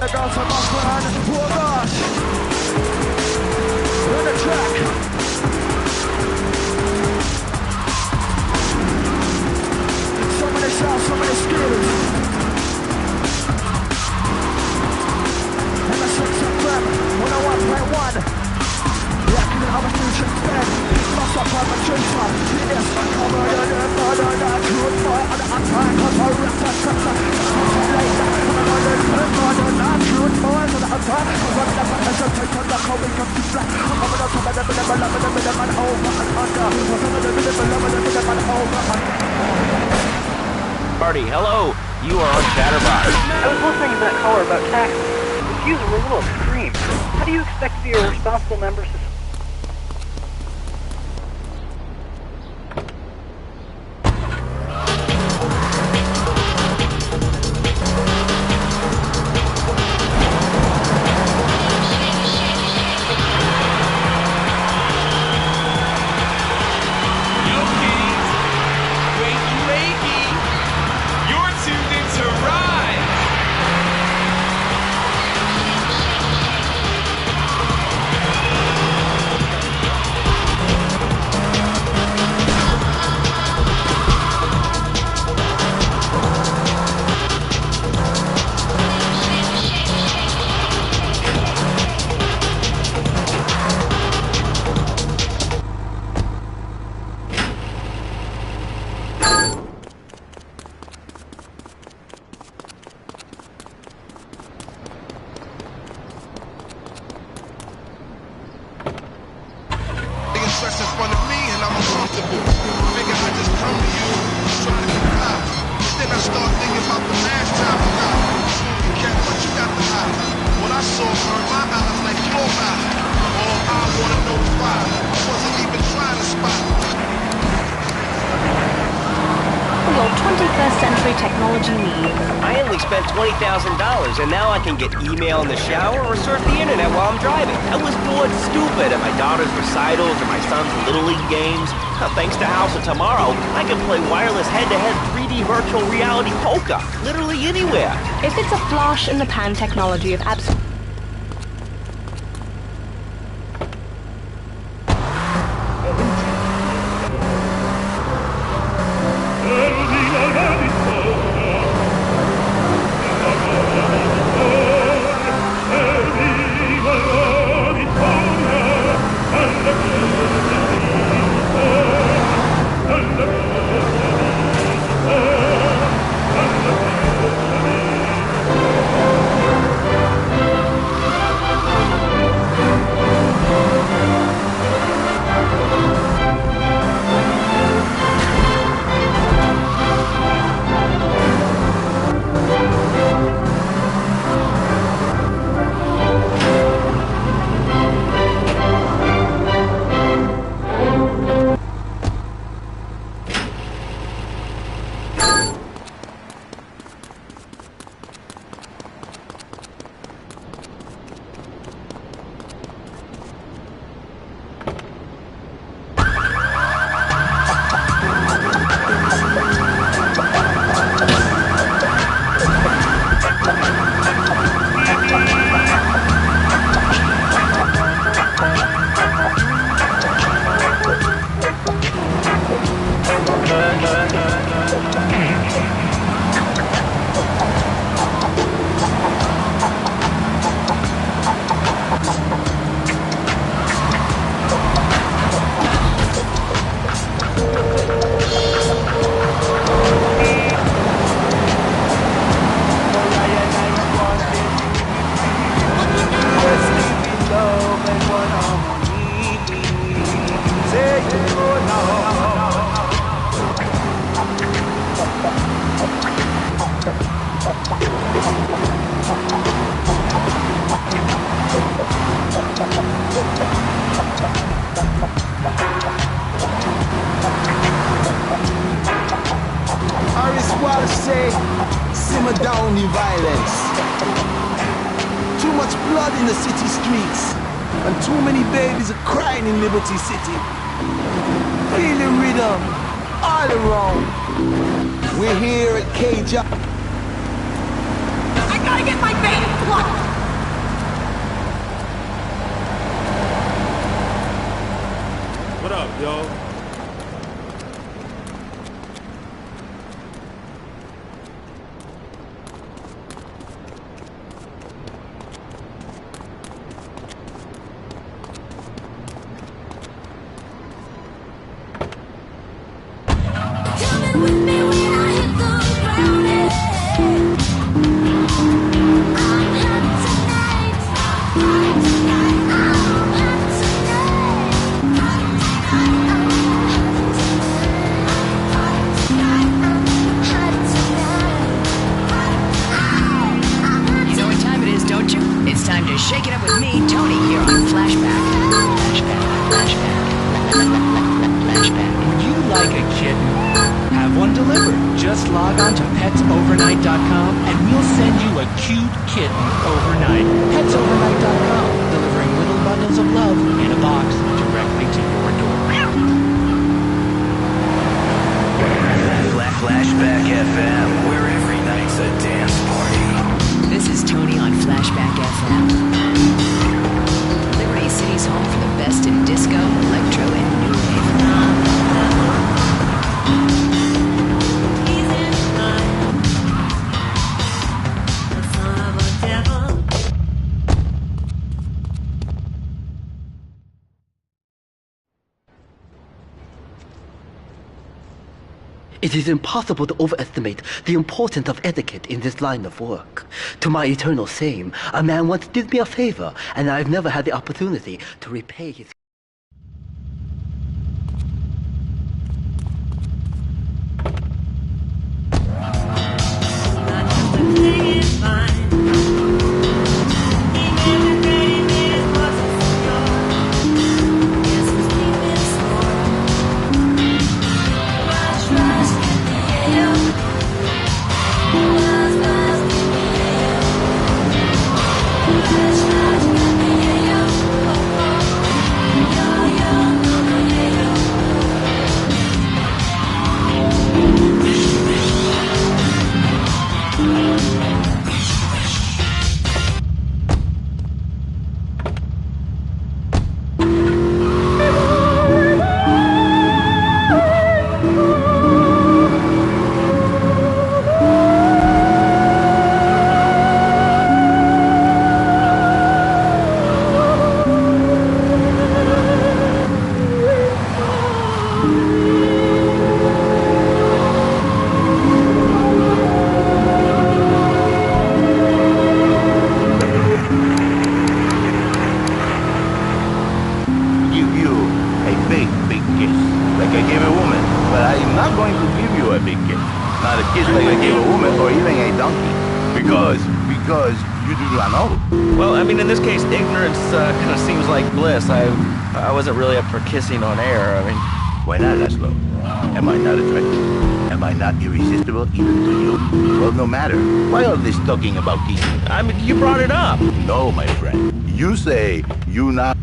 S5: I got some my friend, poor gosh. Run the track. So many shots, so many skills. And I shut some crap, 101.1. Yeah, I can have a future spend. Lost up on my chaser. Yes, I'm covered in the murder, not good boy. On the attack, cause I ripped that tractor. Later, I'm covered in the murder, not good boy. On the attack, cause I never hesitate on the cold and come to black. I'm coming out to the middle, over and under. I'm coming out to the middle, over and under.
S18: Party, hello. You are on Chatterbox.
S8: I was listening to that caller about taxes. The views were a little extreme. How do you expect to be a responsible member of society?
S9: Stress in front of me and I'm uncomfortable. Figure I just come to you, try to comply. Then I start thinking about the last time I got you kept what you got the eye. What I saw burned my eyes like fluoride. All I wanna know is why. I wasn't even trying to spot.
S15: For your 21st century technology needs.
S18: I only spent $20,000 and now I can get email in the shower or surf the internet while I'm driving. I was bored stupid at my daughter's recitals or my son's Little League games. Thanks to House of Tomorrow, I can play wireless head-to-head 3D virtual reality poker, literally anywhere.
S15: If it's a flash-in-the-pan technology of absolute...
S17: simmer down the violence. Too much blood in the city streets, and too many babies are crying in Liberty City. Feel the rhythm all around. We're here at Cage Up.
S2: I gotta get my vein plugged.
S4: What up, yo?
S6: Shake it up with me, Tony, here on Flashback. Flashback.
S19: Would you like a kitten? Have one delivered. Just log on to petsovernight.com and we'll send you a cute kitten overnight. Petsovernight.com, delivering little bundles of love in a box directly to your door.
S3: Flashback FM, where every night's a dance party.
S6: This is Tony on Flashback FM. Liberty City's home for the best in disco, electro, and new wave.
S11: It is impossible to overestimate the importance of etiquette in this line of work. To my eternal shame, a man once did me a favor, and I've never had the opportunity to repay his...
S18: I wasn't really up for kissing on air. I mean,
S12: why not, Laszlo? Am I not attractive? Am I not irresistible even to you? Well, no matter. Why all this talking about kissing?
S18: I mean, you brought it up.
S12: No, my friend. You say you not.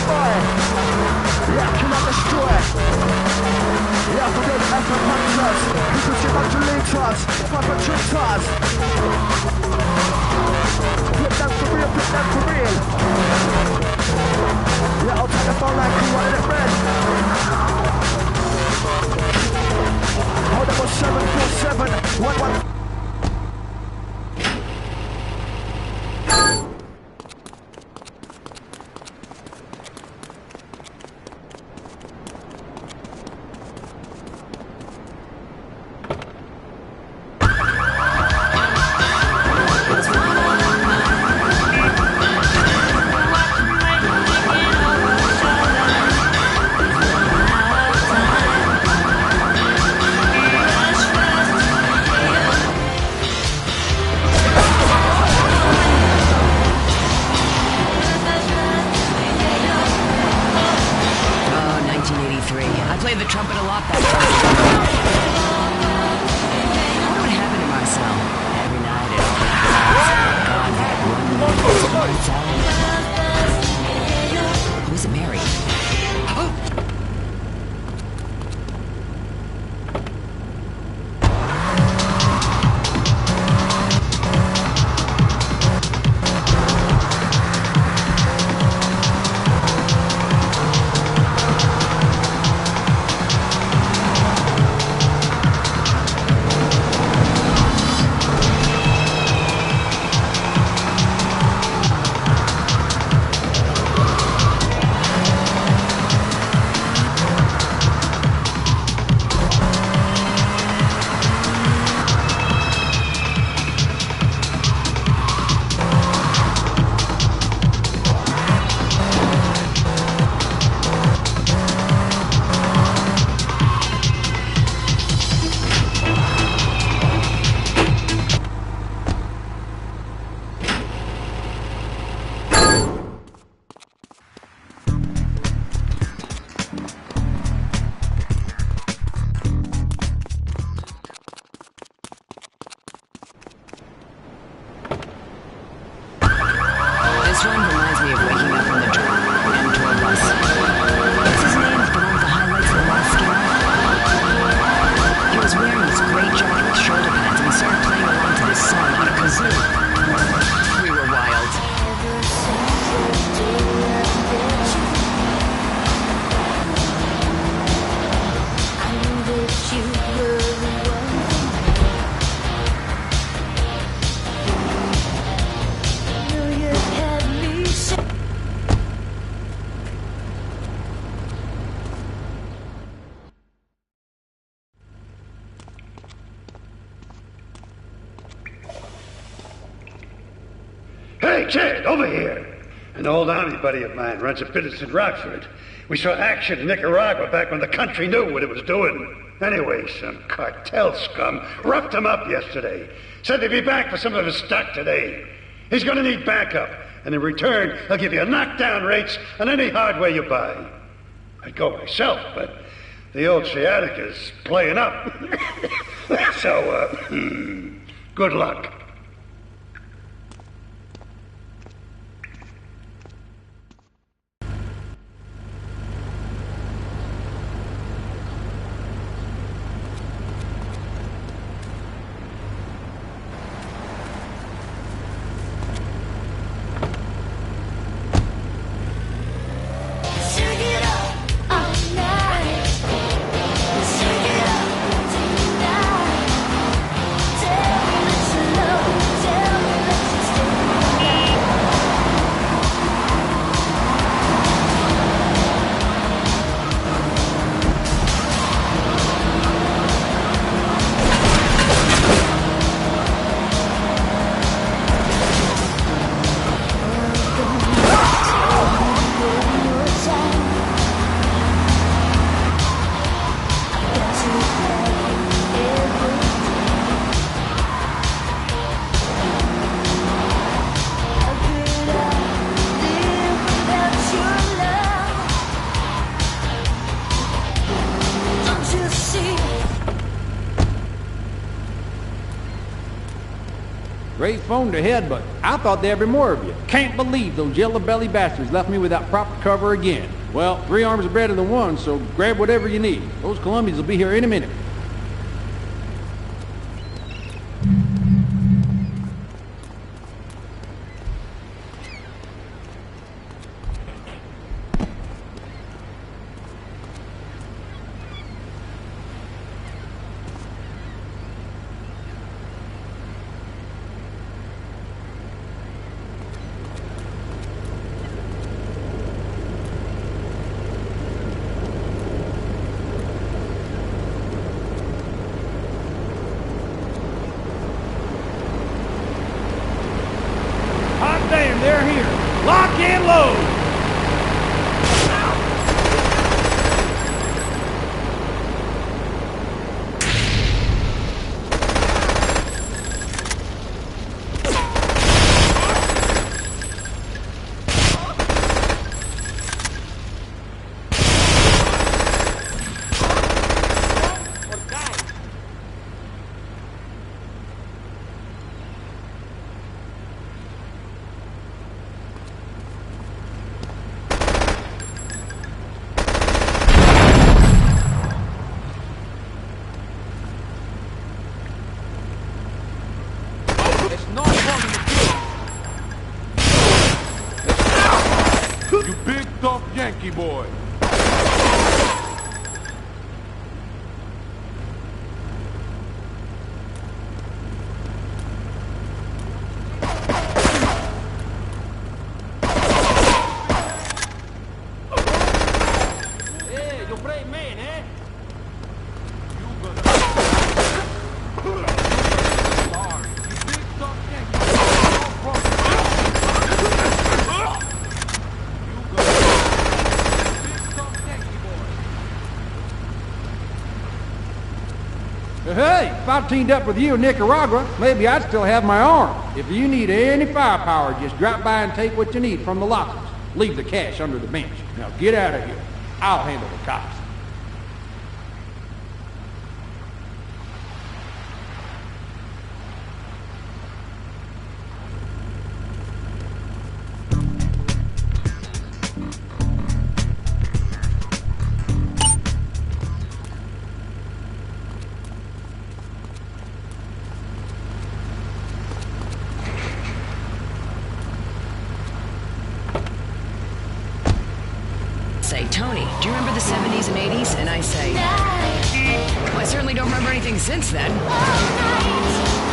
S5: boy. Yeah, kill and destroy. Yeah, for them effort hunters. People see modulators, 500 tons. Put them for real, put them for real. Yeah, I'll take the phone like you wanted it red. Hold up on 747 11.
S21: Hey, Chad, over here. An old army buddy of mine runs a business in Rockford. We saw action in Nicaragua back when the country knew what it was doing. Anyway, some cartel scum roughed him up yesterday. Said they'd be back for some of his stock today. He's gonna need backup, and in return, he'll give you knockdown rates on any hardware you buy. I'd go myself, but the old sciatica's playing up. So, good luck.
S7: Love Great phone to head, but I thought there'd be more of you. Can't believe those yellow-belly bastards left me without proper cover again. Well, 3 arms are better than 1, so grab whatever you need. Those Colombians will be here any minute. Damn, they're here. Lock and load.
S4: You big tough Yankee boy.
S7: Hey, you're a brave man, eh? Hey, if I teamed up with you in Nicaragua, maybe I'd still have my arm. If you need any firepower, just drop by and take what you need from the lockers. Leave the cash under the bench. Now get out of here. I'll handle the cops.
S10: Say, Tony, do you remember the 70s and 80s? And I say, well, I certainly don't remember anything since then.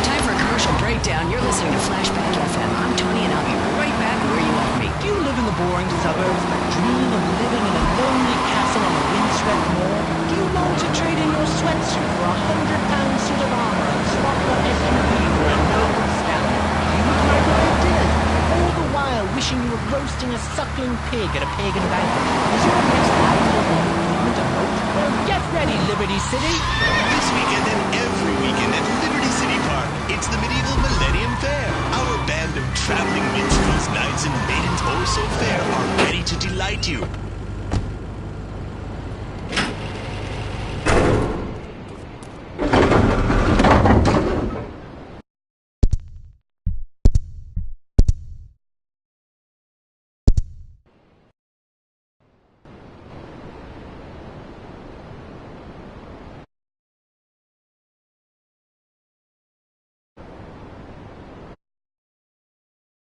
S10: Time for a commercial breakdown. You're listening to Flashback FM. I'm Tony, and I'll be right back where you left me.
S19: Do you live in the boring suburbs, dream of living in a lonely castle on a windswept moor? Do you long to trade in your sweatsuit for a £100 suit of armor and swap your SUV for a noble stallion? You microwave dinners, all the while wishing you were roasting a suckling pig at a pagan banquet. Is your next ideal movement a boat? Well, get ready, Liberty City!
S3: This weekend and every weekend at Liberty City Park, it's the Medieval Millennium Fair. Our band of traveling minstrels, knights, and maidens oh so fair are ready to delight you.